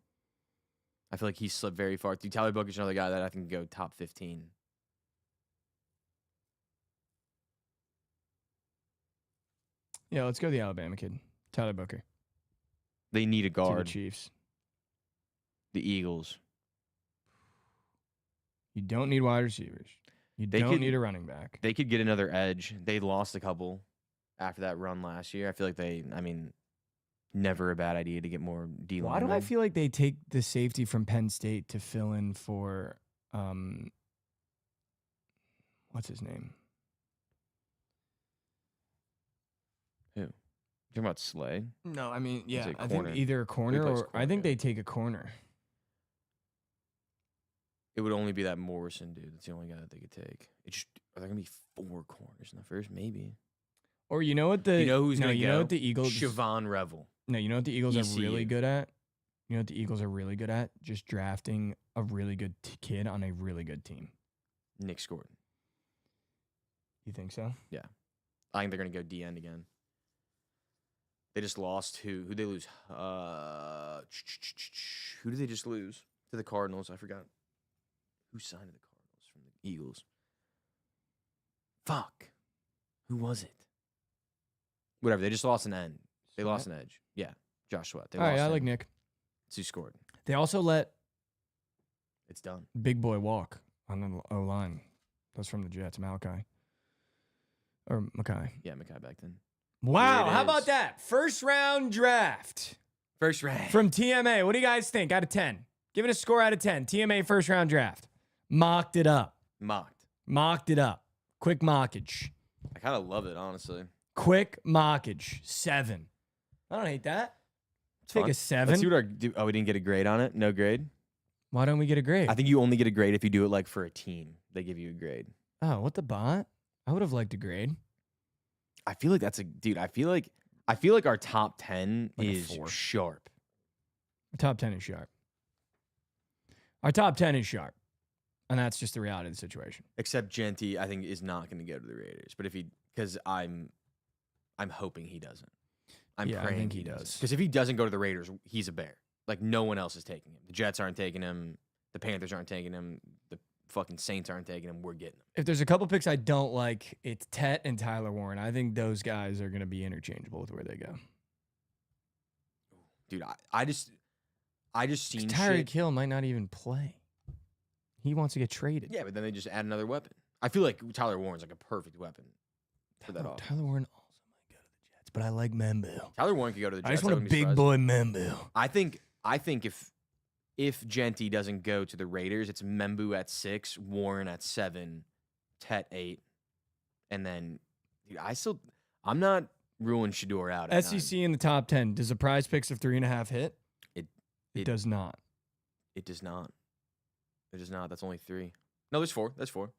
[SPEAKER 4] I feel like he slipped very far. Dude, Tyler Booker's another guy that I think can go top 15.
[SPEAKER 3] Yeah, let's go the Alabama kid. Tyler Booker.
[SPEAKER 4] They need a
[SPEAKER 3] To the
[SPEAKER 4] guard.
[SPEAKER 3] Chiefs.
[SPEAKER 4] The Eagles.
[SPEAKER 3] You don't need wide receivers. You
[SPEAKER 4] They
[SPEAKER 3] don't
[SPEAKER 4] could-
[SPEAKER 3] need a running back.
[SPEAKER 4] They could get another edge. They lost a couple after that run last year. I feel like never a bad idea to get more D
[SPEAKER 3] Why do I
[SPEAKER 4] linemen.
[SPEAKER 3] feel like they take the safety from Penn State to fill in for what's his name?
[SPEAKER 4] Who? You're talking about Slay?
[SPEAKER 3] No, I mean, yeah,
[SPEAKER 4] a
[SPEAKER 3] I
[SPEAKER 4] corner.
[SPEAKER 3] think either a corner
[SPEAKER 4] plays
[SPEAKER 3] or I
[SPEAKER 4] corner,
[SPEAKER 3] think
[SPEAKER 4] yeah.
[SPEAKER 3] they take a corner.
[SPEAKER 4] It would only be that Morrison dude. That's the only guy that they could take. Are there gonna be 4 corners in the first? Maybe.
[SPEAKER 3] Or you know what the
[SPEAKER 4] You know who's gonna
[SPEAKER 3] you
[SPEAKER 4] go?
[SPEAKER 3] know what the Eagles
[SPEAKER 4] Siobhan Revel.
[SPEAKER 3] No, you know what the Eagles are really
[SPEAKER 4] ECU.
[SPEAKER 3] good at? You know what the Eagles are really good at? Just drafting a really good kid on a really good team.
[SPEAKER 4] Nick Scorton.
[SPEAKER 3] You think so?
[SPEAKER 4] I think they're gonna go D end again. They just lost who'd they lose? Who did they just lose? To the Cardinals. I forgot. Who signed to the Cardinals from the Eagles? Fuck. Who was it? Whatever. They just lost an end. They lost an edge. Yeah. Josh Sweat. They
[SPEAKER 3] All right,
[SPEAKER 4] lost
[SPEAKER 3] I
[SPEAKER 4] him.
[SPEAKER 3] like Nick.
[SPEAKER 4] It's who scored.
[SPEAKER 3] They also let
[SPEAKER 4] It's done.
[SPEAKER 3] Big Boy walk on the O line. That's from the Jets, Malachi. Or Mackay.
[SPEAKER 4] Yeah, Mikhail back then.
[SPEAKER 3] Wow,
[SPEAKER 4] it
[SPEAKER 3] how about
[SPEAKER 4] is.
[SPEAKER 3] that? First round draft
[SPEAKER 4] First round.
[SPEAKER 3] from TMA. What do you guys think out of 10? Give it a score out of 10. TMA first round draft. Mocked it up.
[SPEAKER 4] Mocked.
[SPEAKER 3] Mocked it up. Quick mockage.
[SPEAKER 4] I kind of love it, honestly.
[SPEAKER 3] Quick mockage. 7. I don't hate that. Take
[SPEAKER 4] Fun.
[SPEAKER 3] a 7.
[SPEAKER 4] Let's see what oh, we didn't get a grade on it? No grade?
[SPEAKER 3] Why don't we get a grade?
[SPEAKER 4] I think you only get a grade if you do it like for a team. They give you a grade.
[SPEAKER 3] Oh, what the bot? I would have liked a grade.
[SPEAKER 4] I feel like that's a dude. I feel like I feel like our top 10
[SPEAKER 3] Like a
[SPEAKER 4] is
[SPEAKER 3] 4.
[SPEAKER 4] sharp.
[SPEAKER 3] Our top 10 is sharp. Our top 10 is sharp. And that's just the reality of the situation.
[SPEAKER 4] Except Genty, I think, is not going to go to the Raiders. But if he, because I'm hoping he doesn't. I'm
[SPEAKER 3] Yeah, I
[SPEAKER 4] praying
[SPEAKER 3] think
[SPEAKER 4] he
[SPEAKER 3] he
[SPEAKER 4] does.
[SPEAKER 3] does.
[SPEAKER 4] Because if he doesn't go to the Raiders, he's a Bear. Like, no one else is taking him. The Jets aren't taking him. The Panthers aren't taking him. The fucking Saints aren't taking him. We're getting him.
[SPEAKER 3] If there's a couple picks I don't like, it's Tet and Tyler Warren. I think those guys are going to be interchangeable with where they go.
[SPEAKER 4] Dude, I just seen
[SPEAKER 3] Tyreek
[SPEAKER 4] shit.
[SPEAKER 3] Hill might not even play. He wants to get traded.
[SPEAKER 4] Yeah, but then they just add another weapon. I feel like Tyler Warren's like a perfect weapon for that offense.
[SPEAKER 3] Tyler Warren also might go to the Jets, but I like Membu.
[SPEAKER 4] Tyler Warren could go to the Jets.
[SPEAKER 3] I just want a
[SPEAKER 4] wouldn't be
[SPEAKER 3] big
[SPEAKER 4] surprised.
[SPEAKER 3] boy Membu.
[SPEAKER 4] I think if Genty doesn't go to the Raiders, it's Membu at 6, Warren at 7, Tet 8, and then dude, I'm not ruling Shador out. At
[SPEAKER 3] SEC
[SPEAKER 4] 9.
[SPEAKER 3] in the top 10. Does the prize picks of 3.5 hit?
[SPEAKER 4] It
[SPEAKER 3] does not.
[SPEAKER 4] It does not. It does not. That's only 3. No, there's 4. That's 4.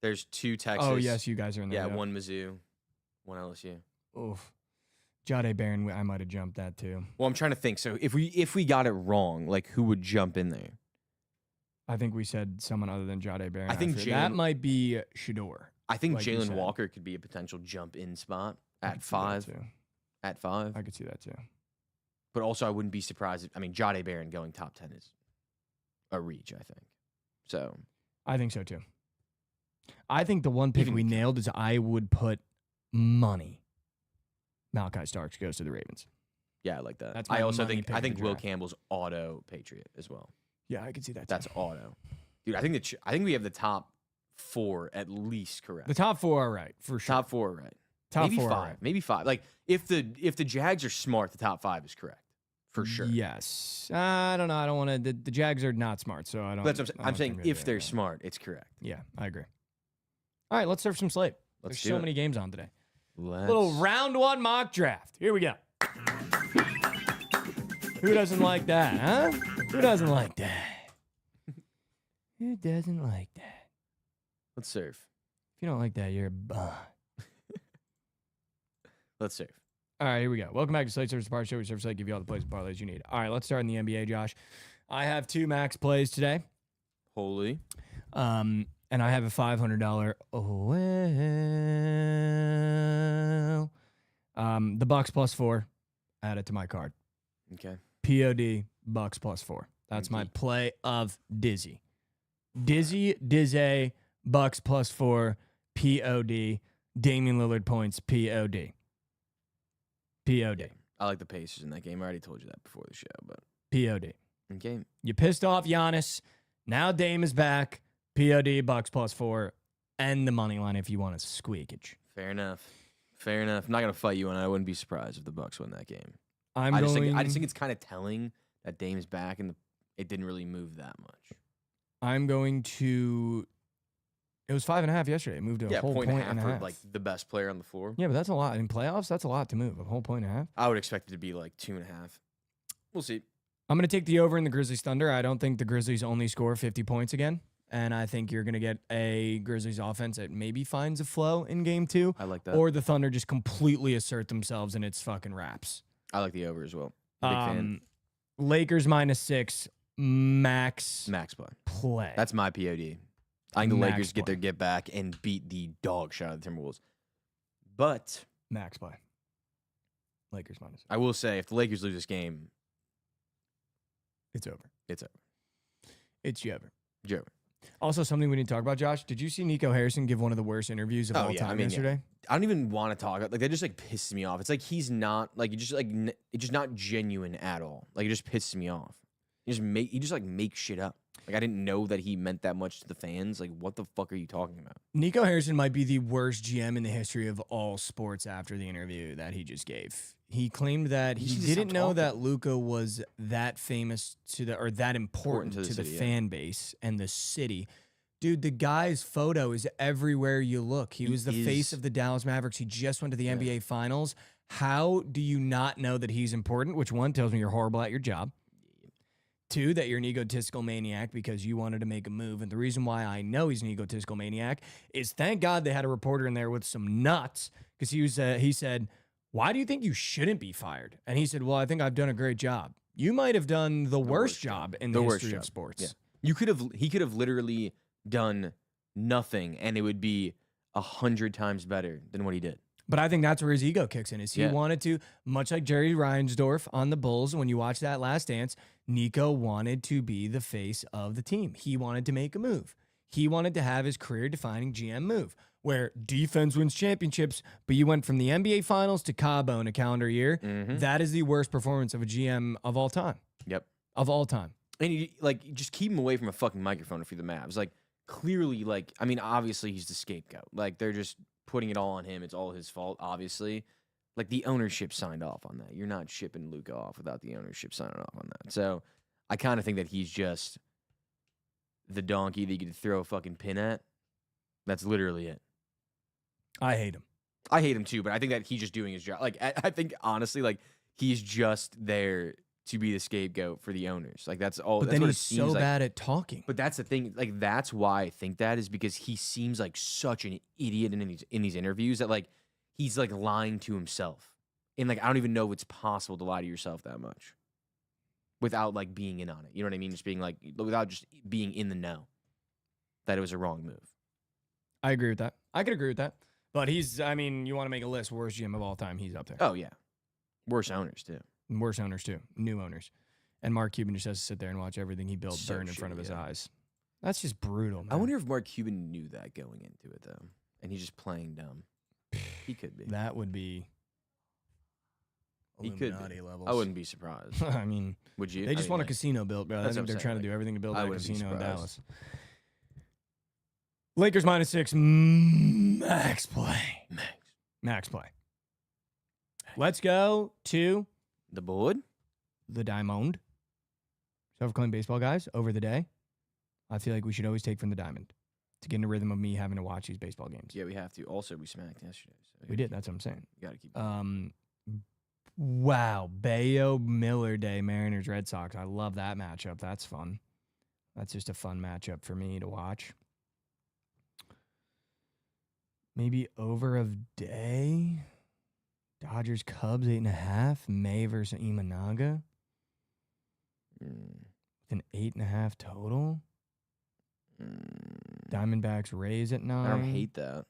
[SPEAKER 4] There's 2 Texas.
[SPEAKER 3] Oh, yes, you guys are in there.
[SPEAKER 4] Yeah, 1 Mizzou, 1 LSU.
[SPEAKER 3] Oof. Jade Barron, I might have jumped that too.
[SPEAKER 4] Well, I'm trying to think. So if we got it wrong, like who would jump in there?
[SPEAKER 3] I think we said someone other than Jade Barron.
[SPEAKER 4] I think
[SPEAKER 3] that might be Shador.
[SPEAKER 4] I think
[SPEAKER 3] like you
[SPEAKER 4] Jalen
[SPEAKER 3] said.
[SPEAKER 4] Walker could be a potential jump in spot
[SPEAKER 3] I
[SPEAKER 4] at
[SPEAKER 3] could see that
[SPEAKER 4] 5.
[SPEAKER 3] too.
[SPEAKER 4] At 5.
[SPEAKER 3] I could see that too.
[SPEAKER 4] But also, I wouldn't be surprised. I mean, Jade Barron going top 10 is a reach, I think. So
[SPEAKER 3] I think so too. I think the one pick
[SPEAKER 4] Even-
[SPEAKER 3] we nailed is I would put money. Malachi Starks goes to the Ravens.
[SPEAKER 4] yeah, I like that.
[SPEAKER 3] That's my
[SPEAKER 4] I also
[SPEAKER 3] money
[SPEAKER 4] think
[SPEAKER 3] pick
[SPEAKER 4] I
[SPEAKER 3] of the
[SPEAKER 4] think Will
[SPEAKER 3] draft.
[SPEAKER 4] Campbell's auto Patriot as well.
[SPEAKER 3] Yeah, I could see that.
[SPEAKER 4] That's
[SPEAKER 3] too.
[SPEAKER 4] auto, dude. I think we have the top 4 at least correct.
[SPEAKER 3] The top 4 are right for sure.
[SPEAKER 4] Top 4 right.
[SPEAKER 3] Top
[SPEAKER 4] maybe
[SPEAKER 3] 4
[SPEAKER 4] 5.
[SPEAKER 3] are right.
[SPEAKER 4] Maybe 5. Like if the Jags are smart, the top 5 is correct for sure.
[SPEAKER 3] Yes. I don't know. I don't want to. The Jags are not smart, so I don't.
[SPEAKER 4] That's what
[SPEAKER 3] I
[SPEAKER 4] I'm
[SPEAKER 3] don't
[SPEAKER 4] saying.
[SPEAKER 3] think
[SPEAKER 4] If they're
[SPEAKER 3] yeah.
[SPEAKER 4] smart, it's correct.
[SPEAKER 3] Yeah, I agree. All right, let's surf some slate.
[SPEAKER 4] Let's
[SPEAKER 3] There's
[SPEAKER 4] do
[SPEAKER 3] so
[SPEAKER 4] it.
[SPEAKER 3] many games on today.
[SPEAKER 4] Let's
[SPEAKER 3] Little round 1 mock draft. Here we go. Who doesn't like that, huh? Who doesn't like that? Who doesn't like that?
[SPEAKER 4] Let's surf.
[SPEAKER 3] If you don't like that, you're a bum.
[SPEAKER 4] Let's surf.
[SPEAKER 3] All right, here we go. Welcome back to Slate Surf Party Show. We surf Slate, give you all the plays and parlays you need. All right, let's start in the NBA, Josh. I have 2 max plays today.
[SPEAKER 4] Holy.
[SPEAKER 3] And I have a $500 the Bucks plus 4. Add it to my card.
[SPEAKER 4] Okay.
[SPEAKER 3] POD Bucks plus 4. That's my play of Dizzy. Dizzy, Bucks plus 4. POD. Damian Lillard points. POD. POD.
[SPEAKER 4] I like the Pacers in that game. I already told you that before the show, but
[SPEAKER 3] POD.
[SPEAKER 4] okay.
[SPEAKER 3] You pissed off Giannis. Now Dame is back. POD Bucks plus 4. And the money line if you want a squeakage.
[SPEAKER 4] Fair enough. Fair enough. I'm not gonna fight you on it. I wouldn't be surprised if the Bucks win that game. I just think it's kind of telling that Dame's back and it didn't really move that much.
[SPEAKER 3] I'm going to. It was 5.5 yesterday. It moved to a whole point and a
[SPEAKER 4] for
[SPEAKER 3] half.
[SPEAKER 4] like the best player on the floor.
[SPEAKER 3] Yeah, but that's a lot in playoffs. That's a lot to move. A whole point and a half.
[SPEAKER 4] I would expect it to be like 2.5. We'll see.
[SPEAKER 3] I'm going to take the over in the Grizzlies Thunder. I don't think the Grizzlies only score 50 points again. And I think you're going to get a Grizzlies offense that maybe finds a flow in game 2.
[SPEAKER 4] I like that.
[SPEAKER 3] Or the Thunder just completely assert themselves and it's fucking wraps.
[SPEAKER 4] I like the over as well. Big fan.
[SPEAKER 3] Lakers -6. Max
[SPEAKER 4] Play.
[SPEAKER 3] play.
[SPEAKER 4] That's my POD. I think the
[SPEAKER 3] Max
[SPEAKER 4] Lakers get
[SPEAKER 3] play.
[SPEAKER 4] their get back and beat the dog shot of the Timberwolves. But
[SPEAKER 3] max play. Lakers -6.
[SPEAKER 4] I will say, if the Lakers lose this game,
[SPEAKER 3] It's over.
[SPEAKER 4] it's over.
[SPEAKER 3] It's over.
[SPEAKER 4] Joe.
[SPEAKER 3] Also, something we need to talk about, Josh. Did you see Nico Harrison give one of the worst interviews of all time yesterday?
[SPEAKER 4] I don't even want to talk. Like that just like pisses me off. It's like he's not like it's just not genuine at all. Like it just pisses me off. He just like makes shit up. Like I didn't know that he meant that much to the fans. Like what the fuck are you talking about?
[SPEAKER 3] Nico Harrison might be the worst GM in the history of all sports after the interview that he just gave. He claimed that
[SPEAKER 4] He
[SPEAKER 3] he
[SPEAKER 4] should just
[SPEAKER 3] didn't
[SPEAKER 4] stop
[SPEAKER 3] know
[SPEAKER 4] talking.
[SPEAKER 3] that Luka was that famous or that important to the
[SPEAKER 4] city, yeah.
[SPEAKER 3] fan base and the city. Dude, the guy's photo is everywhere you look. He was the face of the Dallas Mavericks. He just went to the NBA Finals. How do you not know that he's important? Which one tells me you're horrible at your job. 2, that you're an egotistical maniac because you wanted to make a move. And the reason why I know he's an egotistical maniac is thank God they had a reporter in there with some nuts because he said, why do you think you shouldn't be fired? And he said, well, I think I've done a great job. You might have done the worst job in the history of sports.
[SPEAKER 4] Yeah. He could have literally done nothing, and it would be 100 times better than what he did.
[SPEAKER 3] But I think that's where his ego kicks in. Is he wanted to, much like Jerry Reinsdorf on the Bulls, when you watch that Last Dance, Nico wanted to be the face of the team. He wanted to make a move. He wanted to have his career-defining GM move, where defense wins championships, but you went from the NBA Finals to Cabo in a calendar year.
[SPEAKER 4] Mm-hmm.
[SPEAKER 3] That is the worst performance of a GM of all time.
[SPEAKER 4] Yep.
[SPEAKER 3] Of all time.
[SPEAKER 4] And you, just keep him away from a fucking microphone if you're the Mavs. Clearly, obviously he's the scapegoat. They're just putting it all on him. It's all his fault, obviously. The ownership signed off on that. You're not shipping Luka off without the ownership signing off on that. So I kind of think that he's just the donkey that you get to throw a fucking pin at. That's literally it.
[SPEAKER 3] I hate him.
[SPEAKER 4] I hate him too, but I think that he's just doing his job. I think, honestly, he's just there to be the scapegoat for the owners. That's all.
[SPEAKER 3] But
[SPEAKER 4] that's
[SPEAKER 3] then he's so bad at talking.
[SPEAKER 4] But that's the thing. That's why I think that is because he seems like such an idiot in these interviews that he's lying to himself. And I don't even know if it's possible to lie to yourself that much without being in on it. You know what I mean? Just being without just being in the know that it was a wrong move.
[SPEAKER 3] I agree with that. I could agree with that. But he's, you want to make a list, worst GM of all time, he's up there.
[SPEAKER 4] Oh, yeah. Worst owners, too.
[SPEAKER 3] Worse owners, too. New owners. And Mark Cuban just has to sit there and watch everything he built burn in front of his eyes. That's just brutal, man.
[SPEAKER 4] I wonder if Mark Cuban knew that going into it, though. And he's just playing dumb. He could be.
[SPEAKER 3] That would be Illuminati levels.
[SPEAKER 4] I wouldn't be surprised. Would you?
[SPEAKER 3] They just want a casino built, bro. I think they're trying to do everything to build that casino in Dallas. Lakers -6, max play. Max play. Let's go to
[SPEAKER 4] the board.
[SPEAKER 3] The diamond. Self-proclaimed baseball guys over the day. I feel like we should always take from the diamond to get in the rhythm of me having to watch these baseball games.
[SPEAKER 4] Yeah, we have to. Also, we smacked yesterday. So
[SPEAKER 3] we did. That's what I'm saying.
[SPEAKER 4] You got to keep.
[SPEAKER 3] Wow, Bayo Miller Day, Mariners Red Sox. I love that matchup. That's fun. That's just a fun matchup for me to watch. Maybe over of day. Dodgers Cubs 8.5. May versus Imanaga. With an 8.5 total. Diamondbacks Rays at 9.
[SPEAKER 4] I don't hate that.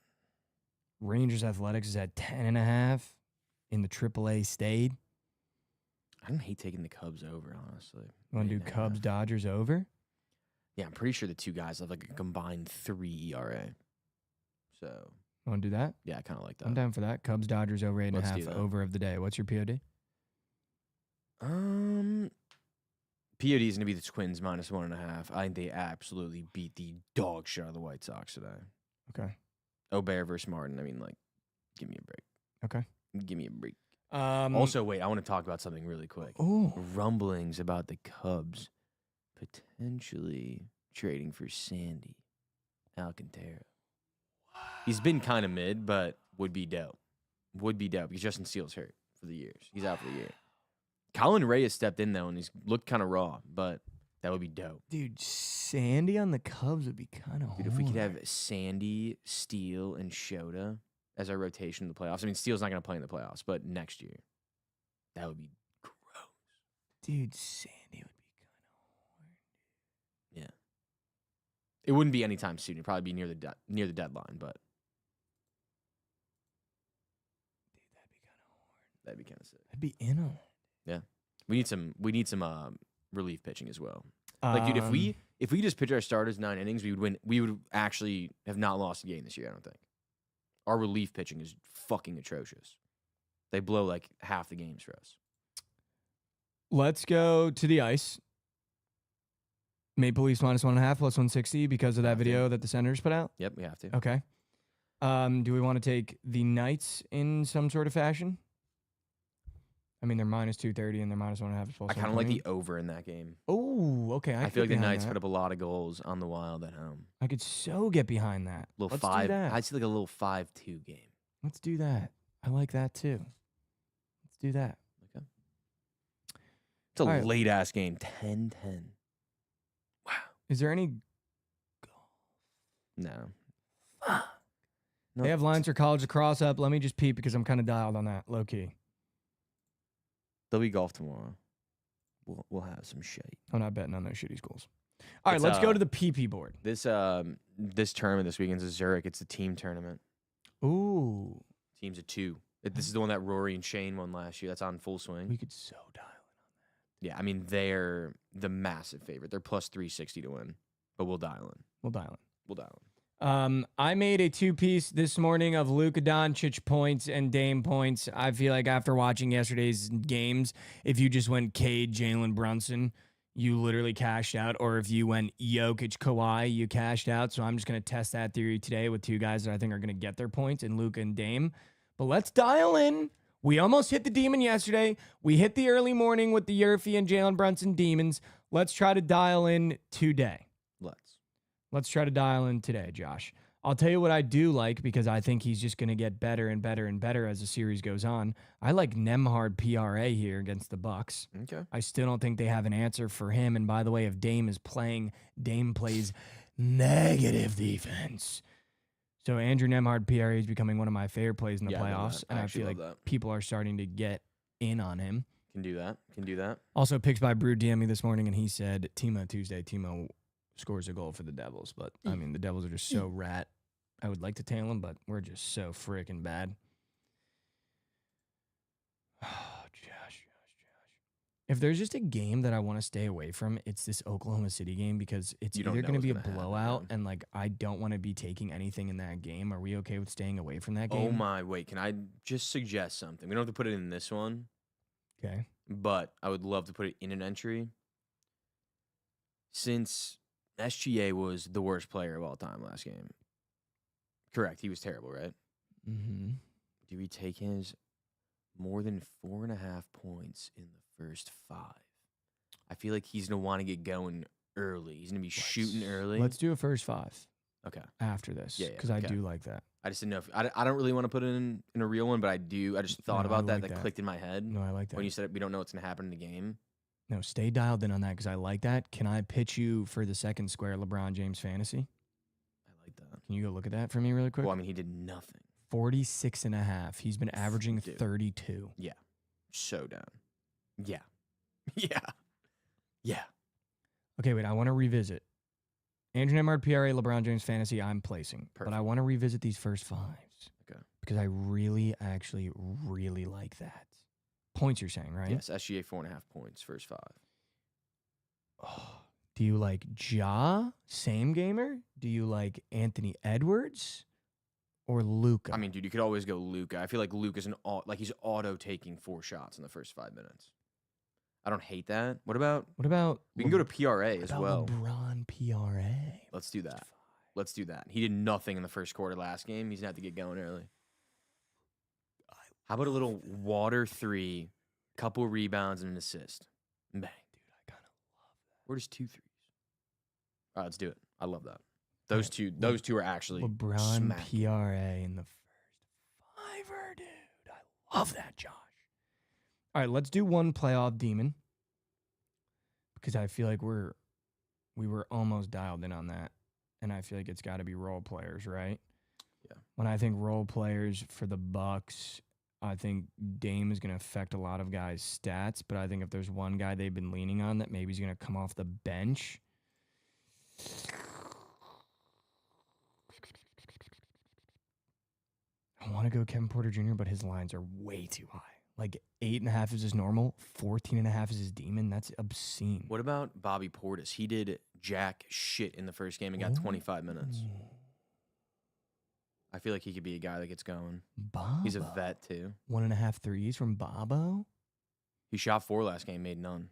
[SPEAKER 3] Rangers Athletics is at 10.5 in the AAA state.
[SPEAKER 4] I don't hate taking the Cubs over, honestly.
[SPEAKER 3] You want to do Cubs Dodgers over?
[SPEAKER 4] Yeah, I'm pretty sure the two guys have a combined 3 ERA. So.
[SPEAKER 3] Want to do that?
[SPEAKER 4] Yeah, I kind of like that.
[SPEAKER 3] I'm down for that. Cubs Dodgers over 8.5 over of the day. What's your POD?
[SPEAKER 4] POD is going to be the Twins -1.5. I think they absolutely beat the dog shit out of the White Sox today.
[SPEAKER 3] Okay.
[SPEAKER 4] Obear versus Martin. Give me a break.
[SPEAKER 3] Okay.
[SPEAKER 4] Give me a break. Also, wait, I want to talk about something really quick.
[SPEAKER 3] Ooh.
[SPEAKER 4] Rumblings about the Cubs potentially trading for Sandy Alcantara. He's been kind of mid, but would be dope. Would be dope because Justin Steele's hurt for the years. He's out for the year. Colin Ray has stepped in, though, and he's looked kind of raw, but that would be dope.
[SPEAKER 3] Dude, Sandy on the Cubs would be kind of hard.
[SPEAKER 4] Dude, if we could have Sandy, Steele, and Shota as our rotation in the playoffs. Steele's not going to play in the playoffs, but next year, that would be gross.
[SPEAKER 3] Dude, Sandy would be kind of hard.
[SPEAKER 4] Yeah. It wouldn't be anytime soon. It'd probably be near the deadline, but. That'd be kind of sick.
[SPEAKER 3] I'd be in on it.
[SPEAKER 4] Yeah, we need some relief pitching as well. Dude, if we just pitch our starters 9 innings, we would win. We would actually have not lost a game this year. I don't think. Our relief pitching is fucking atrocious. They blow half the games for us.
[SPEAKER 3] Let's go to the ice. Maple Leafs -1.5 plus 160 because of that video that the Senators put out.
[SPEAKER 4] Yep, we have to.
[SPEAKER 3] Okay. Do we want to take the Knights in some sort of fashion? They're -230 and they're -1.5.
[SPEAKER 4] I kind of like the over in that game.
[SPEAKER 3] Oh, okay.
[SPEAKER 4] I feel like the Knights put up a lot of goals on the Wild at home.
[SPEAKER 3] I could so get behind that.
[SPEAKER 4] Let's
[SPEAKER 3] do
[SPEAKER 4] 5.
[SPEAKER 3] that.
[SPEAKER 4] I'd see a little 5-2 game.
[SPEAKER 3] Let's do that. I like that too. Let's do that.
[SPEAKER 4] Okay. It's a late ass game. 10-10. Wow.
[SPEAKER 3] Is there any golf?
[SPEAKER 4] No. No,
[SPEAKER 3] They have lines for college lacrosse up. Let me just peep because I'm kind of dialed on that, low key.
[SPEAKER 4] there'll be golf tomorrow. We'll have some shit.
[SPEAKER 3] I'm not betting on those shitty schools. All right,
[SPEAKER 4] It's,
[SPEAKER 3] let's go to the PP board.
[SPEAKER 4] This tournament this weekend's in Zurich. It's a team tournament.
[SPEAKER 3] Ooh,
[SPEAKER 4] Teams of 2. This is the one that Rory and Shane won last year. That's on full swing.
[SPEAKER 3] we could so dial in.
[SPEAKER 4] Yeah, I mean they're the massive favorite. They're plus 360 to win, but we'll dial in.
[SPEAKER 3] We'll dial in.
[SPEAKER 4] We'll dial in.
[SPEAKER 3] I made a 2-piece this morning of Luka Doncic points and Dame points. I feel like after watching yesterday's games, if you just went Cade, Jalen Brunson, you literally cashed out. Or if you went Jokic, Kawhi, you cashed out. So I'm just going to test that theory today with 2 guys that I think are going to get their points, in Luka and Dame. But let's dial in. We almost hit the demon yesterday. We hit the early morning with the Yurfie and Jalen Brunson demons. Let's try to dial in today. Let's try to dial in today, Josh. I'll tell you what I do like, because I think he's just going to get better and better and better as the series goes on. I like Nembhard PRA here against the Bucks.
[SPEAKER 4] Okay.
[SPEAKER 3] I still don't think they have an answer for him. And by the way, if Dame is playing, Dame plays negative defense. So Andrew Nembhard PRA is becoming one of my favorite plays in the playoffs. And I feel like people are starting to get in on him.
[SPEAKER 4] Can do that.
[SPEAKER 3] Also, picks by Brew DM me this morning, and he said Timo Tuesday. Timo scores a goal for the Devils, but I mean the Devils are just so rat. I would like to tail them, but we're just so freaking bad. Oh, Josh. If there's just a game that I want to stay away from, it's this Oklahoma City game, because it's either going to be a blowout, and like I don't want to be taking anything in that game. Are we okay with staying away from that game?
[SPEAKER 4] Oh my, wait, can I just suggest something? We don't have to put it in this one.
[SPEAKER 3] Okay.
[SPEAKER 4] But I would love to put it in an entry. Since SGA was the worst player of all time last game. Correct. He was terrible, right?
[SPEAKER 3] Mm-hmm.
[SPEAKER 4] Do we take his more than 4.5 points in the first 5? I feel like he's going to want to get going early. He's going to be shooting early.
[SPEAKER 3] Let's do a first 5.
[SPEAKER 4] Okay.
[SPEAKER 3] After this.
[SPEAKER 4] Yeah,
[SPEAKER 3] Because I do like that.
[SPEAKER 4] I just didn't know if I don't really want to put it in a real one, but I do. I just thought about that.
[SPEAKER 3] like
[SPEAKER 4] That clicked in my head.
[SPEAKER 3] No, I like that.
[SPEAKER 4] When you said we don't know what's going to happen in the game.
[SPEAKER 3] No, stay dialed in on that, because I like that. Can I pitch you for the second square LeBron James fantasy?
[SPEAKER 4] I like that.
[SPEAKER 3] Can you go look at that for me really quick?
[SPEAKER 4] Well, I mean, he did nothing.
[SPEAKER 3] 46.5. He's been averaging 32.
[SPEAKER 4] Yeah. So down. Yeah. Yeah. Yeah.
[SPEAKER 3] Okay, wait. I want to revisit. Andrew Nembhard, PRA, LeBron James fantasy, I'm placing.
[SPEAKER 4] Perfect.
[SPEAKER 3] But I want to revisit these first 5s.
[SPEAKER 4] Okay.
[SPEAKER 3] Because I actually really like that. Points you're saying, right?
[SPEAKER 4] Yes, SGA 4.5 points, first 5.
[SPEAKER 3] Oh, do you like Ja, same gamer? Do you like Anthony Edwards or Luka?
[SPEAKER 4] I mean, dude, you could always go Luka. I feel like Luka's he's auto taking 4 shots in the first 5 minutes. I don't hate that. What about we can go to PRA as well.
[SPEAKER 3] LeBron PRA.
[SPEAKER 4] Let's do that. Let's do that. He did nothing in the first quarter last game. He's gonna have to get going early. How about a little water 3, couple rebounds and an assist? Bang. Dude,
[SPEAKER 3] I kind of love that.
[SPEAKER 4] Or just 2 threes. All right, let's do it. I love that. Those two are actually
[SPEAKER 3] LeBron
[SPEAKER 4] smacking.
[SPEAKER 3] PRA in the first 5er, dude. I love that, Josh. All right, let's do one playoff demon, because I feel like we were almost dialed in on that, and I feel like it's got to be role players, right?
[SPEAKER 4] Yeah.
[SPEAKER 3] When I think role players for the Bucks, I think Dame is going to affect a lot of guys' stats, but I think if there's one guy they've been leaning on that maybe is going to come off the bench, I want to go Kevin Porter Jr., but his lines are way too high. Like 8.5 is his normal, 14.5 is his demon. That's obscene.
[SPEAKER 4] What about Bobby Portis? He did jack shit in the first game and got 25 minutes. I feel like he could be a guy that gets going.
[SPEAKER 3] Bobo.
[SPEAKER 4] He's a vet too.
[SPEAKER 3] 1.5 threes from Bobo.
[SPEAKER 4] He shot 4 last game, made none.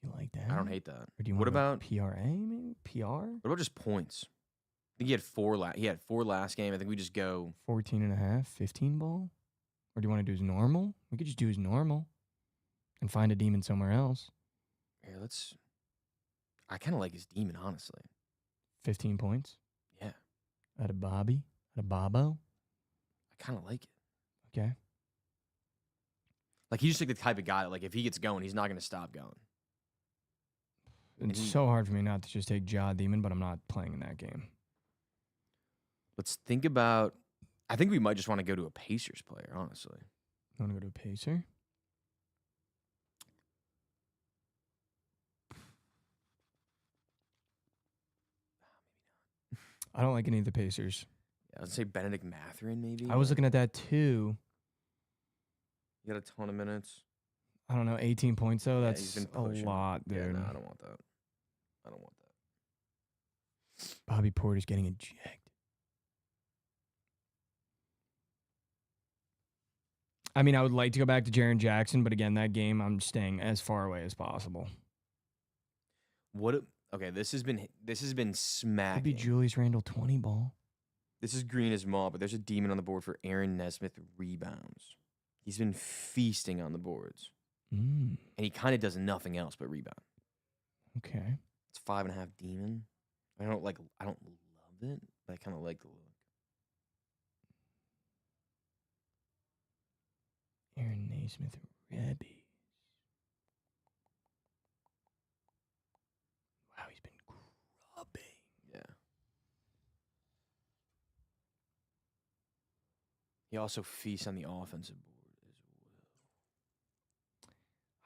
[SPEAKER 3] You like that?
[SPEAKER 4] I don't hate that.
[SPEAKER 3] Or do you
[SPEAKER 4] What
[SPEAKER 3] want
[SPEAKER 4] about
[SPEAKER 3] PRA? Maybe PR.
[SPEAKER 4] What about just points? I think he had 4 he had 4 last game. I think we just go
[SPEAKER 3] 14.5, 15 ball. Or do you want to do his normal? We could just do his normal and find a demon somewhere else.
[SPEAKER 4] Here, I kind of like his demon, honestly.
[SPEAKER 3] 15 points.
[SPEAKER 4] Yeah.
[SPEAKER 3] Out of Bobby. Out of Bobo.
[SPEAKER 4] I kind of like it.
[SPEAKER 3] Okay.
[SPEAKER 4] Like, he's just like the type of guy that, like, if he gets going, he's not going to stop going.
[SPEAKER 3] It's so hard for me not to just take Ja Demon, but I'm not playing in that game.
[SPEAKER 4] Let's think about I think we might just want to go to a Pacers player, honestly.
[SPEAKER 3] You want to go to a Pacer? I don't like any of the Pacers.
[SPEAKER 4] Yeah, I'd say Benedict Mathurin, maybe.
[SPEAKER 3] I was looking at that too.
[SPEAKER 4] You got a ton of minutes.
[SPEAKER 3] I don't know, 18 points though.
[SPEAKER 4] Yeah,
[SPEAKER 3] That's
[SPEAKER 4] he's been
[SPEAKER 3] a
[SPEAKER 4] pushing.
[SPEAKER 3] lot, dude.
[SPEAKER 4] Yeah, no, I don't want that. I don't want that.
[SPEAKER 3] Bobby Porter's getting ejected. I mean, I would like to go back to Jaren Jackson, but again, that game, I'm staying as far away as possible.
[SPEAKER 4] Okay, this has been smacking.
[SPEAKER 3] Could be Julius Randle 20 ball.
[SPEAKER 4] This is green as mall, but there's a demon on the board for Aaron Nesmith rebounds. He's been feasting on the boards. And he kind of does nothing else but rebound.
[SPEAKER 3] Okay.
[SPEAKER 4] It's 5.5 demon. I don't love it, but I kind of like the look.
[SPEAKER 3] Aaron Nesmith Rebby. Wow, he's been grubbing.
[SPEAKER 4] Yeah. He also feasts on the offensive board as well.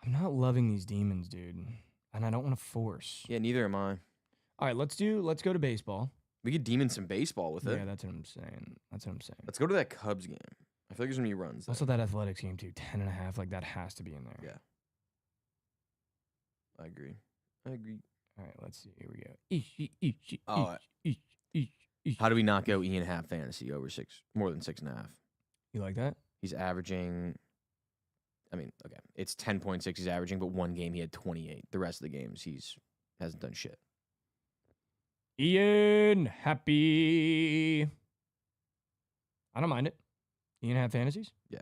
[SPEAKER 3] I'm not loving these demons, dude. And I don't want to force.
[SPEAKER 4] Yeah, neither am I.
[SPEAKER 3] All right, let's go to baseball.
[SPEAKER 4] We could demon some baseball with it.
[SPEAKER 3] Yeah, that's what I'm saying.
[SPEAKER 4] Let's go to that Cubs game. I feel like there's going to be runs there.
[SPEAKER 3] Also, that Athletics game, too. 10.5. Like, that has to be in there.
[SPEAKER 4] Yeah. I agree.
[SPEAKER 3] All right, let's see. Here we go.
[SPEAKER 4] How do we not go Ian half fantasy over more than 6.5?
[SPEAKER 3] You like that?
[SPEAKER 4] He's averaging, okay, it's 10.6 he's averaging, but one game he had 28. The rest of the games hasn't done shit.
[SPEAKER 3] Ian, happy. I don't mind it. Ian have fantasies?
[SPEAKER 4] Yeah.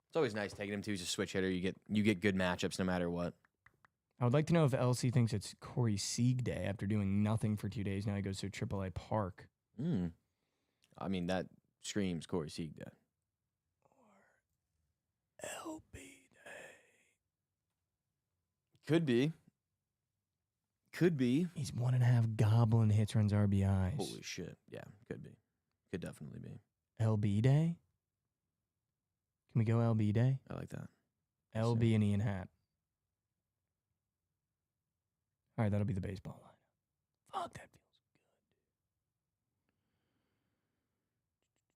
[SPEAKER 4] It's always nice taking him to. He's a switch hitter. You get good matchups no matter what.
[SPEAKER 3] I would like to know if LC thinks it's Corey Sieg Day after doing nothing for 2 days. Now he goes to AAA Park.
[SPEAKER 4] I mean, that screams Corey Sieg Day.
[SPEAKER 3] Or LB Day.
[SPEAKER 4] Could be.
[SPEAKER 3] He's 1.5 goblin hits, runs RBIs.
[SPEAKER 4] Holy shit. Yeah, could be. Could definitely be.
[SPEAKER 3] LB Day? Can we go LB Day?
[SPEAKER 4] I like that.
[SPEAKER 3] LB and Ian Happ. All right, that'll be the baseball line. Fuck, that feels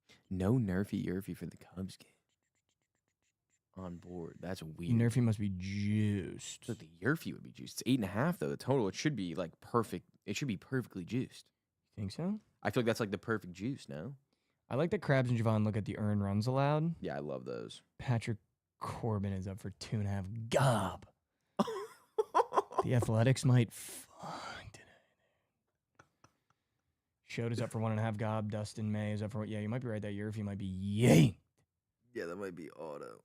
[SPEAKER 3] good.
[SPEAKER 4] No Nerfy Yerfy for the Cubs game. On board. That's weird.
[SPEAKER 3] Nerfy must be juiced.
[SPEAKER 4] So the Yerfy would be juiced. It's 8.5 though. The total. It should be like perfect. It should be perfectly juiced.
[SPEAKER 3] Think so?
[SPEAKER 4] I feel like that's like the perfect juice. No.
[SPEAKER 3] I like that Krabs and Jovan look at the earned runs allowed.
[SPEAKER 4] Yeah, I love those.
[SPEAKER 3] Patrick Corbin is up for 2.5. Gob. The Athletics might fuck today. Schode is up for 1.5. Gob. Dustin May is up for, yeah, you might be right. That Yerfy might be yanked.
[SPEAKER 4] Yeah, that might be auto.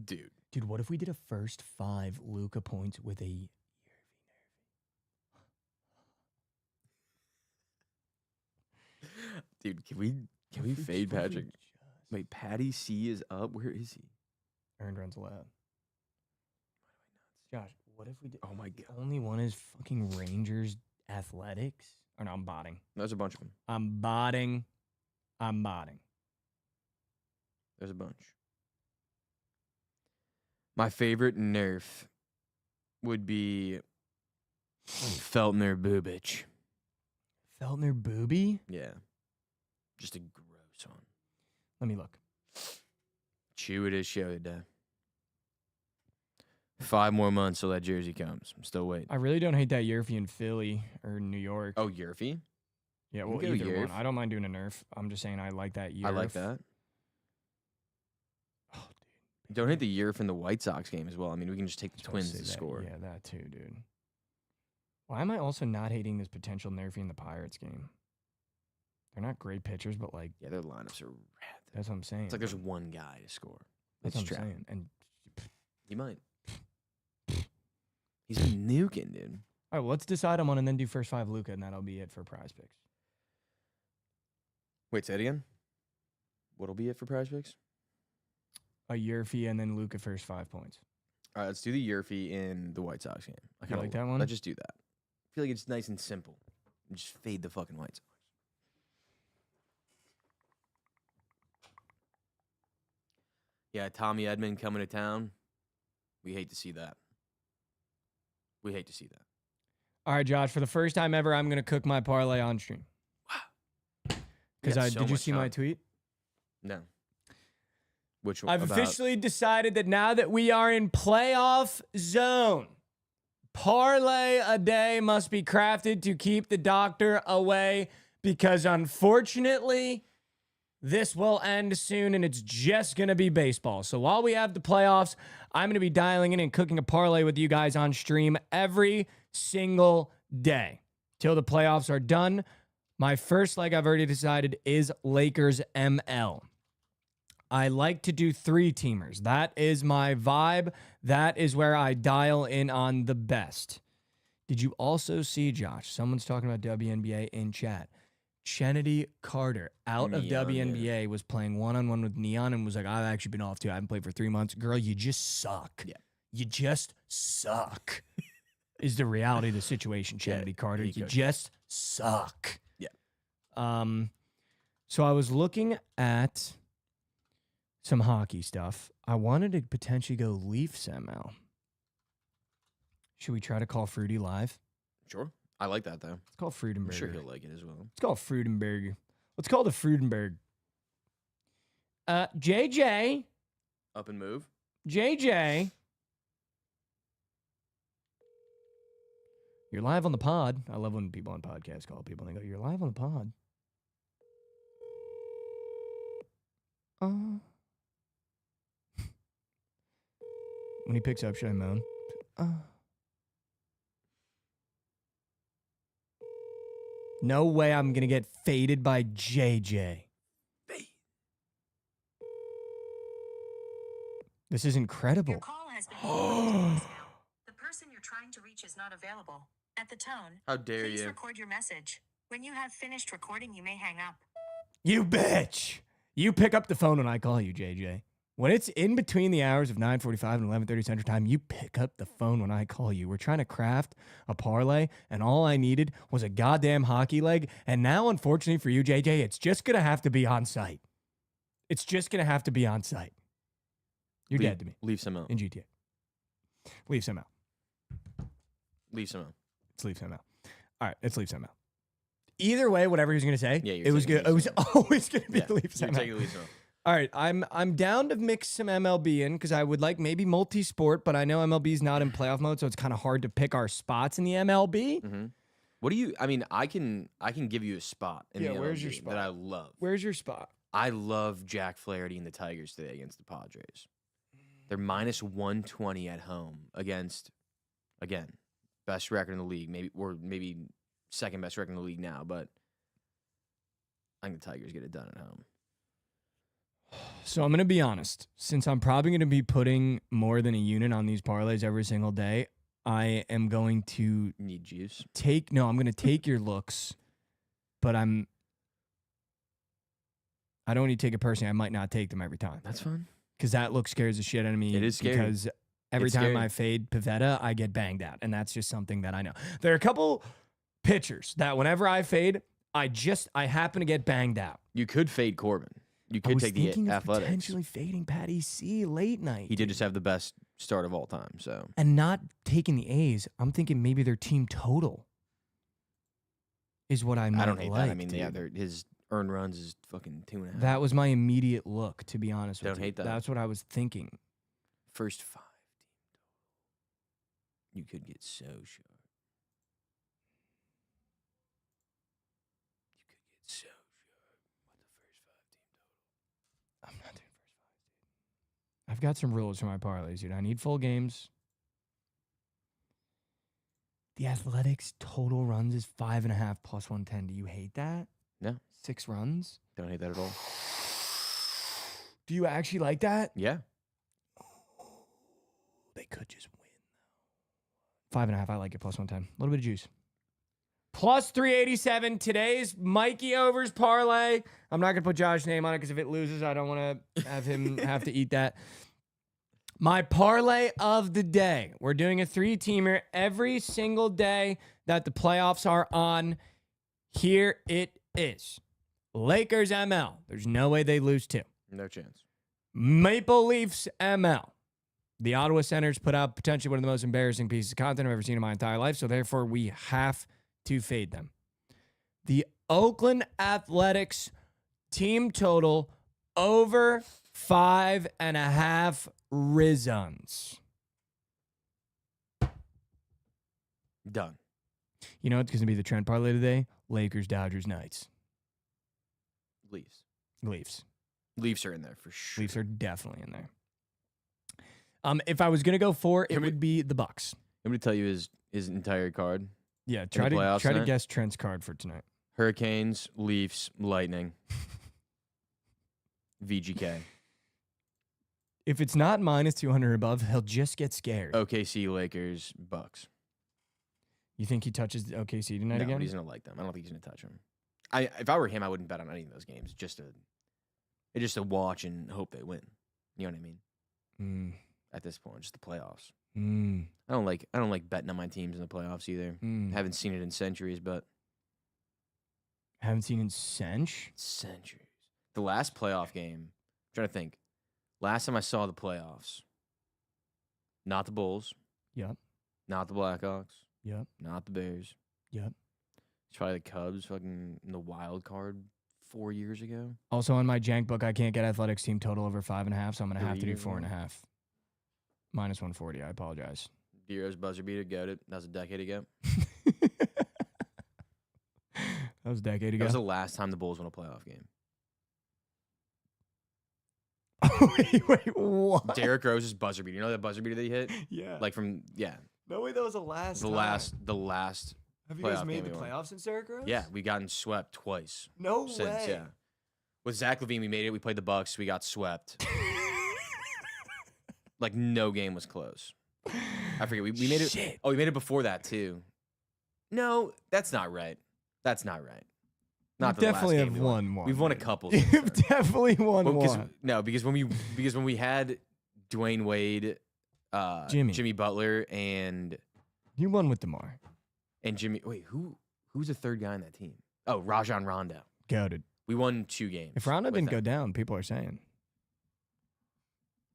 [SPEAKER 4] Dude,
[SPEAKER 3] what if we did a first 5 Luka points with a Yerfy Nerfy?
[SPEAKER 4] Dude, can we fade Patrick? Wait, Patty C is up. Where is he?
[SPEAKER 3] Earned runs allowed. Josh, what if we did?
[SPEAKER 4] Oh my
[SPEAKER 3] The
[SPEAKER 4] god.
[SPEAKER 3] only one is fucking Rangers Athletics. Or no, I'm botting.
[SPEAKER 4] There's a bunch of them.
[SPEAKER 3] I'm botting.
[SPEAKER 4] There's a bunch. My favorite nerf would be Feltner Boobich.
[SPEAKER 3] Feltner Booby?
[SPEAKER 4] Yeah. Just a gross one.
[SPEAKER 3] Let me look.
[SPEAKER 4] Chew it is show today. 5 more months till that jersey comes. I'm still waiting.
[SPEAKER 3] I really don't hate that Yerfy in Philly or New York.
[SPEAKER 4] Oh, Yerfy?
[SPEAKER 3] Yeah, well,
[SPEAKER 4] go
[SPEAKER 3] either one.
[SPEAKER 4] Yerf.
[SPEAKER 3] I don't mind doing a nerf. I'm just saying I like that Yerf.
[SPEAKER 4] I like that.
[SPEAKER 3] Oh, dude.
[SPEAKER 4] Don't hit the Yerf in the White Sox game as well. I mean, we can just take the
[SPEAKER 3] I was
[SPEAKER 4] Twins
[SPEAKER 3] about
[SPEAKER 4] to
[SPEAKER 3] say that.
[SPEAKER 4] score.
[SPEAKER 3] Yeah, that too, dude. Why am I also not hating this potential nerfy in the Pirates game? They're not great pitchers, but like,
[SPEAKER 4] Yeah, their lineups are rad.
[SPEAKER 3] that's what I'm saying.
[SPEAKER 4] It's like there's one guy to score.
[SPEAKER 3] That's
[SPEAKER 4] It's
[SPEAKER 3] what I'm
[SPEAKER 4] trap.
[SPEAKER 3] saying. And
[SPEAKER 4] He might. He's been nuking, dude.
[SPEAKER 3] all right, well, let's decide on one and then do first 5 Luka, and that'll be it for prize picks.
[SPEAKER 4] Wait, say it again. What'll be it for prize picks?
[SPEAKER 3] A Yerfy and then Luka first 5 points.
[SPEAKER 4] All right, let's do the Yerfy in the White Sox game. I
[SPEAKER 3] You
[SPEAKER 4] kinda
[SPEAKER 3] like that one?
[SPEAKER 4] Let's just do that. I feel like it's nice and simple. Just fade the fucking White Sox. Yeah, Tommy Edmond coming to town. We hate to see that. We hate to see that.
[SPEAKER 3] All right, Josh, for the first time ever, I'm going to cook my parlay on stream.
[SPEAKER 4] Wow.
[SPEAKER 3] Because did you see my tweet?
[SPEAKER 4] No. Which one?
[SPEAKER 3] I've officially decided that now that we are in playoff zone, parlay a day must be crafted to keep the doctor away because unfortunately, this will end soon and it's just going to be baseball. So while we have the playoffs, I'm going to be dialing in and cooking a parlay with you guys on stream every single day till the playoffs are done. My first leg, I've already decided, is Lakers ML. I like to do 3-teamers. That is my vibe. That is where I dial in on the best. Did you also see, Josh, someone's talking about WNBA in chat. Kennedy Carter out of WNBA was playing one-on-one with Neon and was like, I've actually been off too. I haven't played for 3 months. Girl, you just suck. Yeah. You just suck is the reality of the situation, Kennedy Carter. You just suck.
[SPEAKER 4] Yeah.
[SPEAKER 3] So I was looking at some hockey stuff. I wanted to potentially go Leafs ML. Should we try to call Fruity live?
[SPEAKER 4] Sure. I like that, though.
[SPEAKER 3] Let's call Frudenberg.
[SPEAKER 4] I'm sure he'll like it as well.
[SPEAKER 3] Let's call Frudenberg. Let's call the Frudenberg. JJ.
[SPEAKER 4] Up and move.
[SPEAKER 3] JJ. You're live on the pod. I love when people on podcasts call people and they go, you're live on the pod. When he picks up, should I moan? No way I'm going to get faded by JJ. This is incredible.
[SPEAKER 5] Your call has been forwarded. The person you're trying to reach is not available. At the tone,
[SPEAKER 4] How dare
[SPEAKER 5] please
[SPEAKER 4] you?
[SPEAKER 5] record your message. When you have finished recording, you may hang up.
[SPEAKER 3] You bitch. You pick up the phone when I call you, JJ. When it's in between the hours of 9:45 and 11:30 Central Time, you pick up the phone when I call you. We're trying to craft a parlay, and all I needed was a goddamn hockey leg. And now, unfortunately for you, JJ, it's just going to have to be on site. It's just going to have to be on site. You're dead to me.
[SPEAKER 4] Leafs ML.
[SPEAKER 3] In GTA. Leafs ML.
[SPEAKER 4] Leafs ML.
[SPEAKER 3] It's Leafs ML. All right, it's Leafs ML. Either way, whatever he was going to say,
[SPEAKER 4] Yeah,
[SPEAKER 3] it was good. It was always going to be Leafs
[SPEAKER 4] You're
[SPEAKER 3] ML.
[SPEAKER 4] taking Leafs ML.
[SPEAKER 3] All right, I'm down to mix some MLB in because I would like maybe multi-sport, but I know MLB's not in playoff mode, so it's kind of hard to pick our spots in the MLB.
[SPEAKER 4] Mm-hmm. What do you? I mean, I can give you a spot in the MLB
[SPEAKER 3] where's your spot?
[SPEAKER 4] that I love.
[SPEAKER 3] Where's your spot?
[SPEAKER 4] I love Jack Flaherty and the Tigers today against the Padres. They're minus 120 at home against, again, best record in the league, maybe second best record in the league now, but I think the Tigers get it done at home.
[SPEAKER 3] So I'm going to be honest. Since I'm probably going to be putting more than a unit on these parlays every single day, I am going to
[SPEAKER 4] Need juice.
[SPEAKER 3] I'm going to take your looks, but I don't need to take it personally. I might not take them every time.
[SPEAKER 4] That's fine.
[SPEAKER 3] Because that look scares the shit out of me.
[SPEAKER 4] It is scary.
[SPEAKER 3] Because every
[SPEAKER 4] It's
[SPEAKER 3] time
[SPEAKER 4] scary.
[SPEAKER 3] I fade Pavetta, I get banged out. And that's just something that I know. There are a couple pitchers that whenever I fade, I happen to get banged out.
[SPEAKER 4] You could fade Corbin. You
[SPEAKER 3] I
[SPEAKER 4] could
[SPEAKER 3] was
[SPEAKER 4] take
[SPEAKER 3] thinking
[SPEAKER 4] the
[SPEAKER 3] of
[SPEAKER 4] Athletics.
[SPEAKER 3] potentially fading Patty C late night.
[SPEAKER 4] He did just have the best start of all time. So
[SPEAKER 3] And not taking the A's. I'm thinking maybe their team total is what I might
[SPEAKER 4] I don't hate
[SPEAKER 3] like,
[SPEAKER 4] that. I mean,
[SPEAKER 3] dude.
[SPEAKER 4] yeah, his earned runs is fucking 2.5.
[SPEAKER 3] That was my immediate look, to be honest with you.
[SPEAKER 4] Don't hate that.
[SPEAKER 3] That's what I was thinking.
[SPEAKER 4] First 5 team total. You could get so sharp. You could get so sharp with the first 5 team total.
[SPEAKER 3] I'm not doing first 5, dude. I've got some rules for my parlays, dude. I need full games. The Athletics total runs is 5.5 plus 110. Do you hate that?
[SPEAKER 4] No.
[SPEAKER 3] 6 runs?
[SPEAKER 4] Don't hate that at all.
[SPEAKER 3] Do you actually like that?
[SPEAKER 4] Yeah.
[SPEAKER 3] They could just win, though. 5.5. I like it. Plus 110. A little bit of juice. Plus 387. Today's Mikey Over's parlay. I'm not going to put Josh's name on it because if it loses, I don't want to have him have to eat that. My parlay of the day. We're doing a 3-teamer every single day that the playoffs are on. Here it is. Lakers ML. There's no way they lose 2.
[SPEAKER 4] No chance.
[SPEAKER 3] Maple Leafs ML. The Ottawa Senators put out potentially one of the most embarrassing pieces of content I've ever seen in my entire life, so therefore we have to fade them. The Oakland Athletics team total over 5.5 Rizzons.
[SPEAKER 4] Done.
[SPEAKER 3] You know what's going to be the trend parlay today? Lakers, Dodgers, Knights.
[SPEAKER 4] Leafs.
[SPEAKER 3] Leafs
[SPEAKER 4] are in there for sure.
[SPEAKER 3] Leafs are definitely in there. If I was going to go for, it would be the Bucks.
[SPEAKER 4] I'm going to tell you his entire card.
[SPEAKER 3] Yeah, try to guess Trent's card for tonight.
[SPEAKER 4] Hurricanes, Leafs, Lightning, VGK.
[SPEAKER 3] If it's not minus 200 or above, he'll just get scared.
[SPEAKER 4] OKC, Lakers, Bucks.
[SPEAKER 3] You think he touches OKC tonight
[SPEAKER 4] No,
[SPEAKER 3] again?
[SPEAKER 4] but he's going to like them. I don't think he's going to touch them. If I were him, I wouldn't bet on any of those games. Just to watch and hope they win. You know what I mean? At this point, just the playoffs. I don't like betting on my teams in the playoffs either. Haven't seen it in centuries, but
[SPEAKER 3] Haven't seen in centuries.
[SPEAKER 4] The last playoff game, I'm trying to think. Last time I saw the playoffs, not the Bulls.
[SPEAKER 3] Yep.
[SPEAKER 4] Not the Blackhawks.
[SPEAKER 3] Yep.
[SPEAKER 4] Not the Bears.
[SPEAKER 3] Yep.
[SPEAKER 4] It's probably the Cubs fucking in the wild card 4 years ago.
[SPEAKER 3] Also on my jank book, I can't get Athletics team total over 5.5, so I'm going to have to
[SPEAKER 4] 3
[SPEAKER 3] do
[SPEAKER 4] years ago?
[SPEAKER 3] 4.5. Minus 140. I apologize.
[SPEAKER 4] Dero's buzzer beater, got it. That was a decade ago.
[SPEAKER 3] That was a decade
[SPEAKER 4] That
[SPEAKER 3] ago.
[SPEAKER 4] was the last time the Bulls won a playoff game.
[SPEAKER 3] wait, what?
[SPEAKER 4] Derrick Rose's buzzer beater. You know that buzzer beater that he hit?
[SPEAKER 3] Yeah. No way, that was the last
[SPEAKER 4] The last.
[SPEAKER 3] Have you guys
[SPEAKER 4] playoff
[SPEAKER 3] made
[SPEAKER 4] game
[SPEAKER 3] the
[SPEAKER 4] we won.
[SPEAKER 3] playoffs since Derrick Rose?
[SPEAKER 4] Yeah, we gotten swept twice.
[SPEAKER 3] No
[SPEAKER 4] since,
[SPEAKER 3] way.
[SPEAKER 4] Yeah. With Zach LaVine, we made it. We played the Bucks. We got swept. Like no game was close. I forget. We made it.
[SPEAKER 3] Shit.
[SPEAKER 4] Oh, we made it before that too. No, that's not right. That's not right. Not
[SPEAKER 3] You
[SPEAKER 4] the
[SPEAKER 3] definitely
[SPEAKER 4] last game
[SPEAKER 3] have
[SPEAKER 4] we
[SPEAKER 3] won one.
[SPEAKER 4] We've won a
[SPEAKER 3] dude.
[SPEAKER 4] couple. since
[SPEAKER 3] You've
[SPEAKER 4] then.
[SPEAKER 3] definitely won
[SPEAKER 4] Well,
[SPEAKER 3] one.
[SPEAKER 4] No, because when we had Dwayne Wade, Jimmy Butler, and
[SPEAKER 3] You won with DeMar.
[SPEAKER 4] Jimmy. Wait, who's the third guy on that team? Oh, Rajon Rondo.
[SPEAKER 3] Goated.
[SPEAKER 4] We won 2 games.
[SPEAKER 3] If Rondo
[SPEAKER 4] with
[SPEAKER 3] didn't go
[SPEAKER 4] them.
[SPEAKER 3] down, people are saying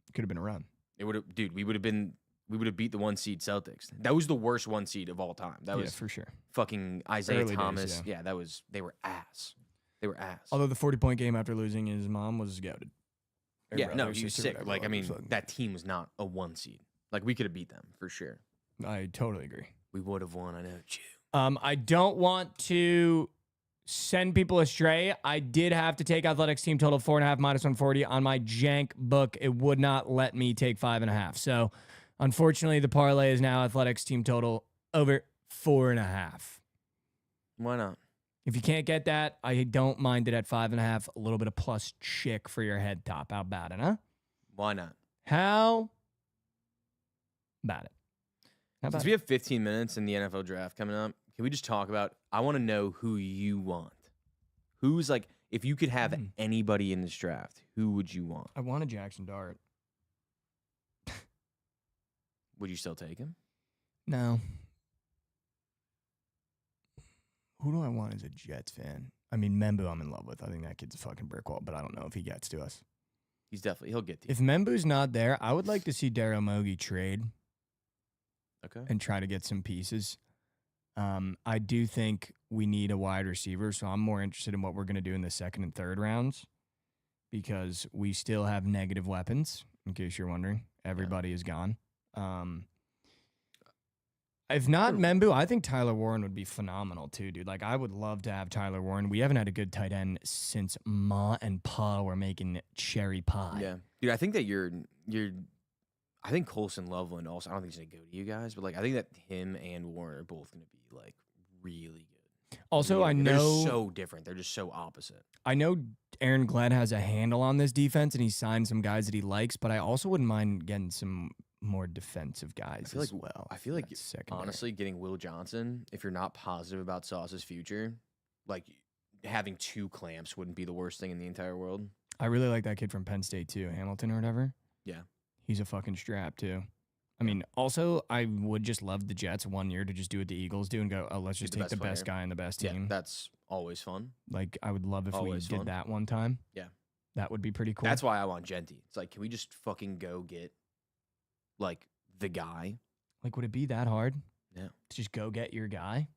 [SPEAKER 3] it could have been a run.
[SPEAKER 4] It would have, dude. We would have beat the 1 seed Celtics. That was the worst 1 seed of all time. That
[SPEAKER 3] Yeah,
[SPEAKER 4] was
[SPEAKER 3] for sure.
[SPEAKER 4] fucking Isaiah
[SPEAKER 3] Early days,
[SPEAKER 4] Thomas.
[SPEAKER 3] yeah.
[SPEAKER 4] Yeah, they were ass. They were ass.
[SPEAKER 3] Although the 40-point game after losing his mom was goated.
[SPEAKER 4] Yeah, no, he was sick. Like, I mean, that team was not a 1 seed. Like, we could have beat them for sure.
[SPEAKER 3] I totally agree.
[SPEAKER 4] We would have won. I know, too.
[SPEAKER 3] I don't want to send people astray. I did have to take Athletics team total 4.5 minus 140 on my jank book. It would not let me take 5.5. So, unfortunately, the parlay is now Athletics team total over 4.5.
[SPEAKER 4] Why not?
[SPEAKER 3] If you can't get that, I don't mind it at 5.5. A little bit of plus chick for your head top. How about it, huh?
[SPEAKER 4] Why not?
[SPEAKER 3] How about it? How about
[SPEAKER 4] Since we have 15 minutes in the NFL draft coming up, can we just talk about? I want to know who you want. Who's like, if you could have anybody in this draft, who would you want?
[SPEAKER 3] I want a Jackson Dart.
[SPEAKER 4] Would you still take him?
[SPEAKER 3] No. Who do I want as a Jets fan? I mean, Membu I'm in love with. I think that kid's a fucking brick wall, but I don't know if he gets to us.
[SPEAKER 4] He'll get to you.
[SPEAKER 3] If Membu's not there, I would like to see Daryl Mogi trade
[SPEAKER 4] Okay.
[SPEAKER 3] and try to get some pieces. I do think we need a wide receiver, so I'm more interested in what we're going to do in the 2nd and 3rd rounds because we still have negative weapons, in case you're wondering. Everybody is gone. If not Membu, I think Tyler Warren would be phenomenal too, dude. Like, I would love to have Tyler Warren. We haven't had a good tight end since Ma and Pa were making cherry pie.
[SPEAKER 4] Yeah, dude. I think that you're. I think Colson Loveland also. I don't think he's gonna go to you guys, but like I think that him and Warren are both gonna be like really good.
[SPEAKER 3] Also, I
[SPEAKER 4] They're
[SPEAKER 3] know
[SPEAKER 4] so different. They're just so opposite.
[SPEAKER 3] I know Aaron Glenn has a handle on this defense, and he signed some guys that he likes. But I also wouldn't mind getting some more defensive guys as well.
[SPEAKER 4] I feel like
[SPEAKER 3] That's secondary.
[SPEAKER 4] honestly, getting Will Johnson, if you're not positive about Sauce's future, like having 2 clamps wouldn't be the worst thing in the entire world.
[SPEAKER 3] I really like that kid from Penn State too, Hamilton or whatever.
[SPEAKER 4] Yeah.
[SPEAKER 3] He's a fucking strap too. I mean, also, I would just love the Jets 1 year to just do what the Eagles do and go, oh, let's just
[SPEAKER 4] the
[SPEAKER 3] take
[SPEAKER 4] best
[SPEAKER 3] the best
[SPEAKER 4] player.
[SPEAKER 3] guy and the best
[SPEAKER 4] Yeah,
[SPEAKER 3] team.
[SPEAKER 4] that's always fun.
[SPEAKER 3] Like, I would love if
[SPEAKER 4] Always
[SPEAKER 3] we did
[SPEAKER 4] fun.
[SPEAKER 3] that one time.
[SPEAKER 4] Yeah.
[SPEAKER 3] That would be pretty cool.
[SPEAKER 4] That's why I want Genty. It's like, can we just fucking go get like the guy?
[SPEAKER 3] Like, would it be that hard?
[SPEAKER 4] Yeah.
[SPEAKER 3] To just go get your guy?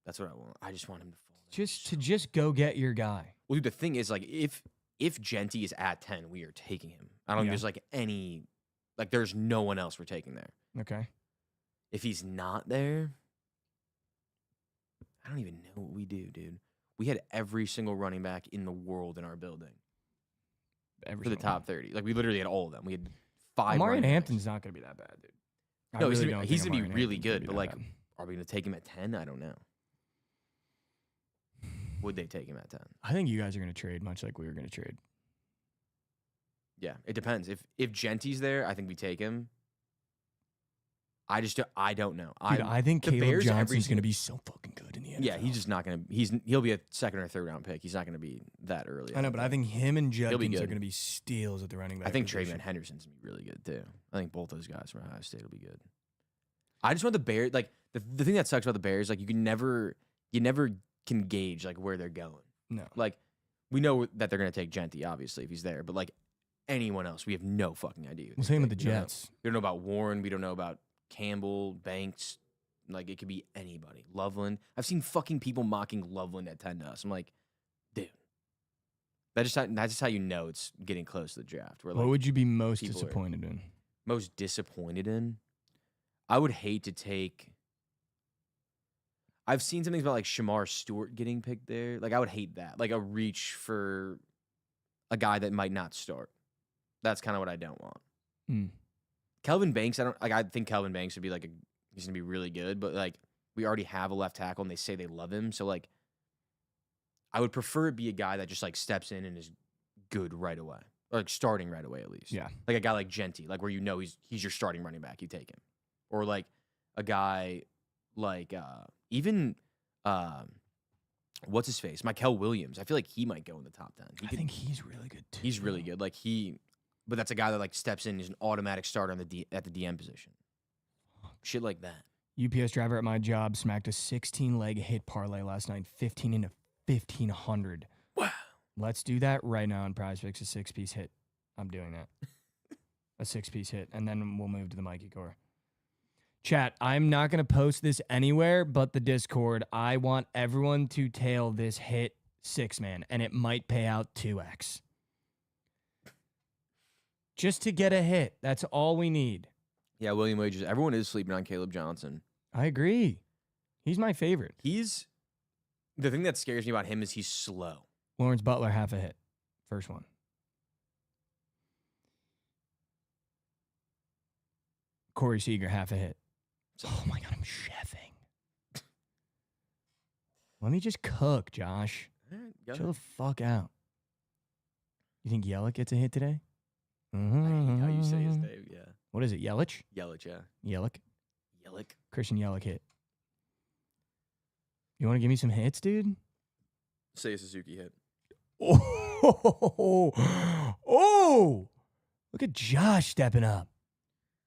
[SPEAKER 4] That's what I want. I just want him to fall.
[SPEAKER 3] Just go get your guy.
[SPEAKER 4] Well, dude, the thing is, like, if Genty is at 10, we are taking him. I don't think there's like any, like, there's no one else we're taking there.
[SPEAKER 3] Okay.
[SPEAKER 4] If he's not there, I don't even know what we do, dude. We had every single running back in the world in our building for the top 30. Like, we literally had all of them. We had 5.
[SPEAKER 3] Marion
[SPEAKER 4] running
[SPEAKER 3] Hampton's
[SPEAKER 4] backs.
[SPEAKER 3] not going to be that bad, dude.
[SPEAKER 4] No, he's going to be really good. But, like,
[SPEAKER 3] bad.
[SPEAKER 4] are we going to take him at 10? I don't know. Would they take him at 10?
[SPEAKER 3] I think you guys are going to trade much like we were going to trade.
[SPEAKER 4] Yeah, it depends. If Genty's there, I think we take him. I don't know.
[SPEAKER 3] Dude, I think
[SPEAKER 4] the
[SPEAKER 3] Caleb
[SPEAKER 4] Bears
[SPEAKER 3] Johnson's going to be so fucking good in the NFL.
[SPEAKER 4] Yeah, he's just not going to. He'll be a second or third round pick. He's not going to be that early.
[SPEAKER 3] I know, but I think him and
[SPEAKER 4] He'll be
[SPEAKER 3] Judkins are
[SPEAKER 4] good.
[SPEAKER 3] going to be steals at the running back
[SPEAKER 4] I think
[SPEAKER 3] position.
[SPEAKER 4] Trayvon Henderson's going to be really good too. I think both those guys from Ohio State will be good. I just want the Bears. Like the thing that sucks about the Bears, like you never can gauge like where they're going.
[SPEAKER 3] No.
[SPEAKER 4] Like we know that they're going to take Genty, obviously, if he's there. But like anyone else, we have no fucking idea.
[SPEAKER 3] Well, same with the Jets.
[SPEAKER 4] We don't know about Warren. We don't know about Campbell, Banks. Like it could be anybody. Loveland. I've seen fucking people mocking Loveland at 10 to us. I'm like, dude. That's just how you know it's getting close to the draft. Where,
[SPEAKER 3] What
[SPEAKER 4] like,
[SPEAKER 3] would you be most
[SPEAKER 4] people are-
[SPEAKER 3] disappointed in?
[SPEAKER 4] most disappointed in? I would hate to take. I've seen some things about like Shamar Stewart getting picked there. Like I would hate that. Like a reach for a guy that might not start. That's kind of what I don't want.
[SPEAKER 3] Mm.
[SPEAKER 4] Kelvin Banks, I think Kelvin Banks would be like he's gonna be really good, but like we already have a left tackle and they say they love him. So like I would prefer it be a guy that just like steps in and is good right away. Or like starting right away at least.
[SPEAKER 3] Yeah.
[SPEAKER 4] Like a guy like Genty, like where you know he's your starting running back, you take him. Or like a guy like even what's his face? Mykel Williams. I feel like he might go in the top 10.
[SPEAKER 3] I think he's really good too.
[SPEAKER 4] He's really good. Like but that's a guy that like steps in, is an automatic starter on at the DM position. Shit like that.
[SPEAKER 3] UPS driver at my job smacked a 16-leg hit parlay last night, 15 into 1,500.
[SPEAKER 4] Wow.
[SPEAKER 3] Let's do that right now on PrizePicks, a 6-piece hit. I'm doing that. A 6-piece hit, and then we'll move to the Mikey Core. Chat, I'm not going to post this anywhere but the Discord. I want everyone to tail this hit 6-man, and it might pay out 2x. Just to get a hit. That's all we need.
[SPEAKER 4] Yeah, William Wages. Everyone is sleeping on Caleb Johnson.
[SPEAKER 3] I agree. He's my favorite.
[SPEAKER 4] The thing that scares me about him is he's slow.
[SPEAKER 3] Lawrence Butler, half a hit. First one. Corey Seager, half a hit. Oh my God, I'm chefing. Let me just cook, Josh.
[SPEAKER 4] All right,
[SPEAKER 3] Chill the fuck out. You think Yelich gets a hit today?
[SPEAKER 4] I hate how you say his name. Yeah,
[SPEAKER 3] What is it, Yelich?
[SPEAKER 4] Yelich. Yeah,
[SPEAKER 3] Yelich?
[SPEAKER 4] Yelich.
[SPEAKER 3] Christian Yelich hit. You want to give me some hits, dude?
[SPEAKER 4] Say a Suzuki hit.
[SPEAKER 3] Oh, oh! Look at Josh stepping up.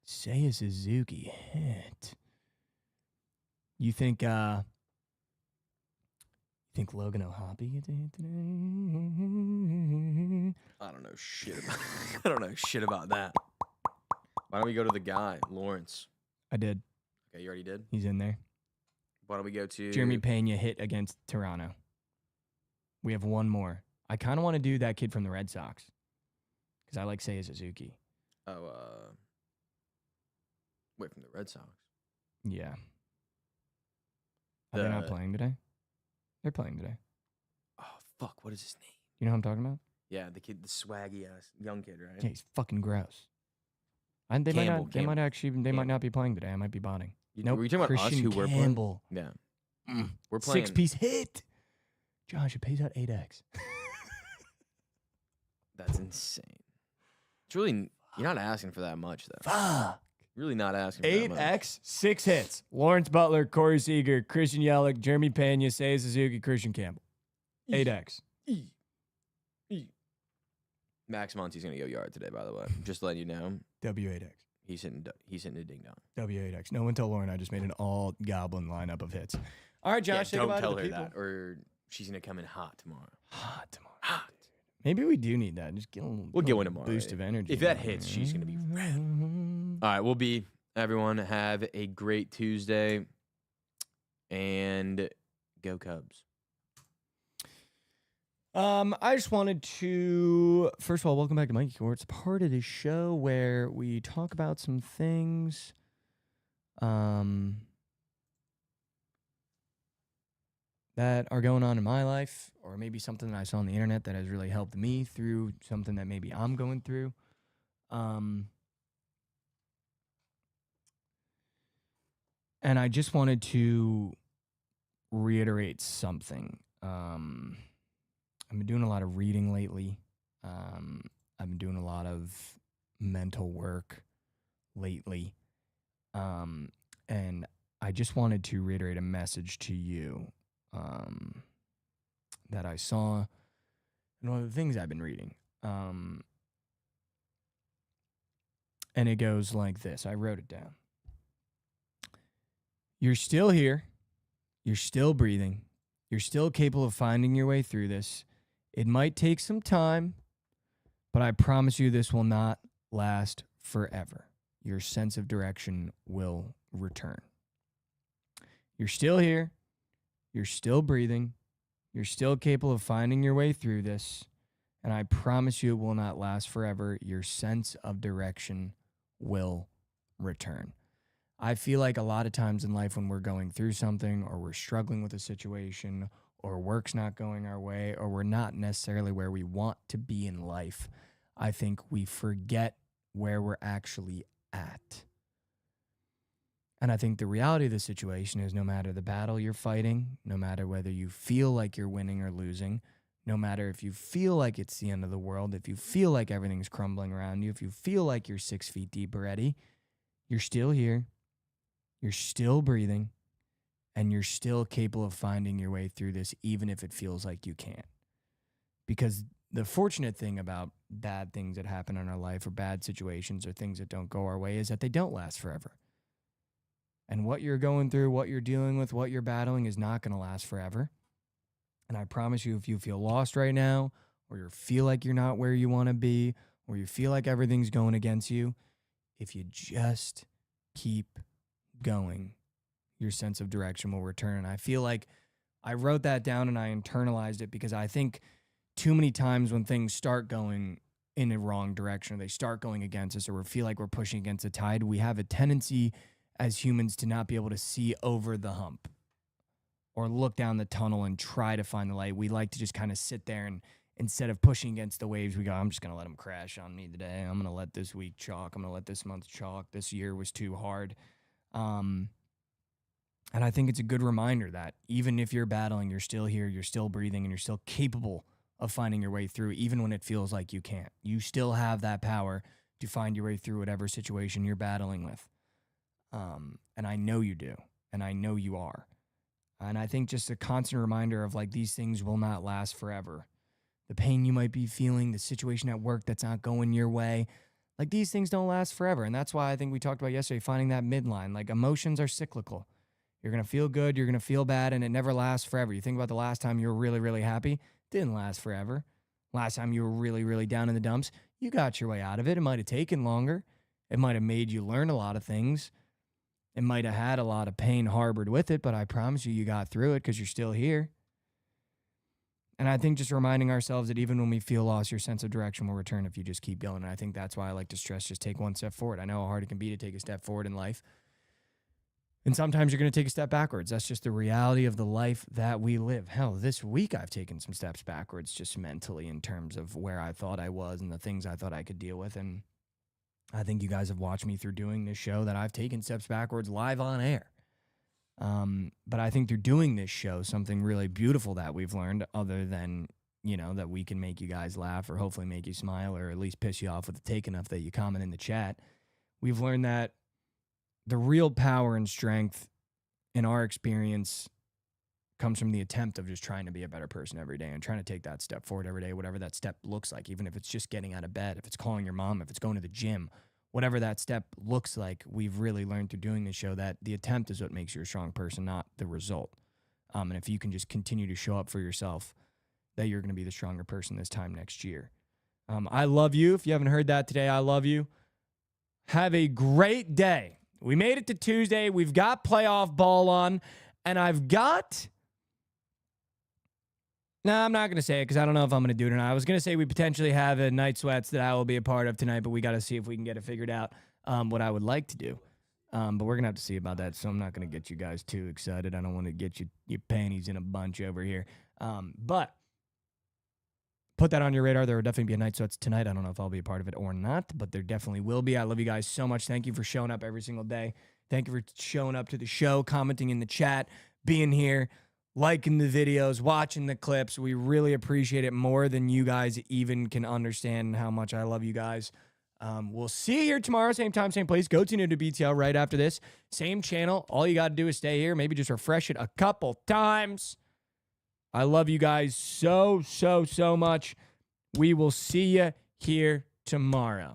[SPEAKER 3] Say a Suzuki hit. You think Logan O'Hoppe gets a hit today?
[SPEAKER 4] I don't know shit about. I don't know shit about that. Why don't we go to the guy, Lawrence?
[SPEAKER 3] I did.
[SPEAKER 4] Okay, you already did.
[SPEAKER 3] He's in there.
[SPEAKER 4] Why don't we go to
[SPEAKER 3] Jeremy Pena hit against Toronto. We have one more. I kind of want to do that kid from the Red Sox because I like Seiya Suzuki.
[SPEAKER 4] Wait, from the Red Sox.
[SPEAKER 3] Yeah. Are they not playing today? They're playing today.
[SPEAKER 4] Oh fuck! What is his name?
[SPEAKER 3] You know who I'm talking about?
[SPEAKER 4] Yeah, the kid, the swaggy ass young kid, right?
[SPEAKER 3] Yeah, he's fucking gross. And they
[SPEAKER 4] Campbell,
[SPEAKER 3] might not be playing today. I might be botting.
[SPEAKER 4] Nope. Were you talking about us
[SPEAKER 3] Christian
[SPEAKER 4] who were playing?
[SPEAKER 3] Campbell.
[SPEAKER 4] Yeah. We're playing
[SPEAKER 3] 6-piece hit. Josh, it pays out 8x.
[SPEAKER 4] That's insane. It's really you're not asking for that much though.
[SPEAKER 3] Fuck.
[SPEAKER 4] Really not asking for that much.
[SPEAKER 3] 8x, 6 hits. Lawrence Butler, Corey Seager, Christian Yelich, Jeremy Pena, Seiya Suzuki, Christian Campbell. 8x.
[SPEAKER 4] Max Monty's gonna go yard today, by the way. Just letting you know.
[SPEAKER 3] W8x.
[SPEAKER 4] He's hitting a ding dong.
[SPEAKER 3] W8x. No one tell Lauren I just made an all goblin lineup of hits. All right, Josh, say
[SPEAKER 4] don't
[SPEAKER 3] goodbye to
[SPEAKER 4] tell
[SPEAKER 3] the
[SPEAKER 4] her
[SPEAKER 3] people.
[SPEAKER 4] that, or she's gonna come in hot tomorrow.
[SPEAKER 3] Hot tomorrow.
[SPEAKER 4] Hot.
[SPEAKER 3] Maybe we do need that. Just get a little,
[SPEAKER 4] We'll get one tomorrow.
[SPEAKER 3] boost of energy.
[SPEAKER 4] If that hits, she's going to be red. All right, we'll be. Everyone have a great Tuesday. And go Cubs.
[SPEAKER 3] I just wanted to, first of all, welcome back to Mikey Over. It's part of the show where we talk about some things that are going on in my life, or maybe something that I saw on the internet that has really helped me through something that maybe I'm going through. And I just wanted to reiterate something. I've been doing a lot of reading lately. I've been doing a lot of mental work lately. And I just wanted to reiterate a message to you that I saw in one of the things I've been reading. And it goes like this. I wrote it down. You're still here. You're still breathing. You're still capable of finding your way through this. It might take some time, but I promise you this will not last forever. Your sense of direction will return. You're still here. You're still breathing. You're still capable of finding your way through this. And I promise you it will not last forever. Your sense of direction will return. I feel like a lot of times in life when we're going through something or we're struggling with a situation or work's not going our way or we're not necessarily where we want to be in life, I think we forget where we're actually at. And I think the reality of the situation is no matter the battle you're fighting, no matter whether you feel like you're winning or losing, no matter if you feel like it's the end of the world, if you feel like everything's crumbling around you, if you feel like you're 6 feet deep already, you're still here, you're still breathing, and you're still capable of finding your way through this even if it feels like you can't. Because the fortunate thing about bad things that happen in our life or bad situations or things that don't go our way is that they don't last forever. And what you're going through, what you're dealing with, what you're battling is not going to last forever. And I promise you, if you feel lost right now, or you feel like you're not where you want to be, or you feel like everything's going against you, if you just keep going, your sense of direction will return. And I feel like I wrote that down and I internalized it because I think too many times when things start going in the wrong direction, or they start going against us, or we feel like we're pushing against the tide, we have a tendency as humans to not be able to see over the hump or look down the tunnel and try to find the light. We like to just kind of sit there and instead of pushing against the waves, we go, I'm just going to let them crash on me today. I'm going to let this week chalk. I'm going to let this month chalk. This year was too hard. And I think it's a good reminder that even if you're battling, you're still here, you're still breathing, and you're still capable of finding your way through, even when it feels like you can't. You still have that power to find your way through whatever situation you're battling with. And I know you do, and I know you are. And I think just a constant reminder of like these things will not last forever. The pain you might be feeling, the situation at work that's not going your way, like these things don't last forever. And that's why I think we talked about yesterday, finding that midline. Like emotions are cyclical. You're going to feel good, you're going to feel bad, and it never lasts forever. You think about the last time you were really, really happy, it didn't last forever. Last time you were really, really down in the dumps, you got your way out of it. It might have taken longer. It might have made you learn a lot of things. It might have had a lot of pain harbored with it, but I promise you, you got through it because you're still here. And I think just reminding ourselves that even when we feel lost, your sense of direction will return if you just keep going. And I think that's why I like to stress just take one step forward. I know how hard it can be to take a step forward in life. And sometimes you're going to take a step backwards. That's just the reality of the life that we live. Hell, this week I've taken some steps backwards just mentally in terms of where I thought I was and the things I thought I could deal with. And I think you guys have watched me through doing this show that I've taken steps backwards live on air. But I think through doing this show, something really beautiful that we've learned, other than, you know, that we can make you guys laugh or hopefully make you smile or at least piss you off with the take enough that you comment in the chat. We've learned that the real power and strength in our experience comes from the attempt of just trying to be a better person every day and trying to take that step forward every day, whatever that step looks like, even if it's just getting out of bed, if it's calling your mom, if it's going to the gym, whatever that step looks like. We've really learned through doing this show that the attempt is what makes you a strong person, not the result. And if you can just continue to show up for yourself that you're going to be the stronger person this time next year. I love you. If you haven't heard that today, I love you. Have a great day. We made it to Tuesday. We've got playoff ball on, and I've got... No, I'm not going to say it because I don't know if I'm going to do it or not. I was going to say we potentially have a night sweats that I will be a part of tonight, but we got to see if we can get it figured out, what I would like to do. But we're going to have to see about that, so I'm not going to get you guys too excited. I don't want to get your panties in a bunch over here. But put that on your radar. There will definitely be a night sweats tonight. I don't know if I'll be a part of it or not, but there definitely will be. I love you guys so much. Thank you for showing up every single day. Thank you for showing up to the show, commenting in the chat, being here, liking the videos, watching the clips. We really appreciate it more than you guys even can understand how much I love you guys. We'll see you here tomorrow, same time, same place. Go tune into BTL right after this. Same channel. All you got to do is stay here. Maybe just refresh it a couple times. I love you guys so, so, so much. We will see you here tomorrow.